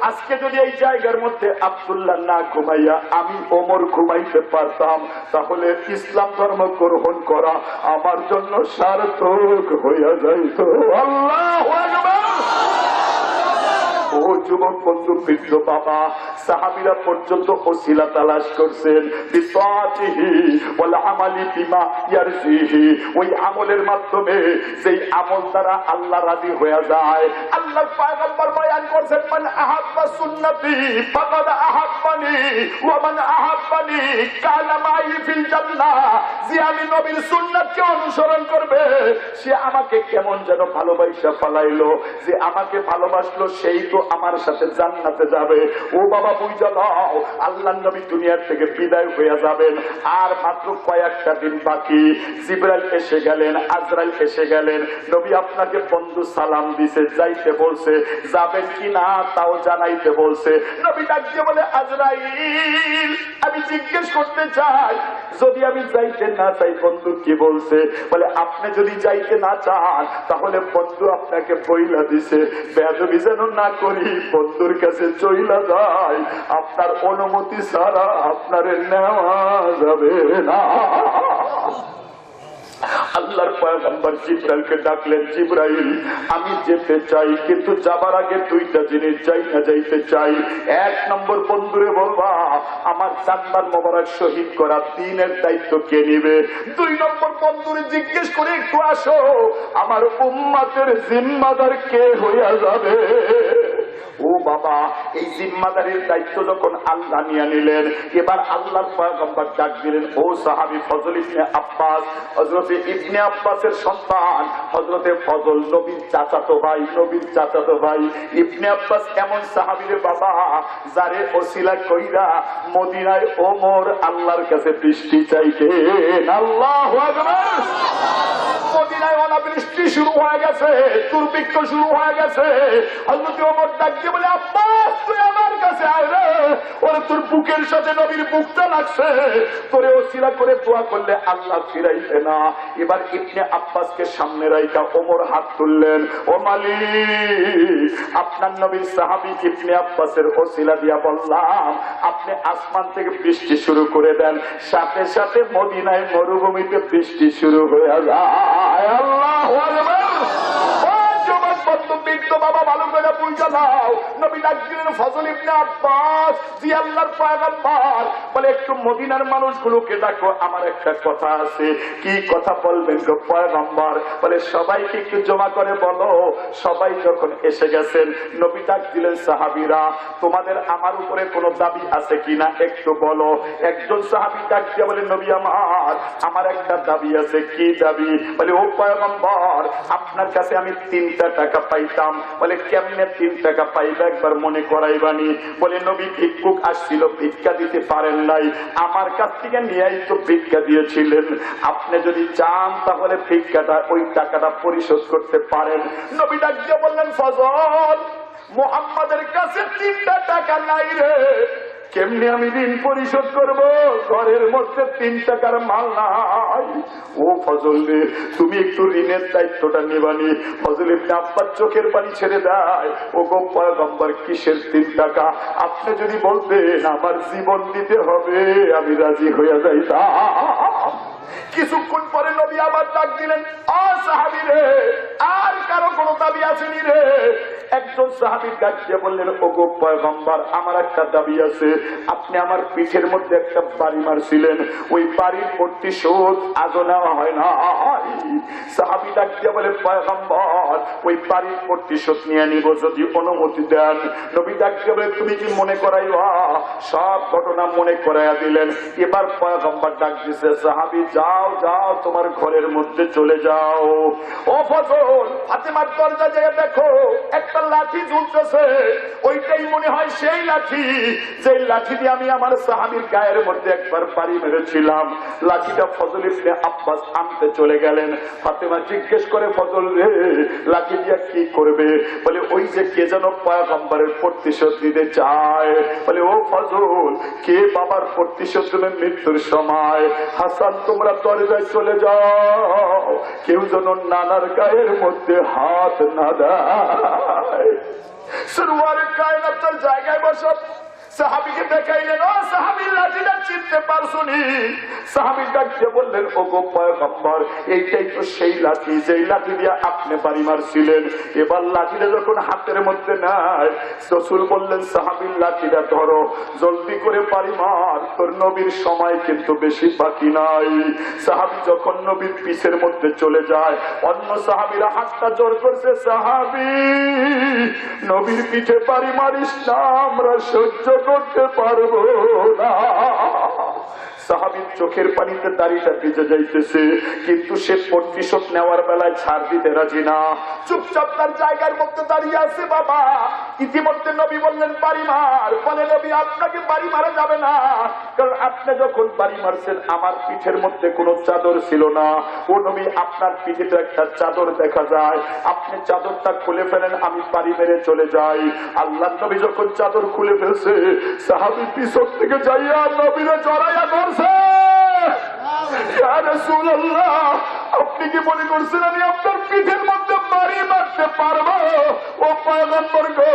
আজকে যদি এই জায়গার মধ্যে আব্দুল্লাহ না ঘুমাইয়া আমি ওমর ঘুমাইতে পারতাম, তাহলে ইসলাম ধর্ম গ্রহণ করা আমার জন্য সার্থক হইয়া যাইত। আল্লাহু আকবার। ও যুবক বন্ধু, বৃদ্ধ বাবা, সাহাবীরা পর্যন্ত ওসিলা তালাশ করছেন, ওই আমলের মাধ্যমে, যেই আমল দ্বারা আল্লাহ রাজি হয়ে যায়। আল্লাহর পয়গম্বর বয়ান করছেন, মান আহাব্বা সুন্নতি ফাকাদ আহাব্বানি ওয়া মান আহাব্বানি কানা মাই ফিল জান্নাহ। যে আমি নবীর সুন্নাতকে অনুসরণ করবে, সে আমাকে কেমন যেন ভালোবাসা ফলাইলো, যে আমাকে ভালোবাসলো সেই তো আমার সাথে জান্নাতে যাবে। ও বাবা, বুঝা দাও, আল্লাহর নবী দুনিয়ার থেকে বিদায় হয়ে যাবেন, আর মাত্র কয়েকটা দিন বাকি। জিবরাইল এসে গেলেন, আজরাইল এসে গেলেন। নবী আপনাকে বন্ধু সালাম দিছে, যাইতে বলছে, যাবেন কি না তাও জানাইতে বলছে। নবী ডাক দিয়ে বলে, আজরাইল, আমি জিজ্ঞেস করতে চাই, যদি আমি যাইতে না চাই বন্ধু কি বলছে? বলে, আপনি যদি যাইতে না চান তাহলে বন্ধু আপনাকে বইলা দিছে, বেয়াদবি যেন না করি, বন্ধুর কাছে চইলা যায়, আপনার অনুমতি ছাড়া আপনার নেওয়া যাবে না। আল্লাহর পয়গম্বর জিবরাইলকে ডাকলেন, জিবরাইল, আমি যেতে চাই, কিন্তু যাবার আগে দুইটা জিনিস চাই না যাইতে চাই। এক নম্বর, বন্ধুরে বলবা আমার জানবার মোবারক শহীদ করা দ্বীনের দায়িত্ব কে নিবে। দুই নম্বর, বন্ধুরে জিজ্ঞেস করে একটু আসো, আমার উম্মতের জিম্মাদার কে হইয়া যাবে। ও বাবা, এই জিম্মাদারির দায়িত্ব যখন আল্লাহ নিয়ে নিলেন, এবার আল্লাহর পয়গম্বর ডাক দিলেন, ও সাহাবী ফজল ইবনে আব্বাস। হযরতে ইবনে আব্বাসের সন্তান হযরতে ফজল, নবীর চাচাতো ভাই, নবীর চাচাতো ভাই। ইবনে আব্বাস এমন সাহাবীর বাবা, যারে ওসিলা কইরা মদিনায় ওমর আল্লাহর কাছে বৃষ্টি চাইতেন। আল্লাহু আকবার। মদিনায় অনাবৃষ্টি শুরু হয়ে গেছে, দুর্ভিক্ষ শুরু হয়ে গেছে। হযরত ওমর ডাক দিয়ে বলে, আব্বাস, তুই আমার কাছে আয় রে, ওরে তোর বুকের সাথে নবীর বুকটা লাগছে, তোরে ওসিলা করে দোয়া করলে আল্লাহ ফিরাইবে না। এবার ইবনে আব্বাসকে সামনে রাইখা ওমর হাত তুললেন, ও মালিক, আপনার নবীর সাহাবী ইবনে আব্বাসের ওসিলা দিয়া বললাম আপনি আসমান থেকে বৃষ্টি শুরু করে দেন, সাথে সাথে মদিনায় মরুভূমিতে বৃষ্টি শুরু হয়ে যায়। আল্লাহু আকবার। বাবা, ভালো করে বুঝা দাও, নবী ডাক দিলেন, ফজল ইবনে আব্বাস, জি আল্লাহর পয়গম্বর। বলে, একটু মদিনার মানুষগুলোকে ডাকো, আমার একটা কথা আছে। কি কথা বলবেন গো পয়গম্বর? বলে, সবাইকে একটু জমা করে বলো। সবাই যখন এসে গেছেন, নবী ডাক দিলেন, সাহাবীরা, তোমাদের আমার উপরে কোনো দাবি আছে কিনা একটু বলো। একজন সাহাবী ডাক দিয়ে বলে, নবী আমার একটা দাবি আছে। কি দাবি? বলে, ও পয়গম্বর, আপনার কাছে আমি 3টা টাকা পাইতাম। বলে কেমনে 3 টাকা পাইলে একবার মনে করাইবানি। বলে নবী ভিক্ষুক আসছিল, ভিক্ষা দিতে পারেন নাই, আমার কাছ থেকে নিয়েই তো ভিক্ষা দিয়েছিলেন। আপনি যদি চান তাহলে ভিক্ষাটা ওই টাকাটা পরিশোধ করতে পারেন। নবী ডাক দিয়ে বললেন, ফজল, মুহাম্মাদের কাছে 3টা টাকা নাই রে, কেমনি আমি ঋণ পরিশোধ করব? ঘরের মধ্যে 3 টাকার মাল নাই। ও ফজল রে, তুমি একটু ঋণের দায়িত্বটা নিবানি। ফজল ইবনে আব্বাস চোখের পানি ছেড়ে দেয়। ও গো পয়গম্বর, কিসের 3 টাকা? আপনি যদি বলতেন আমার জীবন দিতে হবে, আমি রাজি হয়ে যাইতাম। কিছুক্ষণ পরে নবী আবার ডাক দিলেন, ও সাহাবী রে, আর কারো কোনো দাবি আসেনি রে? একজন সাহাবী ডাক দিয়ে বললেন, ওগো পয়গম্বর, আমার একটা দাবি আছে। আপনি আমার পিঠের মধ্যে একটা বাড়ি মারছিলেন, ওই বাড়ির প্রতিশোধ আজও নেওয়া হয় না। সাহাবী ডাক দিয়ে বলে, পয়গম্বর, ওই বাড়ির প্রতিশোধ নিয়ে নিব যদি অনুমতি দেন। নবী ডাক দিয়ে বলে, তুমি কি মনে করাইবা? সব ঘটনা মনে করাইয়া দিলেন। এবার পয়গম্বর ডাক দিছে, সাহাবী যাও যাও, তোমার ঘরের মধ্যে চলে যাও। ও ফজল, ফাতেমার দরজা যেয়ে দেখো একটা লাঠি ঝুলতেছে, ওইটাই মনে হয় সেই লাঠি যে লাঠি দিয়ে আমি আমার সাহাবীর গায়ের মধ্যে একবার বাড়ি মেরেছিলাম। লাঠিটা ফজল ইবনে আব্বাস আনতে চলে গেলেন। ফাতেমা জিজ্ঞেস করে, ফজল রে, লাঠি দিয়া কি করবে? বলে, ওই যে কে যেন পয়গম্বরের প্রতিশোধ নিতে চায়। বলে, ও ফজল, কে বাবার প্রতিশোধ দেবে মৃত্যুর সময়? হাসান, তোমরা দরজায় চলে যাও, কেউ যেন নানার গায়ের মধ্যে হাত না দেয়। সরওয়ারে কায়নাতের জায়গায় বসে সাহাবীকে দেখাইলেন, ও সাহাবী, লাঠিটা চিনতে পারছনি? সাহাবী ডাকতে বললেন, ওগো পয়গম্বর, এইটাই তো সেই লাঠি যেই লাঠি দিয়ে আপনি বাড়ি মারছিলেন। এবার লাঠিটা যখন হাতের মধ্যে নাই, রাসূল বললেন, সাহাবীর লাঠিটা ধরো, জলদি করে বাড়ি মার, তোর নবীর সময় কিন্তু বেশি বাকি নাই। সাহাবী যখন নবীর পিছের মধ্যে চলে যায়, অন্য সাহাবীরা হাতটা জোর করছে, সাহাবী, নবীর পিঠে বাড়ি মারিস না, আমরা সহ্য করতে পারবো না। সাহাবীর চোখের পানিতে দাড়িটা ভিজে যাইতেছে, কিন্তু সে প্রতিশোধ নেওয়ার বেলায় ছাড় দিতে রাজি না, চুপচাপ তার জায়গার মধ্যে দাঁড়িয়ে আছে। বাবা, ইতিমধ্যে নবী বললেন, বাড়ি মার। বলে, নবী, আপনাকে বাড়ি মারা যাবে না, কারণ আপনি যখন বাড়ি মারছেন আমার পিঠের মধ্যে কোনো চাদর ছিল না। ও নবী, আপনার পিঠে তো একটা চাদর দেখা যায়, আপনি চাদরটা খুলে ফেলেন, আমি বাড়ি মেরে চলে যাই। আল্লাহ নবী যখন চাদর খুলে ফেলছে, সাহাবী পিছন থেকে যাইয়া নবীরে জড়াইয়া ধরছে। ইয়া রাসূলুল্লাহ, আপনি কি মনে করছেন আমি আপনার পিঠের মধ্যে বাড়ি মারতে পারবো? ও পয়গম্বর গো,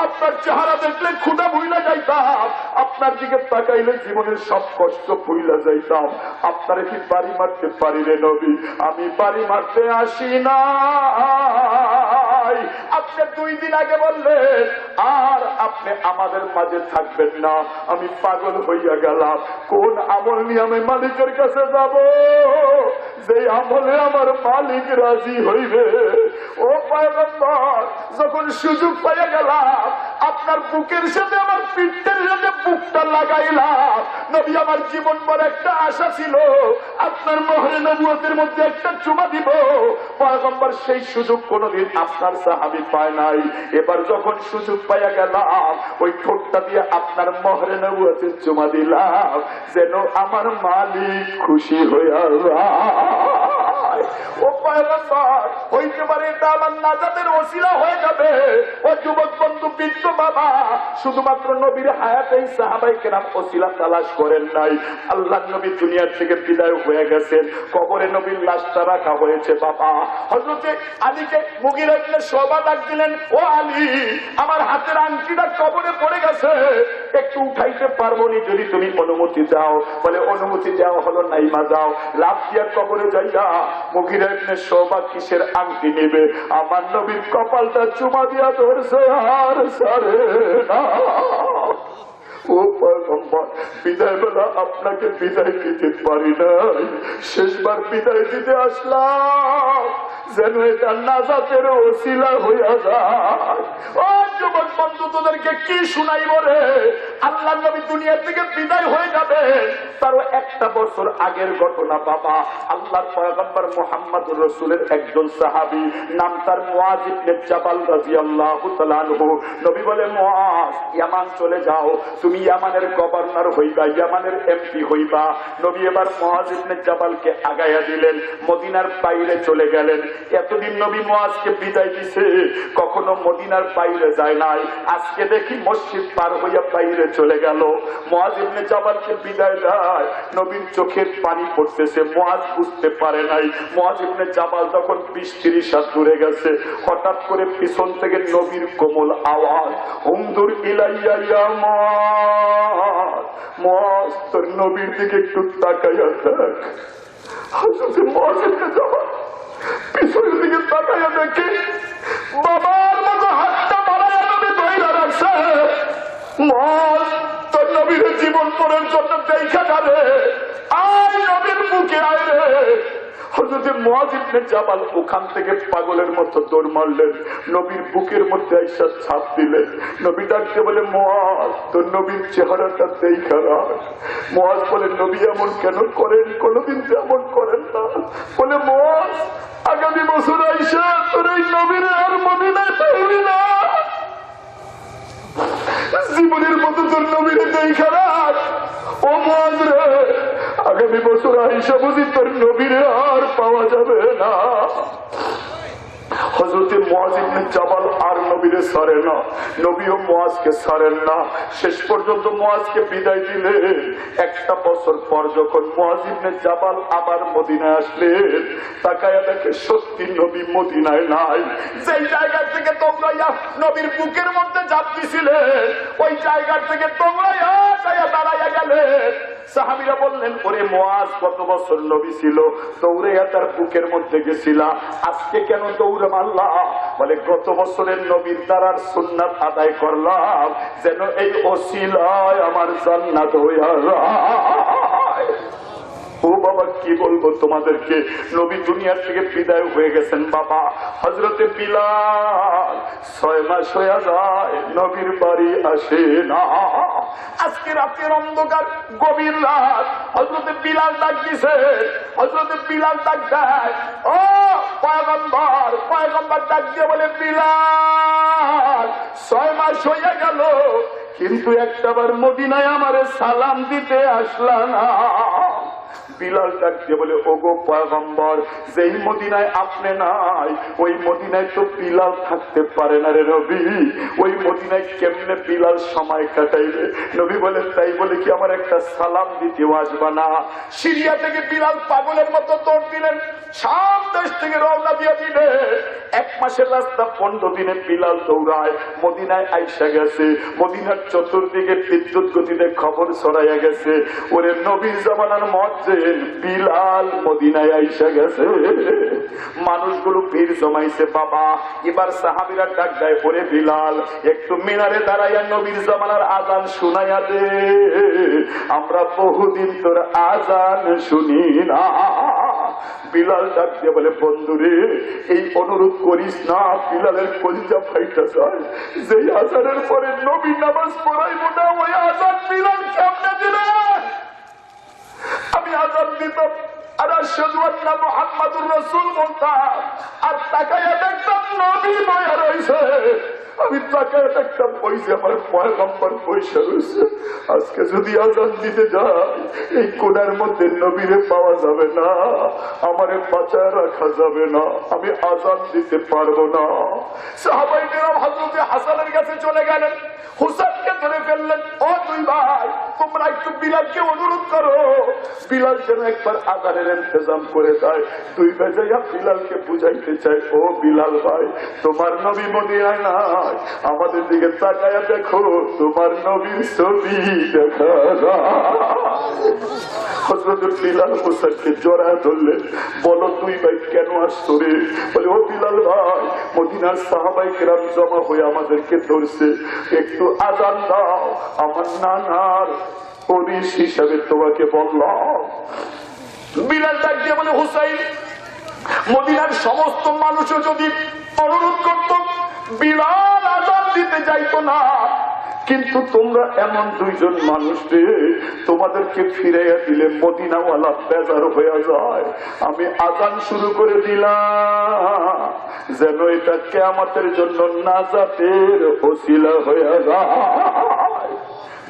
আপনার চেহারা দেখলে ক্ষুধা ভুইলা যাইতাম, আপনার দিকে তাকাইলে জীবনের সব কষ্ট ভুইলা যাইতাম। আপনারা কি বাড়ি মারতে পারি রে নবী? আমি বাড়ি মারতে আসি না। আপনি 2 দিন আগে বললেন আর আপনি আমাদের মাঝে থাকবেন না, আমি পাগল হইয়া গেলাম। কোন আমল নিয়ে আমি মালিকের কাছে যাব, যে আমলে আমার মালিক রাজি হইবে? ও পয়গম্বর, যখন সুযোগ পাইয়া গেলাম, আপনার বুকের সাথে আমার পিঠের সাথে বুকটা লাগাইলাম। নবী, আমার জীবন ভর একটা আশা ছিল আপনার মোহরে নবুয়তের মধ্যে একটা চুমা দিব। পয়গম্বর, সেই সুযোগ কোনদিন আপনার সাহাবী পায় নাই। এবার যখন সুযোগ পাইয়া গেলাম, ওই ঠোঁটটা দিয়ে আপনার মোহরে নবুয়তের চুমা দিলাম, যেন আমার মালিক খুশি হইয়া যায়। ও পয়গম্বর, হইতে পারে এটা আমার নাজাতের ওসিলা হয়ে যাবে। ও যুবক বন্ধু, বৃদ্ধ বাবা, শুধুমাত্র নবীর হায়াতেই সাহাবায়ে কেরাম ওসিলা তালাশ করেন নাই। আল্লাহ নবী দুনিয়ার থেকে বিদায় হয়ে গেছেন, কবরে নবীর লাশটা রাখা হয়েছে। বাবা, হযরতে আলীকে মুগীরা ইবনে শুবা ডাক দিলেন, ও আলী, আমার হাতের আংটিটা কবরে পড়ে গেছে, একটু উঠাইতে পারবো নি যদি তুমি অনুমতি দাও? বলে, অনুমতি দেওয়া হলো, নাইমা যাও। লাফ দিয়া কবরে যাইয়া মুগীরা ইবনে শুবা কিসের আংটি নেবে, আমার নবীর কপালটা চুমা দিয়া ধরছে, আর সারে না। ও পয়গম্বর, বিদায় বেলা আপনাকে বিদায় দিতে পারি নাই, শেষবার বিদায় দিতে আসলাম, যেন এটা নাজাতের ওসিলা হইয়া যায়। ও যুবক বন্ধু, তোদেরকে কি শুনাইব রে? আল্লাহ নবী দুনিয়া থেকে বিদায় হয়ে যাবে, তারও 1 একটা বছর আগের ঘটনা বাবা। আল্লাহর পয়গম্বর মুহাম্মদুর রাসূলের একজন সাহাবী, নাম তার মুআজ ইবনে জাবাল রাদিয়াল্লাহু তাআলা আনহু। নবী বলে, মুআজ, ইয়ামান চলে যাও, তুমি ইয়ামানের গভর্নর হইবা, ইয়ামানের এমপি হইবা। নবী এবার মুআজ ইবনে জাবালকে আগায়া দিলেন, মদিনার বাইরে চলে গেলেন। এতদিন নবী মুআজকে বিদায় দিছে, কখনো মদিনার বাইরে যায় নাই। আজকে দেখি মসজিদ পার হইয়া বাইরে চলে গেল। মুআজ ইবনে জাবালকে বিদায় দেয়, নবীর চোখের পানি পড়তেছে। মুআজ বুঝতে পারে নাই। মুআজ ইবনে জাবাল যখন 20-30 হাত দূরে গেছে, হঠাৎ করে পিছন থেকে নবীর কোমল আওয়াজ, উনজুর ইলাইয়া ইয়া মুআজ, মুআজ তোর নবীর দিকে একটু তাকাইয়া দেখ। হযরত মুআজ ইবনে জাবাল পিছনের দিকে তাকাইয়া দেখে বাবার মতো হাতটা বাড়াইয়া নবী ধইরা রাখছে। মুআজ তোর নবীর জীবন পরের জন্য দেখা যাবে, আয় নবীর বুকে আয় রে। হযরত মুআজ ইবনে জাবাল ওখান থেকে পাগলের মতো দৌড় মারলেন, নবীর বুকের মধ্যে আইসা ছাপ দিলেন। নবী ডাকতে বলে, মুআজ তোর নবীর চেহারাটা দেখা রাখ। মুআজ বলে, নবী এমন কেন করেন? কোনদিন তো এমন করেন না। বলে, মুআজ আগামী বছর আইসা তোর এই নবীর আর মদিনায় পাইবি না, জীবনের মতো তোর নবীর দেখা রাখ। ও মুআজ রে, আগামী বছর আইসা বুঝি তোর নবীর আর পাওয়া যাবে না। হযরত মুআজ ইবনে জাবাল আর নবীরে ছাড়ে না, নবীও মুআজকে ছাড়েন না। শেষ পর্যন্ত মুআজকে বিদায় দিলেন। একটা বছর পর যখন মুআজ ইবনে জাবাল আবার মদিনায় আসলেন, তাকায়া দেখে সত্যি নবী মদিনায় নাই। যেই জায়গা থেকে তোমরা নবীর বুকের মধ্যে ঝাঁপ দিছিলেন, ওই জায়গা থেকে তোমরা দাঁড়াইয়া গেলেন। সাহাবীরা বললেন, ওরে মুআজ, গত বছর নবী ছিল, দৌড়াইয়া তার বুকের মধ্যে গেছিলা, আজকে কেন দৌড়ে মারলা? বলে, গত বছরের নবীর দ্বারার সুন্নাত আদায় করলাম, যেন এই ওসিলায় আমার জান্নাত হইয়া যায়। ও বাবা, কি বলবো তোমাদেরকে, নবী দুনিয়ার থেকে বিদায় হয়ে গেছেন বাবা। হযরতে বিলাল 6 মাস হয়ে যায় নবীর বাড়ি আসে না। আজকে রাতের অন্ধকার, গভীর রাত, হযরতে বিলাল ডাক দিছে। হযরতে বিলাল ডাক দেয়, ও পয়গম্বর। পয়গম্বর ডাক দিয়ে বলে, বিলাল 6 মাস হয়ে গেল, কিন্তু একটাবার মদিনায় আমারে সালাম দিতে আসলা না। বিলাল ডাক দিয়ে বলে, ওগো পয়গম্বর, যেই মদিনায় আপনি নাই, ওই মদিনায় তো বিলাল থাকতে পারে না রে নবী। ওই মদিনায় কেমনে বিলাল সময় কাটাইবে? নবী বলে, তাই বলে কি আমার একটা সালাম দিতেও আসবা না? সিরিয়া থেকে বিলাল পাগলের মতো দৌড় দিলেন, শাম দেশ থেকে রওনা দিয়ে দিলে। 1 মাসের রাস্তা 15 দিনে বিলাল দৌড়ায়, মদিনায় আইসা গেছে। মদিনার চতুর্দিকে বিদ্যুৎ গতিতে খবর ছড়াইয়া গেছে, ওরে নবীর জামানার মসজিদ বিলাল মদিনায় আইসা গেছে। মানুষগুলো ভিড় জমাইছে বাবা। এবার সাহাবীরা ডাক দেয়, ওরে বিলাল, একটু মিনারে দাঁড়াইয়া নবীর জামানার আজান শুনাইয়া দে, আমরা বহুদিন তোর আজান শুনি না। বিলাল ডাক দিয়ে বলে, বন্ধুরে, এই অনুরোধ করিস না, বিলালের কলিজা ফাইটা যায়। যেই আজানের পরে নবী নামাজ পড়াইব না, ওই আজান বিলাল কেমনে দিলে? আমি আজান দিতাম আর আশহাদু আন্না মুহাম্মাদুর রাসূল বলতাম, আর তাকায়া দেখতাম নবী বইয়া রইছে। আমি তাকায়া দেখতাম ওই যে আমার পয়গম্বর বইসা রয়েছে। আজকে যদি আজান দিতে যাই, এই কোণার মধ্যে নবীরে পাওয়া যাবে না, আমারে বাঁচায় রাখা যাবে না, আমি আজান দিতে পারবো না। সাহাবায়ে কেরাম হযরত হাসানের কাছে চলে গেলেন, হুসাইনকে ধরে ফেললেন। ও দুই ভাই, তোমরা একটু বিলালকে অনুরোধ করো, বিলাল যেন একবার আজানের ইন্তজাম করে দেয়। দুই ভাই যাইয়া বিলালকে বুঝাইতে চাই, ও বিলাল ভাই, তোমার নবী মদিনায় নাই, আমাদের দিকে তাকায়া দেখো, তোমার নবীর ছবি দেখা যায়। হযরত বিলাল হুসাইনকে জড়ায় ধরলেন, বলো দুই ভাই কেন আসছো রে? বলে, ও বিলাল ভাই, মদিনার সাহাবায়ে কেরাম জমা হয়ে আমাদেরকে ধরছে, একটু আজান দাও, আমার নানার পরিশ হিসাবে তোমাকে বললাম। বিলাল ডাক দিয়ে বলে, হুসাইন, মদিনার সমস্ত মানুষও যদি অনুরোধ করত, বিলাল আজান দিতে যাইতো না, কিন্তু তোমরা এমন দুইজন মানুষ রে, তোমাদেরকে ফিরাইয়া দিলে মদিনাওয়ালা বেজার হয়ে যায়। আমি আজান শুরু করে দিলাম যেন এটা কিয়ামতের জন্য নাজাতের ওসিলা হয়ে যায়।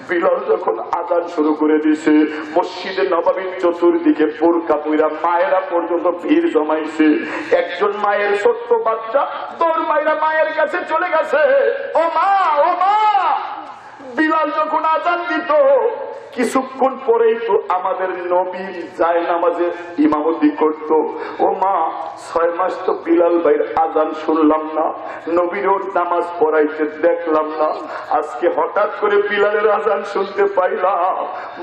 বিলাল যখন আজান শুরু করে দিছে, মসজিদে নববীর চতুর্দিকে বোরকা পইরা মায়েরা পর্যন্ত ভিড় জমাইছে। একজন মায়ের ছোট্ট বাচ্চা তোর মায়েরা মায়ের কাছে চলে গেছে, ও মা, ও মা। বিলাল যখন আজান দিত, কিছুক্ষণ পরেই তো আমাদের নবী যায় নামাজে ইমামতি করত। ও মা, 6 মাস তো বিলাল ভাইয়ের আজান শুনলাম না, নবীর নামাজ পড়াইতে দেখলাম না। আজকে হঠাৎ করে বিলালের আজান শুনতে পাইলাম।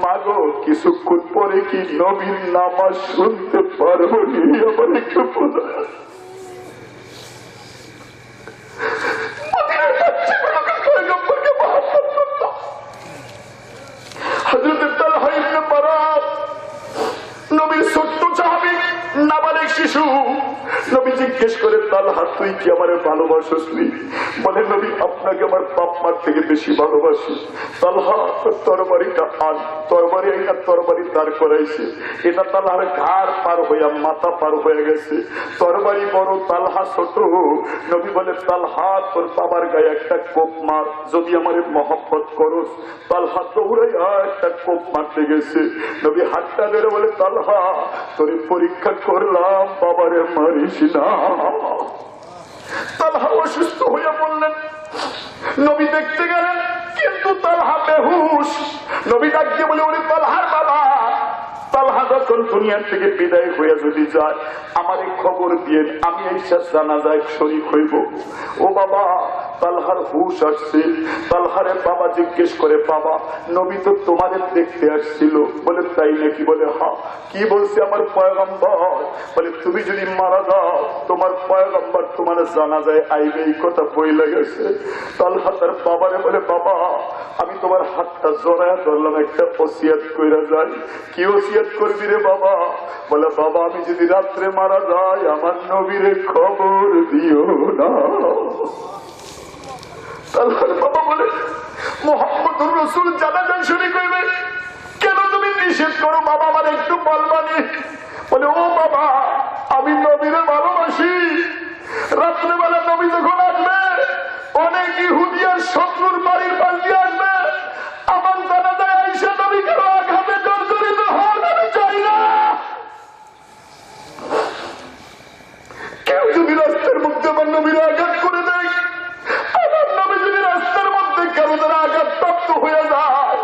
মাগো, কিছুক্ষণ পরে কি নবীর নামাজ শুনতে পারবো? আমার একটু বোঝা নবীর ছোট্ট সাহাবী, নাবালিক শিশু। নবী জিজ্ঞেস করে, তালহা তুই কি আমারে ভালোবাসিস? বলে, নবী আপনাকে আমার বাপ মার থেকে বেশি ভালোবাসি। তালহা তরবারিটা আন। তরবারি আইনা তরবারি দাঁড় করাইছে। এটা তালহার ঘাড় পার হইয়া মাথা পার হয়ে গেছে। তরবারি বড়, তালহা ছোট। নবী বলে, তালহা তোর বাবার গায়ে একটা কোপ মার, যদি আমারে মহব্বত করস। তালহা দৌড়াইয়া একটা কোপ মারতে গেছে। নবী হাতটা ধরে বলে, তালহা তোরে পরীক্ষা করলাম, বাবারে মারিস না। তালহা অসুস্থ হইয়া বললেন, নবী দেখতে গেলেন, কিন্তু তালহা বেহুশ। নবী ডাক দিয়ে বলে, ওরে তালহার বাবা, তালহা যখন দুনিয়ার থেকে বিদায় হইয়া যদি যায়, আমারে খবর দিয়ে আমি এই জানাজায় শরীক হইব। ও বাবা, তালহার হুশ আসছে। তালহারের বাবা জিজ্ঞেস করে, বাবা নবী তো তোমাদের দেখতে আসছিল। বলে, তাই নাকি? বলে, হ্যাঁ। কি বলছে আমার পয়গম্বর? বলে, তুমি যদি মারা যাও, তোমার পয়গম্বর তোমার জানাজায় আইবে, এই কথা বইলা গেছে। তালহা তার বাবারে বলে, বাবা আমি তোমার হাতটা জড়ায় ধরলাম, একটা ওসিয়ত কইরা যাই। কি ওসিয়ত করবি রে বাবা? বলে, বাবা আমি যদি রাত্রে মারা যাই, আমার নবীরে খবর দিও না। তালহার বাবা বলে, মুহাম্মদুর রাসূল জানাজায় শরীক হইবে, কেন তুমি নিষেধ করো বাবা? আমার একটু বলবানি। বলে, ও বাবা আমি নবীরে ভালোবাসি। রাত্রেবেলা নবী যখন আসবে, অনেক ইহুদিয়ার শত্রুর বাড়ির পাশ দিয়ে আসবে, আমার জানাজায় আইসা নবীকে আঘাতে জর্জরিত হন আমি চাই না। কেউ যদি রাস্তার মধ্যে আমার নবীর আঘাত করে দেয়, আমার নবী যদি রাস্তার মধ্যে কারো দ্বারা আঘাত প্রাপ্ত হয়ে যায়,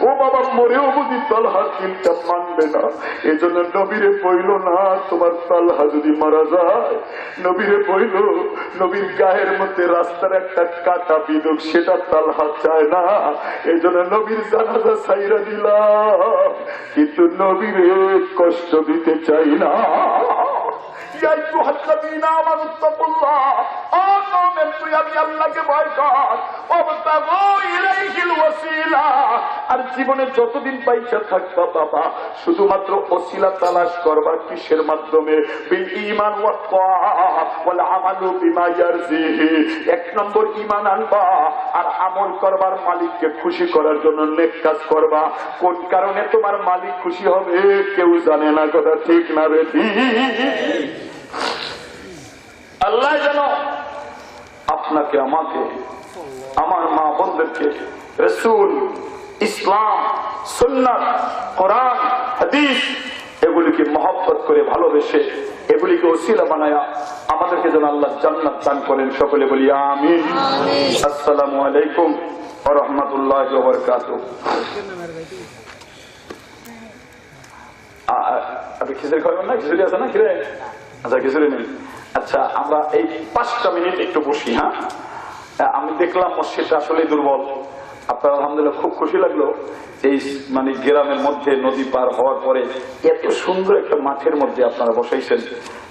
ও বাবা মরেও বুঝি তালহার দিলটা মানবে না। এই জন্য নবীরে বইল না, তোমার তালহা যদি মারা যায়, নবীরে বইল নবীর গায়ের মধ্যে রাস্তার একটা কাটা বিদুক, সেটা তালহা চায় না। এই জন্য নবীর জানাজা ছাইরা দিলাম, কিন্তু নবীরে কষ্ট দিতে চাই না। আর জীবনে যতদিন পয়সা থাকবা বাবা, শুধুমাত্র ওসিলা তালাশ করবা। কিসের মাধ্যমে? ঈমান ওয়া ওয়াল আমালু বিমা ইয়ারজিহি। 1 নম্বর ঈমান আনবা, আর আমল করবার মালিককে খুশি করার জন্য নেক কাজ করবা। কোন কারণে তোমার মালিক খুশি হবে কেউ জানে না, কথা ঠিক না রে? আল্লাহ যেন আপনাকে, আমাকে, আমার মা বোনদেরকে রাসূল, ইসলাম, সুন্নাত, কোরআন, হাদিস এগুলিকে মহব্বত করে ভালোবেসে এগুলিকে ওসিলা বানায়া আমাদেরকে যেন আল্লাহ জান্নাত দান করেন। সকলে বলি আমিন। আসসালামু আলাইকুম ওয়া রাহমাতুল্লাহি ওয়া বারাকাতুহু। আপনি খিচুড়ি খাবেন না? খিচুড়ি আছে না? খিরে? আচ্ছা, খিচুড়ি নেই। আচ্ছা, আমরা এই 5টা মিনিট একটু বসি। হ্যাঁ, আমি দেখলাম মসজিদটা আসলে দুর্বল। আপনার আলহামদুলিল্লাহ খুব খুশি লাগলো, এই মানে গ্রামের মধ্যে নদী পার হওয়ার পরে এত সুন্দর একটা মাঠের মধ্যে আপনারা বসাইছেন।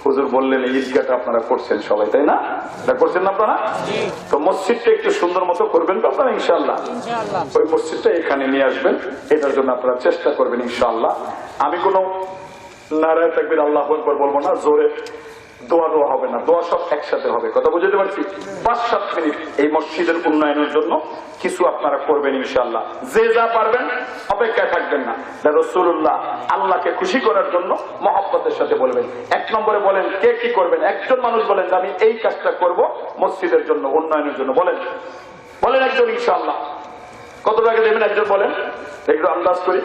হুজুর বললেন এই ঈদগাহটা আপনারা করছেন সবাই, তাই না? এটা করছেন না আপনারা? তো মসজিদটা একটু সুন্দর মতো করবেন তো আপনারা ইনশাআল্লাহ। ওই মসজিদটা এখানে নিয়ে আসবেন, এটার জন্য আপনারা চেষ্টা করবেন ইনশাআল্লাহ। আমি কোনো নারায়ে তাকবীর আল্লাহু আকবার বলবো না, জোরে দোয়া হবে না, দোয়া সব একসাথে হবে। কথা বুঝতে পারছি? 5-7 মিনিট এই মসজিদের উন্নয়নের জন্য কিছু আপনারা করবেন ইনশাআল্লাহ। যে যা পারবেন, অপেক্ষায় থাকবেন না। রাসূলুল্লাহ আল্লাহকে খুশি করার জন্য মহব্বতের সাথে বলবেন। 1 নম্বরে বলেন কে কি করবেন। একজন মানুষ বলেন যে আমি এই কাজটা করব মসজিদের জন্য, উন্নয়নের জন্য। বলেন বলেন একজন ইনশাআল্লাহ। কত টাকা দেবেন একজন বলেন, একটু আন্দাজ করি।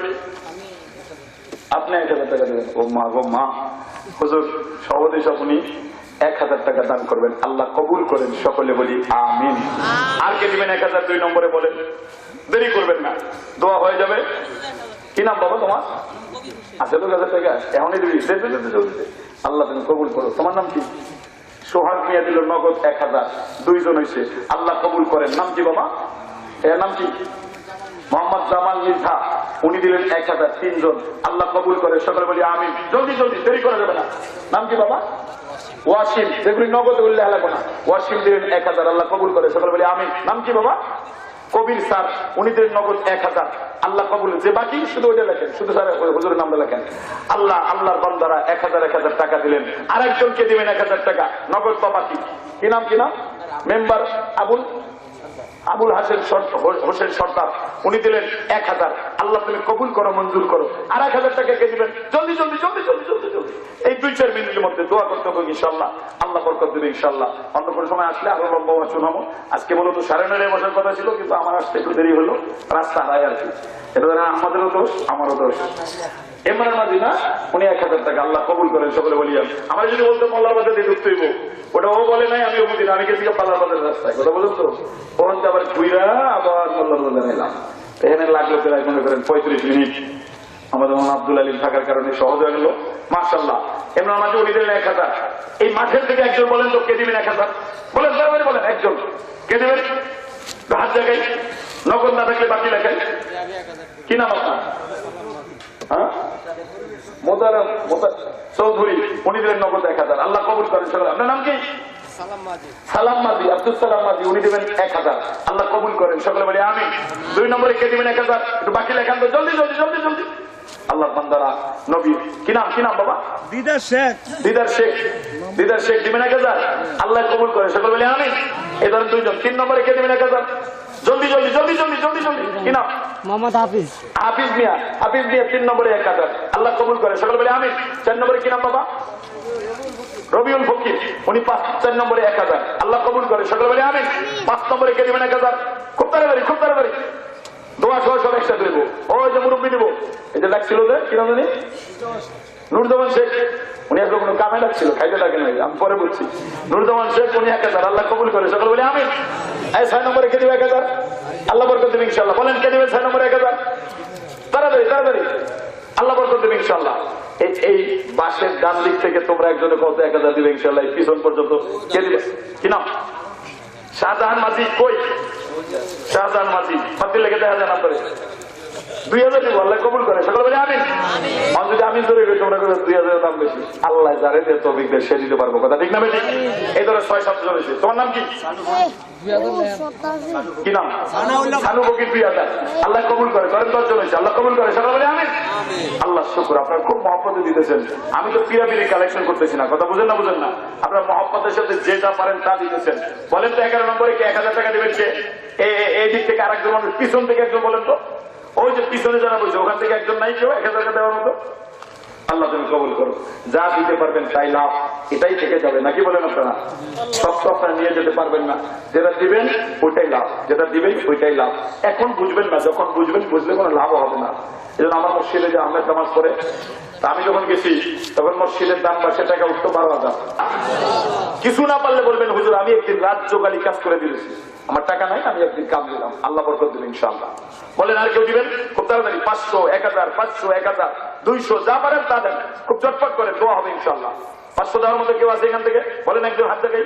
আপনি 1000 টাকা দেবেন। ও মা গো মা, হুজুর সর্বদেশ আপনি 1000 টাকা দান করবেন, আল্লাহ কবুল করেন। সকলে বলি আমিন। আর কে দিবেন 1000? 2 নম্বরে বলেন, দেরি করবেন না, দোয়া হয়ে যাবে। কি নাম বাবা তোমার? আছে তো 1000 টাকা এখনই দিবি, আল্লাহ তুমি কবুল করো। তোমার নাম কি? সোহাগ মিয়া দিল নগদ 1000, 2 জন হয়েছে, আল্লাহ কবুল করেন। নাম কি বাবা? এর নাম কি? মোহাম্মদ জামাল মির্জা, উনি দিলেন 1000, 3 জন, আল্লাহ কবুল করে। সকলে বলি আমিন। জলদি জলদি, দেরি করা যাবে না। নাম কি বাবা? ওয়াসিম, যেগুলি নগদে উল্লেখ লাগবে না। ওয়াসিম দিলেন 1000, আল্লাহ কবুল করে। সকলে বলি আমিন। নাম কি বাবা? কবির স্যার, উনি দিলেন নগদ 1000, আল্লাহ কবুল। যে বাকি শুধু ওইটা লেখেন, শুধু স্যার হুজুরের নামটা লেখেন। আল্লাহ আল্লাহর বান্দারা 1000 টাকা দিলেন। আরেকজনকে দিবেন 1000 টাকা নগদ বা বাকি। কি নাম? কি নাম? মেম্বার আবুল হোসেন সর্দার, উনি দিলেন 1000, আল্লাহ তুমি কবুল করো, মঞ্জুর করো। আর 1000 টাকা কে দিবেন? জলদি জলদি জলদি জলদি জলদি জলদি। এই 2-4 মিনিটের মধ্যে দোয়া করতে হবে ইনশাআল্লাহ, আল্লাহ বরকত দেবে ইনশাআল্লাহ। অন্য কোনো সময় আসলে আরো লম্বা শোনাবো। আজকে মূলত 9:30 বসার কথা ছিল, কিন্তু আমার আসতে একটু দেরি হলো, রাস্তা হারাই আর কি। এটা আমাদেরও দোষ, আমারও দোষ। ইমরান মাদিনা, উনি 1000 টাকা, আল্লাহ কবুল করেন। সকলে বলি আমরা যদি বলতে মোল্লার বাজার দিয়ে ঢুকতে হইব, ওটা ও বলে নাই, আমি অমুদিন, আমি গেছি পাল্লার বাজারের রাস্তায়। কথা বলুন তো, ওখান থেকে আবার ঘুরা আবার মোল্লার বাজার এলাম। এখানে লাগলো প্রায় মনে করেন 35 মিনিট। আমাদের মোহাম্মদ আব্দুল আলিম থাকার কারণে সহজ হয়ে গেল মাশাআল্লাহ। ইমরান মাঝে উনি দিলেন 1000। এই মাঠের থেকে একজন বলেন তো কে দিবেন 1000? বলেন তাড়াতাড়ি বলেন, একজন কে দিবেন? হাত জায়গায়, নগদ না থাকলে বাকি লেখাই। কি নাম আপনার? হ্যাঁ, চৌধুরী, উনি দিলেন নগদ 1000, আল্লাহ কবুল করেন। আপনার নাম কি? সালাম মাঝি, আব্দুল সালাম মাঝি, উনি দিবেন 1000, আল্লাহ কবুল করেন। সকলে বলি আমিন। 2 নম্বরে কে দিবেন 1000? একটু বাকি লেখান তো, জলদি জলদি জলদি জলদি। আল্লাহ বান্দারা নবী, কি নাম? কি নাম বাবা? দিদার শেখ। দিদার শেখ, দিদার শেখ দিবেন 1000, আল্লাহ কবুল করেন। সকলে বলি আমিন। এই ধরেন 2 জন। 3 নম্বরে কে দিবেন 1000? জলদি জলদি জলদি জলদি জলদি জলদি। কি নাম? মোহাম্মদ হাফিজ। হাফিজ মিয়া, হাফিজ মিয়া 3 নম্বরে 1000, আল্লাহ কবুল করে। সকলে বলে আমিন। 4 নম্বরে কি নাম বাবা? রবিউল ফকির, উনি 4 নম্বরে 1000, আল্লাহ কবুল করে। সকলে বলে আমিন। 5 নম্বরে কে দিবেন 1000? খুব তাড়াতাড়ি, খুব তাড়াতাড়ি। দোয়া সহ সব একসাথে দেবো। ওই যে মুরব্বী দেবো, এই যে লাগছিল যে কি নাম জানি? নুরজামান শেখ, উনি আসলে কোনো কামে লাগছিল, খাইতে লাগে না, আমি পরে বলছি। নুরজামান শেখ, উনি 1000, আল্লাহ কবুল করে। সকলে বলে আমিন। এই 6 নম্বরে কে দিবে 1000? আল্লাহ বরকত দেবে ইনশাআল্লাহ। বলেন কে দিবে 6 নম্বরে 1000? তাড়াতাড়ি তাড়াতাড়ি, আল্লাহ বরকত দেবে ইনশাআল্লাহ। এই বাসের ডান দিক থেকে তোমরা একজনে কত 1000 দিবে ইনশাআল্লাহ, পিছন পর্যন্ত কে দিবে? কি নাম? শাহজাহান মাঝি। কই শাহজাহান মাঝি? ফাতিল লেগে 1000 নাম করে 2000 দিব, আল্লাহ কবুল করে। সকলে বলে আমিন। আর যদি আমি ধরে গেছি তোমরা করে 2000 দাম বেশি, আল্লাহ যারে দিয়ে তৌফিক দেয় সে দিতে পারবো। কথা ঠিক না বেশি? এই ধরে 6-7 জন হয়েছে। তোমার নাম কি? কি নাম? সানু বকির 2000, আল্লাহ কবুল করে। ধরেন 10 জন হয়েছে, আল্লাহ কবুল করে। সকলে বলে আমিন। আল্লাহ শুকর, আপনারা খুব মহব্বতে দিতেছেন। আমি তো পিরাপিরি কালেকশন করতেছি না। কথা বুঝেন না? বুঝেন না? আপনারা মহব্বতের সাথে যে যা পারেন তা দিতেছেন। বলেন তো 11 নম্বরে কে 1000 টাকা দিবেন? কে? এই দিক থেকে আরেকজন মানুষ, পিছন থেকে একজন বলেন তো। ওই যে পিছনে যারা বলছে ওখান থেকে একজন নাই কেউ 1000 টাকা দেওয়ার মতো? আল্লাহ তুমি কবুল করো। যা দিতে পারবেন তাই লাভ, এটাই থেকে যাবে, নাকি বলেন আপনারা? সব তো আপনারা নিয়ে যেতে পারবেন না। যেটা দিবেন ওইটাই লাভ, যেটা দিবেন ওইটাই লাভ। এখন বুঝবেন না, যখন বুঝবেন, বুঝলে কোনো লাভ হবে না। এই জন্য আমার মসজিদে যে আহমেদ নামাজ পড়ে, আমি যখন গেছি তখন মসজিদের দাম 12 টাকা উঠতো 12,000। কিছু না পারলে বলবেন হুজুর আমি একদিন রাত জোগালি কাজ করে দিয়েছি, আমার টাকা নাই, আমি একদিন কাম দিলাম, আল্লাহ বরকত দিবেন ইনশাআল্লাহ। বলেন আর কেউ দিবেন? খুব তাড়াতাড়ি 500, 1000, 500, 1000, 200 যা পারেন তা দেন, খুব চটপট করে দোয়া হবে ইনশাআল্লাহ। 500 দেওয়ার মধ্যে কেউ আছে এখান থেকে? বলেন একজন হাত দেখাই।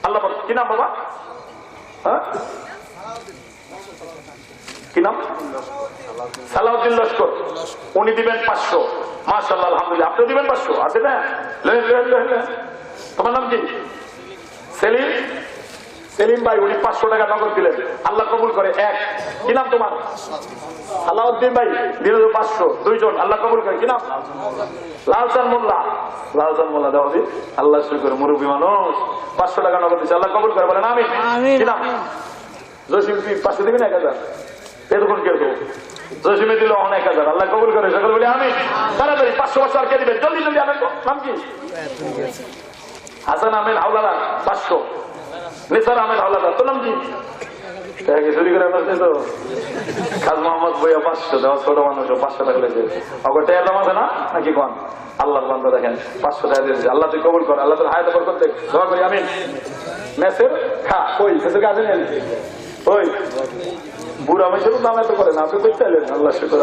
আল্লাহ বরকত। কি নাম বাবা? হ্যাঁ, কি নাম? সালাউদ্দিন লস্কর, উনি দিবেন 500। মাশাআল্লাহ, আলহামদুলিল্লাহ। আপনি দিবেন 500? আছে না? তোমার নাম কি? সেলিম। সেলিম ভাই উনি 500 টাকা নগদ দিলেন, আল্লাহ কবুল করে। এক, কি নাম তোমার? আলাউদ্দিন ভাই দিল 500, দুইজন, আল্লাহ কবুল করে। কি নাম? লালচান মোল্লা। লালচান মোল্লা দেওয়া দিন, আল্লাহ শুরু করে, মুরব্বী মানুষ 500 টাকা নগদ দিচ্ছে, আল্লাহ কবুল করে। বলেন আমিন। কি নাম? জসিম, 500 দিবেন? 1000। এতক্ষণ কেউ জসিমে দিল 1000, আল্লাহ কবুল করে। সকল বলে আমিন। তাড়াতাড়ি 500 আর কে দিবেন? জলদি জলদি আনেন। নাম কি? হাসান আহমেদ হাওলাদার 500। নিসার আহমেদ হাওলাদার, তোর নাম কি? চুরি করে তো খাজ মোহাম্মদ বইয়া 500 দেওয়া, ছোট মানুষ 500 টাকা লেগেছে। ওকে টেয়ার দাম আছে না নাকি কোন? আল্লাহর বান্দা দেখেন 500 টাকা দিয়েছে, আল্লাহ তুই কবুল কর, আল্লাহ তোর হায়াত বরকত দেখ, দোয়া করি আমিন। মেসের খা কই মেসের কাছে নেন ওই বুড়া মেসের দাম এত করে না, আপনি করতে চাইলেন। আল্লাহ শুকর,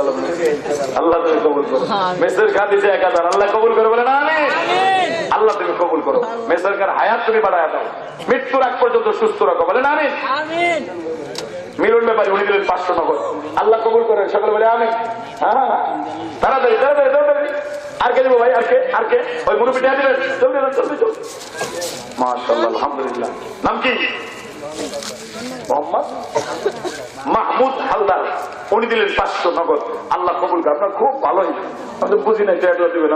আল্লাহ তুমি কবুল করো। মেসের খা দিছে 1000, আল্লাহ কবুল করে। বলে না আমিন। আল্লাহ তুমি কবুল করো, মেসের কার হায়াত তুমি বাড়ায় দাও, মৃত্যুর আগ পর্যন্ত সুস্থ রাখো। বলে না আমিন। মিলন ব্যাপারে উনি দিলেন 500 নগদ, আল্লাহ কবুল করে। সকলে বলে আমিন। হ্যাঁ, তাড়াতাড়ি তাড়াতাড়ি তাড়াতাড়ি। আর কে দিব ভাই? আর কে? আর কে? ওই মুরব্বী টিয়া দিবেন, জলদি জলদি জলদি। মাশাআল্লাহ, আলহামদুলিল্লাহ। নাম কি? মোহাম্মদ মাহমুদ হালদার, উনি দিলেন 500 নগদ, আল্লাহ কবুল করে। আপনার খুব ভালোই, আমি বুঝি না টিয়া দিবেন,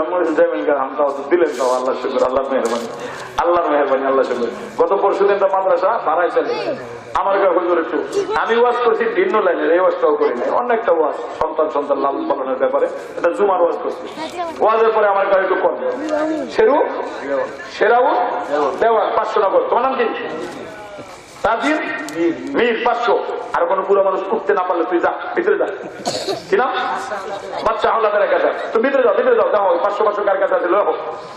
দিলেন তাও, আল্লাহ শুকর, আল্লাহ মেহরবানি, আল্লাহর মেহরবানি, আল্লাহ শুকর। গত পরশু দিন তো মাদ্রাসা বাড়াইছেন আমার হুজুর একটু। আমি ওয়াজ করছি ভিন্ন লাইনের, এই ওয়াজটাও করি নাই, অনেকটা ওয়াজ সন্তান লালন পালনের ব্যাপারে, এটা জুমার ওয়াজ করছি। ওয়াজের পরে আমার কাছে একটু কম সেরাও দেওয়া 500 নগদ। তোমার নাম কি? তাজির মীর 500। আর কোন পুরো মানুষ উঠতে না পারলে তুই যা, ভিতরে যা। কি নাম? বাচ্চা হাওলাদার 1000। তুমি ভিতরে যাও, ভিতরে যাও, দেখো 500 কার কাছে আছে লোক।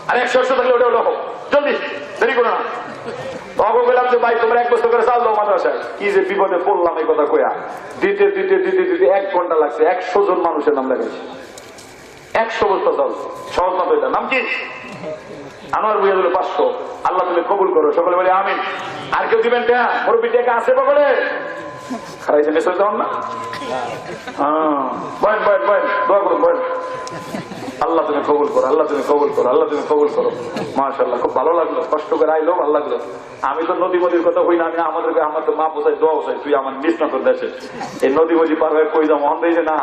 আর 100 থাকলে ওটা লোক, জলদি, দেরি করো না। বললাম যে ভাই তোমরা 1 বছর করে চাল দাও মাদ্রাসায়। কি যে বিপদে পড়লাম এই কথা কয়া, দিতে দিতে দিতে দিতে 1 ঘন্টা লাগছে, 100 জন মানুষের নাম লাগাইছে। 100 বছর চাল, সহজ না তো এটা। নাম কি? আনোয়ার বুঝে দিল 500, আল্লাহ তুমি কবুল করো। সকলে বলে আমিন। আর কেউ দিবেন? মুরব্বী টেকা আছে বলে খারাইছে মেসেজ দেওয়ান না। বয়েন বয়েন বয়েন, দোয়া করুন, বয়েন। আল্লাহ তুমি কবুল করো, আল্লাহ তুমি কবুল করো, আল্লাহ তুমি কবুল করো। মাশাআল্লাহ, খুব ভালো লাগলো, কষ্ট করে আইলো, ভালো লাগলো। আমি তো নদী মদির কথা হই না, আমি আমাদেরকে আমার তো মা বোঝাই, দোয়া বোঝাই, তুই আমার নিস না তোর দেশে। এই নদী মদি পার হয়ে কই যাও? মহান দিয়েছে না,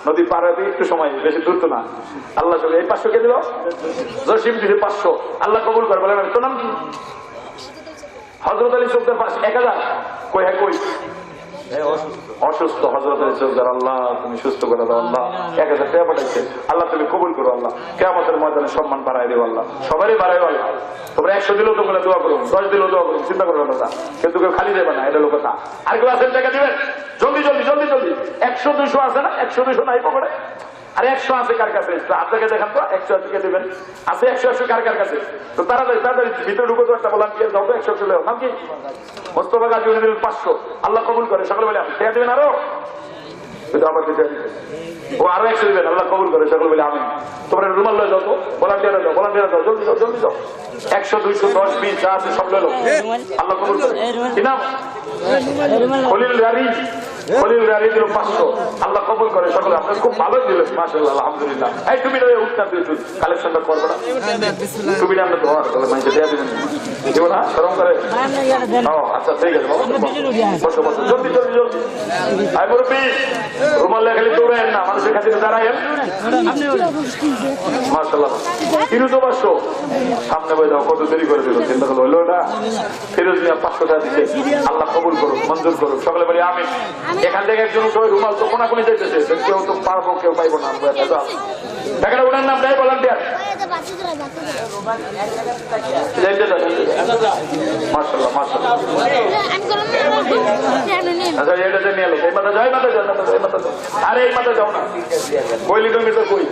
নদী পার হয়ে একটু সময়, বেশি দূর তো না। আল্লাহ সঙ্গে এই 500 কে দিল, জসিম দিছে 500, আল্লাহ কবুল করে। বলেন তোর নাম কি? হযরত আলী চৌকদার 1000। কই? হ্যাঁ কই? অসুস্থ হযরত আলী চৌকদার, আল্লাহ তুমি সুস্থ করে দাও, আল্লাহ 1000 টাকা পাঠাইছে, আল্লাহ তুমি কবুল করো, আল্লাহ কিয়ামতের ময়দানে সম্মান বাড়াই দেবো, আল্লাহ সবারই বাড়াই। আল্লাহ তোমরা 100 দিলেও তোমরা দোয়া করো, 10 দিলেও দোয়া করো, চিন্তা করো না, কিন্তু কেউ খালি দেবে না, এটা লোক কথা। আর কেউ আছেন টাকা দিবেন? জলদি জলদি জলদি জলদি। 100 200 আছে না? 100 200 নাই পকেটে? আর 100 আছে কার কাছে? আপনাকে দেখান তো, 100 থেকে দিবেন। আছে 100 কার কার কাছে? তো তাড়াতাড়ি তাড়াতাড়ি ভিতরে ঢুকো তো, একটা ভলান্টিয়ার যাও তো, 100 চলে। নাম কি? মোস্তফা গাজী, উনি দিলেন 500, আল্লাহ কবুল করে। সকলে বলে টাকা দিবেন আরো, ও আরো 100 দিবেন, আল্লাহ কবুল করে। সকলে বলে আমিন। তোমরা রুমাল লয়ে যাও তো, ভলান্টিয়ার যাও, ভলান্টিয়ার যাও, জলদি যাও, জলদি যাও। 100 200 10 20 যা আছে সব লো, আল্লাহ কবুল করে। কি নাম? খলিল রারি। খলিল রারি দিল 500, আল্লাহ কবুল করে। সকলে আপনার খুব ভালোই দিলেন, মাশাআল্লাহ, আলহামদুলিল্লাহ। এই তুমি উঠনা তুই কালেকশনটা করবে না, তুমি আমরা তো তাহলে মাইকে দেয়া দিবেন, দেবো না, শরম করে। ও আচ্ছা ঠিক আছে বাবা, বসো বসো, জলদি জলদি জলদি। আই মুরব্বি, রুমাল লেখালি দৌড়েন না, মানুষের কাছে দাঁড়ায়েন। মাশাআল্লাহ, ফিরোজও 500, সামনে বই দাও, কত দেরি করে দিল, চিন্তা করলো হইলো না। ফিরোজ নিয়ে 500 টাকা দিচ্ছে, আল্লাহ কবুল করুক, মঞ্জুর করুক। সকলে বলি আমিন। এখান থেকে একজন রুমাল তো কোনাকুনি যাইতেছে, কেউ তো পারবো, কেউ পাইবো না। টাকাটা ওনার নাম দেয় ভলান্টিয়ার। মাশাআল্লাহ মাশাআল্লাহ। আচ্ছা এটা নিয়ে এলো, এই মাথা যাই, মাথা যাও, মাথা যাও। আরে এই মাথা যাও না, কই লিটল মির্জা কই?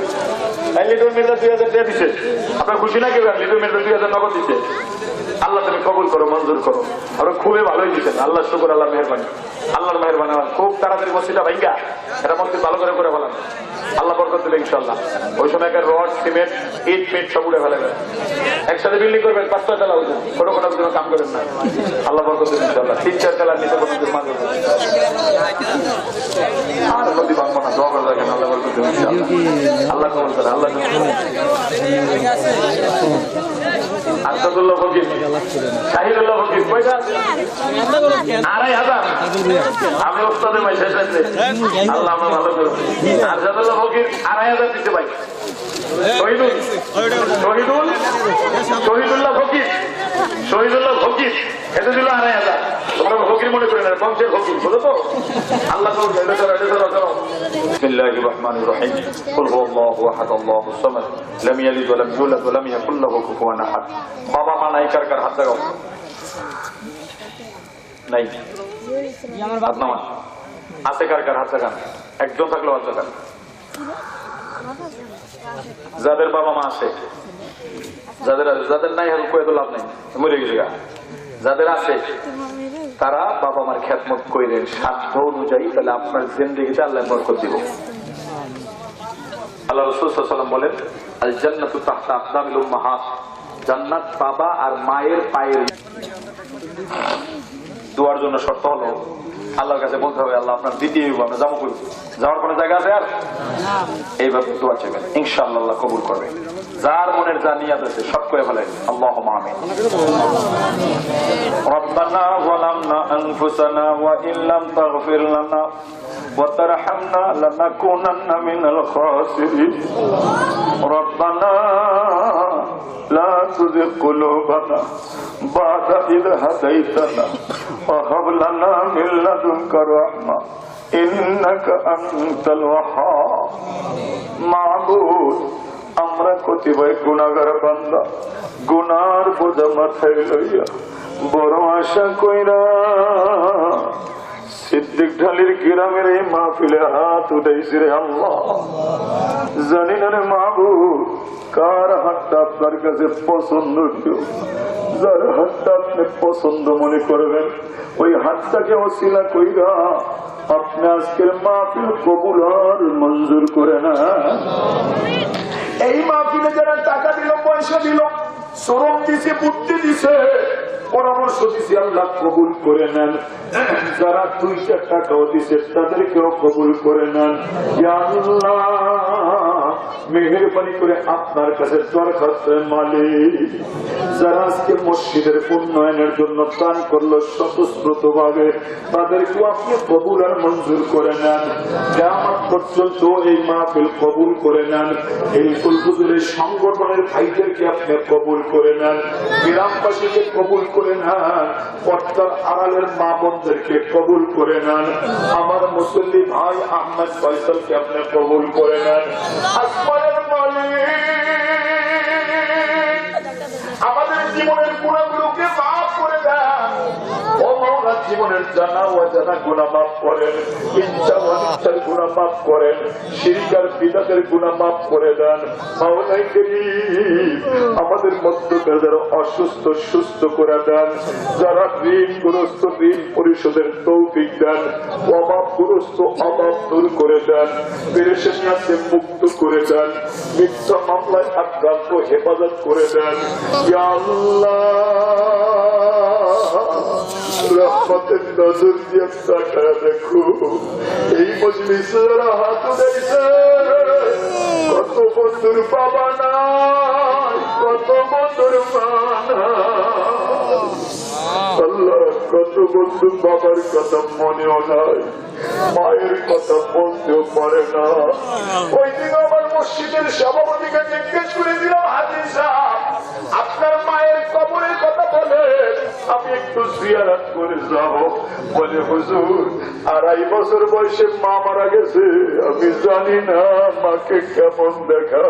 এই লিটল মির্জা 2000 টাকা দিচ্ছে। আপনার খুশি না কেউ? লিটল মির্জা 2000 নগদ দিচ্ছে। আল্লাহ তুমি কবুল করো, মঞ্জুর করো। আমরা খুবই ভালোই দিচ্ছেন, আল্লাহ শুকর, আল্লাহ মেহরবানি, আল্লাহর মেহরবানি। খুব তাড়াতাড়ি মসজিদটা ভাঙ্গা, এটা মসজিদ ভালো করে করে ফেলান, আল্লাহ বরকত দিলে ইনশাআল্লাহ। ওই সময় রড সিমেন্ট ইট মিট সব উড়ে ফেলে একসাথে বিল্ডিং করবেন, 5-6 তলা উঠে, কোনো জন্য কাম করেন না, আল্লাহ বরকত দিলে ইনশাআল্লাহ। 3-4 তলার নিচে কোনো মাঝে আর নদী ভাঙবো না, দোয়া করে দেখেন, আল্লাহ বরকত দিলে ইনশাআল্লাহ। আল্লাহ কবুল করে, আল্লাহ। আর আসাদুল্লাহ ফকির, শাহিদুল্লাহ ফকির, পয়সা 2500। আমি ওস্তাদের ভাই শেষ আছে, আল্লাহ আমরা ভালো করবো। আসাদুল্লাহ ফকির 2500 দিতে ভাই। শহীদুল্লাহ ফকির এতে দিল 2500। তোমরা ফকির মনে করে না, বংশের ফকির, বুঝো তো? আল্লাহ বিসমিল্লাহির রহমানির রহিম। কুল হুয়াল্লাহু আহাদ, আল্লাহুস সামাদ, লাম ইয়ালিদ ওয়া লাম ইউলাদ ওয়া লাম ইয়াকুল লাহু কুফুয়ান আহাদ। বাবা মা নাই, কার কার হাত দেখাও? নাই, হাত নামান। আছে কার কার হাত দেখান? একজন থাকলে হাত দেখান। যাদের বাবা মা আছে, যাদের নাই হাত কয়ে তো লাভ নেই, মরে গেছে। যাদের আছে তারা বাবা মার খেদমত কইলেন সাধ্য অনুযায়ী, তাহলে আপনার জিন্দেগিতে আল্লাহ বরকত দিব। আল্লাহ রাসূল সাল্লাল্লাহু আলাইহি ওয়াসাল্লাম বলেন, আল জান্নাতু তাহতা আকদামিল উম্মাহাত, জান্নাত বাবা আর মায়ের পায়ের। দোয়ার জন্য শর্ত হলো আল্লাহর কাছে বলতে হবে, আল্লাহ আপনার দ্বিতীয় আমরা যাবো করি, যাওয়ার কোনো জায়গা আছে আর? এইভাবে দোয়া চাইবেন, ইনশাআল্লাহ আল্লাহ কবুল করবে। যার মনের যা নিয়াত আছে সব করে ফেলেন, আল্লাহুম্মা আমিন। রব্বানা যালামনা আনফুসানা ওয়া ইন লাম তাগফির লানা ওয়া তারহামনা লানাকুনান্না মিনাল খাসিরিন। রব্বানা লা তুযিগ কুলুবানা বা'দা ইয হাদাইতানা ওয়া হাব লানা মিন লাদুনকা রাহমা ইন্নাকা আনতাল ওয়াহ্হাব। মাবুদ, আমরা কতিপয় গুনাহগার বান্দা, গুনার বোঝা মাথায় লইয়া বড় আশা কইরা সিদ্দিক ঢালির গ্রামের এই মাহফিলে হাত উঠাইছি রে আল্লাহ। জানি না রে মাহবুব, কার হাতটা আপনার কাছে পছন্দ কেউ, যার হাতটা আপনি পছন্দ মনে করবেন ওই হাতটাকে ওসিলা কইরা আপনি আজকের মাহফিল কবুল আর মঞ্জুর করে না। এই মাহফিলে যারা টাকা দিল, পয়সা দিল, শ্রম দিছে, বুদ্ধি দিছে, পরামর্শ দিছে, আল্লাহ কবুল করে নেন। যারা 2 টাকাও দিছে তাদেরকেও কবুল করে নেন। ইয়া আল্লাহ, মেহেরবানি করে আপনার কাছে দরখাস্ত মালিক, যারা আজকে মসজিদের উন্নয়নের জন্য দান করলো স্বতঃস্ফূর্ত ভাবে, তাদেরকেও আপনি কবুল আর মঞ্জুর করে নেন। কিয়ামত পর্যন্ত এই মাহফিল কবুল করে নেন। এই কুলহুজুরের সংগঠনের ভাইদেরকে আপনি কবুল করে নেন। গ্রামবাসীকে কবুল করে নেন। পর্দার আড়ালের মা বোনদেরকে কবুল করে নেন। আমার মুসল্লি ভাই আহমদ ফয়সালকে আপনি কবুল করে নেন। আসমানের মালিক, আমাদের জীবনের গুণাগুলোকে মাফ করে দেন। ও মাওলা, জীবনের জানা অজানা গুনাহ মাফ করেন, ইচ্ছা অনিচ্ছার গুনাহ মাফ করেন, শিরক আর বিদআতের গুনাহ মাফ করে দেন। মাওলাই করিম, আমাদের মধ্যকার যারা অসুস্থ সুস্থ করে দেন, যারা ঋণগ্রস্ত ঋণ পরিশোধের তৌফিক দেন, অভাবগ্রস্ত অভাব দূর করে দেন, পেরেশানি আছে মুক্ত করে দেন, মিথ্যা মামলায় আক্রান্ত হেফাজত করে দেন। ইয়া আল্লাহ, রহমতের নজর দিয়ে তাকায় দেখো, এই মজলিসে যারা হাত উঠাইছে, কত বন্ধুর বাবা নাই, কত বন্ধুর মা নাই। আল্লাহ, কত বন্ধু বাবার কথা মনেও নাই, মায়ের কথা বলতেও পারে না। ওই দিন আমার মসজিদের সভাপতিকে জিজ্ঞেস করে দিলাম, হাজী সাহেব, আপনার মায়ের কবরের কথা বলে আমি একটু জিয়ারত করে যাব। বলে, হুজুর, 2.5 বছর বয়সে মা মারা গেছে, আমি জানি না মাকে কেমন দেখা।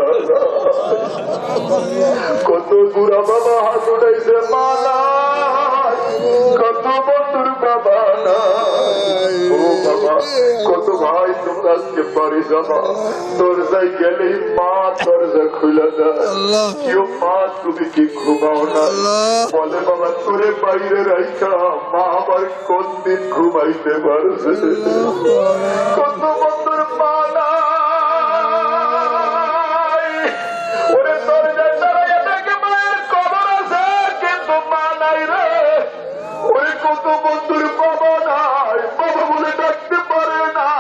কত বুড়া বাবা হাত উঠাইছে, মা নাই, কত বন্ধুর বাবা নাই। ও বাবা, কত ভাই তোমরা আজকে বাড়ি যাবা, দরজায় গেলেই মা দরজা খুলে দেয়। কেউ মা তুমি কি ঘুমাও না? বলে, বাবা তোরে বাইরে রাখা মা আবার কোন দিন ঘুমাইতে পারছে। কত বন্ধুর মা নাই, ওরে দরজায় দাঁড়াইয়া দেখে মায়ের কবর আছে কিন্তু মা নাই রে। ওরে কত বন্ধুর বাবা নাই, বাবা বলে ডাকতে পারে না।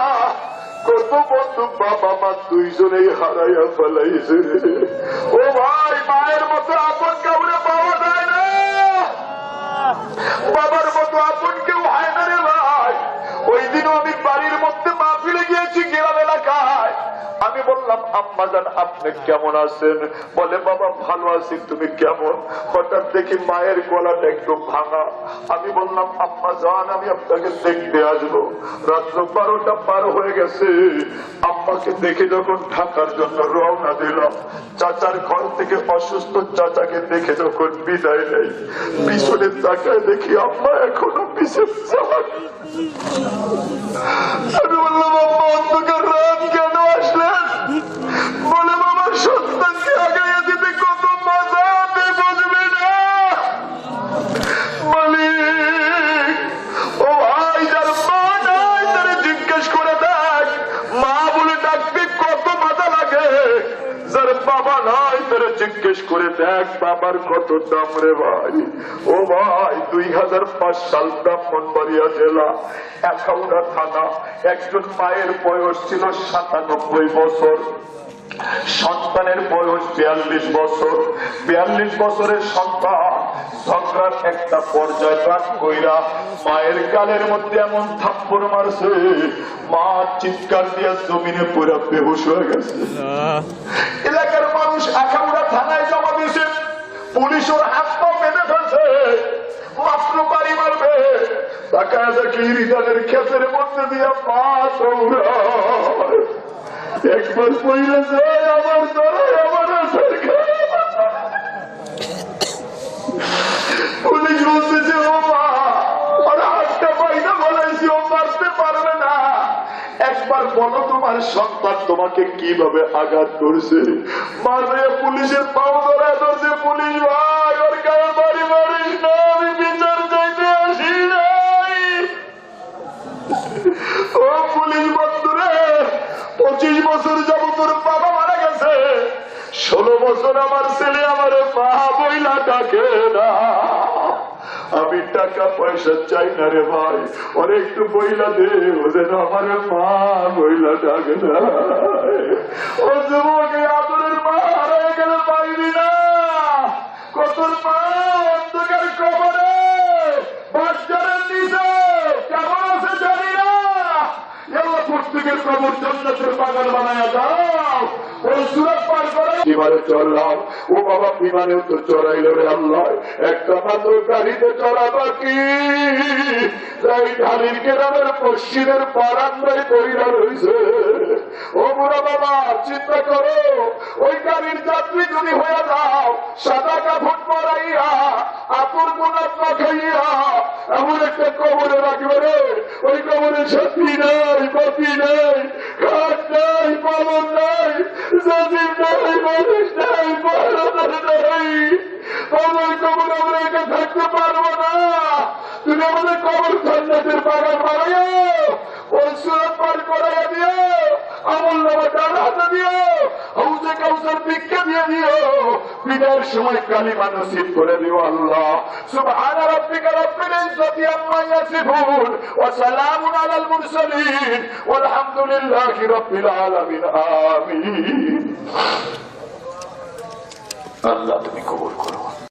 কত বন্ধু বাবা মা দুইজনেই হারাইয়া ফেলাইছে। ও ভাই, মায়ের মতো আপন কাউরে পাওয়া যায় না। আম্মাজান আপনি কেমন আছেন? বলে বাবা ভালো আছি, তুমি কেমন? হঠাৎ দেখি মায়ের গলাটা একটু ভাঙা। আমি বললাম আম্মাজান আমি আপনাকে দেখতে আসবো। রাত্র 12টা পার হয়ে গেছে। আম্মাকে দেখে যখন ঢাকার জন্য রওনা দিলাম, চাচার ঘর থেকে অসুস্থ চাচাকে দেখে যখন বিদায় নেই, পিছনে তাকায় দেখি আম্মা এখনো পিছনে যাওয়ার। আমি বললাম আম্মা অন্ধকার রাত কেন আসলেন? বলে বাবার সন্তানকে আগাইয়ে দিতে কত মজা, আপনি বুঝবে না। মালিক ও ভাই, যার মা নাই তারা জিজ্ঞেস করে দেখ মা বলে ডাকতে কত মজা লাগে। যার বাবা নাই তারা জিজ্ঞেস করে দেখ বাবার কত দাম রে ভাই। ও ভাই 2005 সাল ব্রাহ্মণবাড়িয়া জেলা আখাউড়া থানা। একজন মায়ের বয়স ছিল 97 বছর, সন্তানের বয়স 42 বছর। 42 বছরের সন্তান ঝগড়ার একটা পর্যায়ে রাগ কইরা মায়ের গালের মধ্যে এমন থাপ্পড় মারছে, মা চিৎকার দিয়ে জমিনে পুরো বেহুশ হয়ে গেছে। এলাকার মানুষ আখাউড়া থানায় জমা দিয়েছে, পুলিশ ওর হাত পা বেঁধে ফেলছে, মাত্র বাড়ি মারবে। তাকায় দেখি হৃদয়ের ক্ষেতের মধ্যে দিয়ে মা দৌড়ায়। একবার পইলে যায় আমার দরায় আমার সরকার। পুলিশ বলতেছে ও মা ওর হাতটা পাইনা বলেছি, ও মারতে পারবে না। একবার বলো তোমার সন্তান তোমাকে কিভাবে আঘাত করছে। মারবে পুলিশের পাও ধরায় ধরছে। পুলিশ ভাই ওর গায়ে বাড়ি মারিস না, আমি বিচার চাইতে আসি নাই। ও পুলিশ বন্ধুরে, 25 বছর যাব তোর বাবা মারা গেছে, 16 বছর আমার ছেলে আমার মা বইলা ডাকে না। আমি টাকা পয়সা চাই না রে ভাই, ওর একটু বইলা দে, ও যেন আমার মা বইলা ডাকে না। ও যুবক আদরের মা হারাই গেলে পাইবি না। কত মা অন্ধকার কবরে বাচ্চারের নিচে কেমন আছে জানি না। প্রত্যেকের কবর জান্নাতের বাগান বানায়া দাও। ওই সুরাত পার করে বিমানে চললাম। ও বাবা বিমানেও তো চড়াইল রে আল্লাহ, একটা মাত্র গাড়িতে চড়া বাকি। এই ঢালির গ্রামের পশ্চিমের বারান্দায় কইরা রয়েছে। ও বুড়া বাবা চিন্তা করো, ওই গাড়ির যাত্রী যদি হয়ে যাও, সাদা কাপড় পরাইয়া আপুর গোলাপ মাখাইয়া এমন একটা কবরে রাখবে রে, ওই কবরে সাথী নাই, বাতি নাই, খাট নাই, পালন নাই, জাজিম নাই, মানুষ নাই, পাহাড় নাই। আমার কবর আমরা একা থাকতে পারবো না। তুমি আমাদের কবর জান্নাতের বাগান বানাইও, ওই সুরাত পার করাইয়া দিও, আমল নামা ডান হাতে দিও, হাউজে কাউসার ভিক্ষা দিয়ে দিও, বিদায়ের সময় কালিমা নসিব করে দিও আল্লাহ। সুবহানা রাব্বিকা রাব্বিল ইজ্জাতি আম্মা ইয়াসিফুন ওয়া সালামুন আলাল মুরসালিন ওয়ালহামদুলিল্লাহি রাব্বিল আলামিন। আমিন। আল্লাহ তুমি কবুল করো।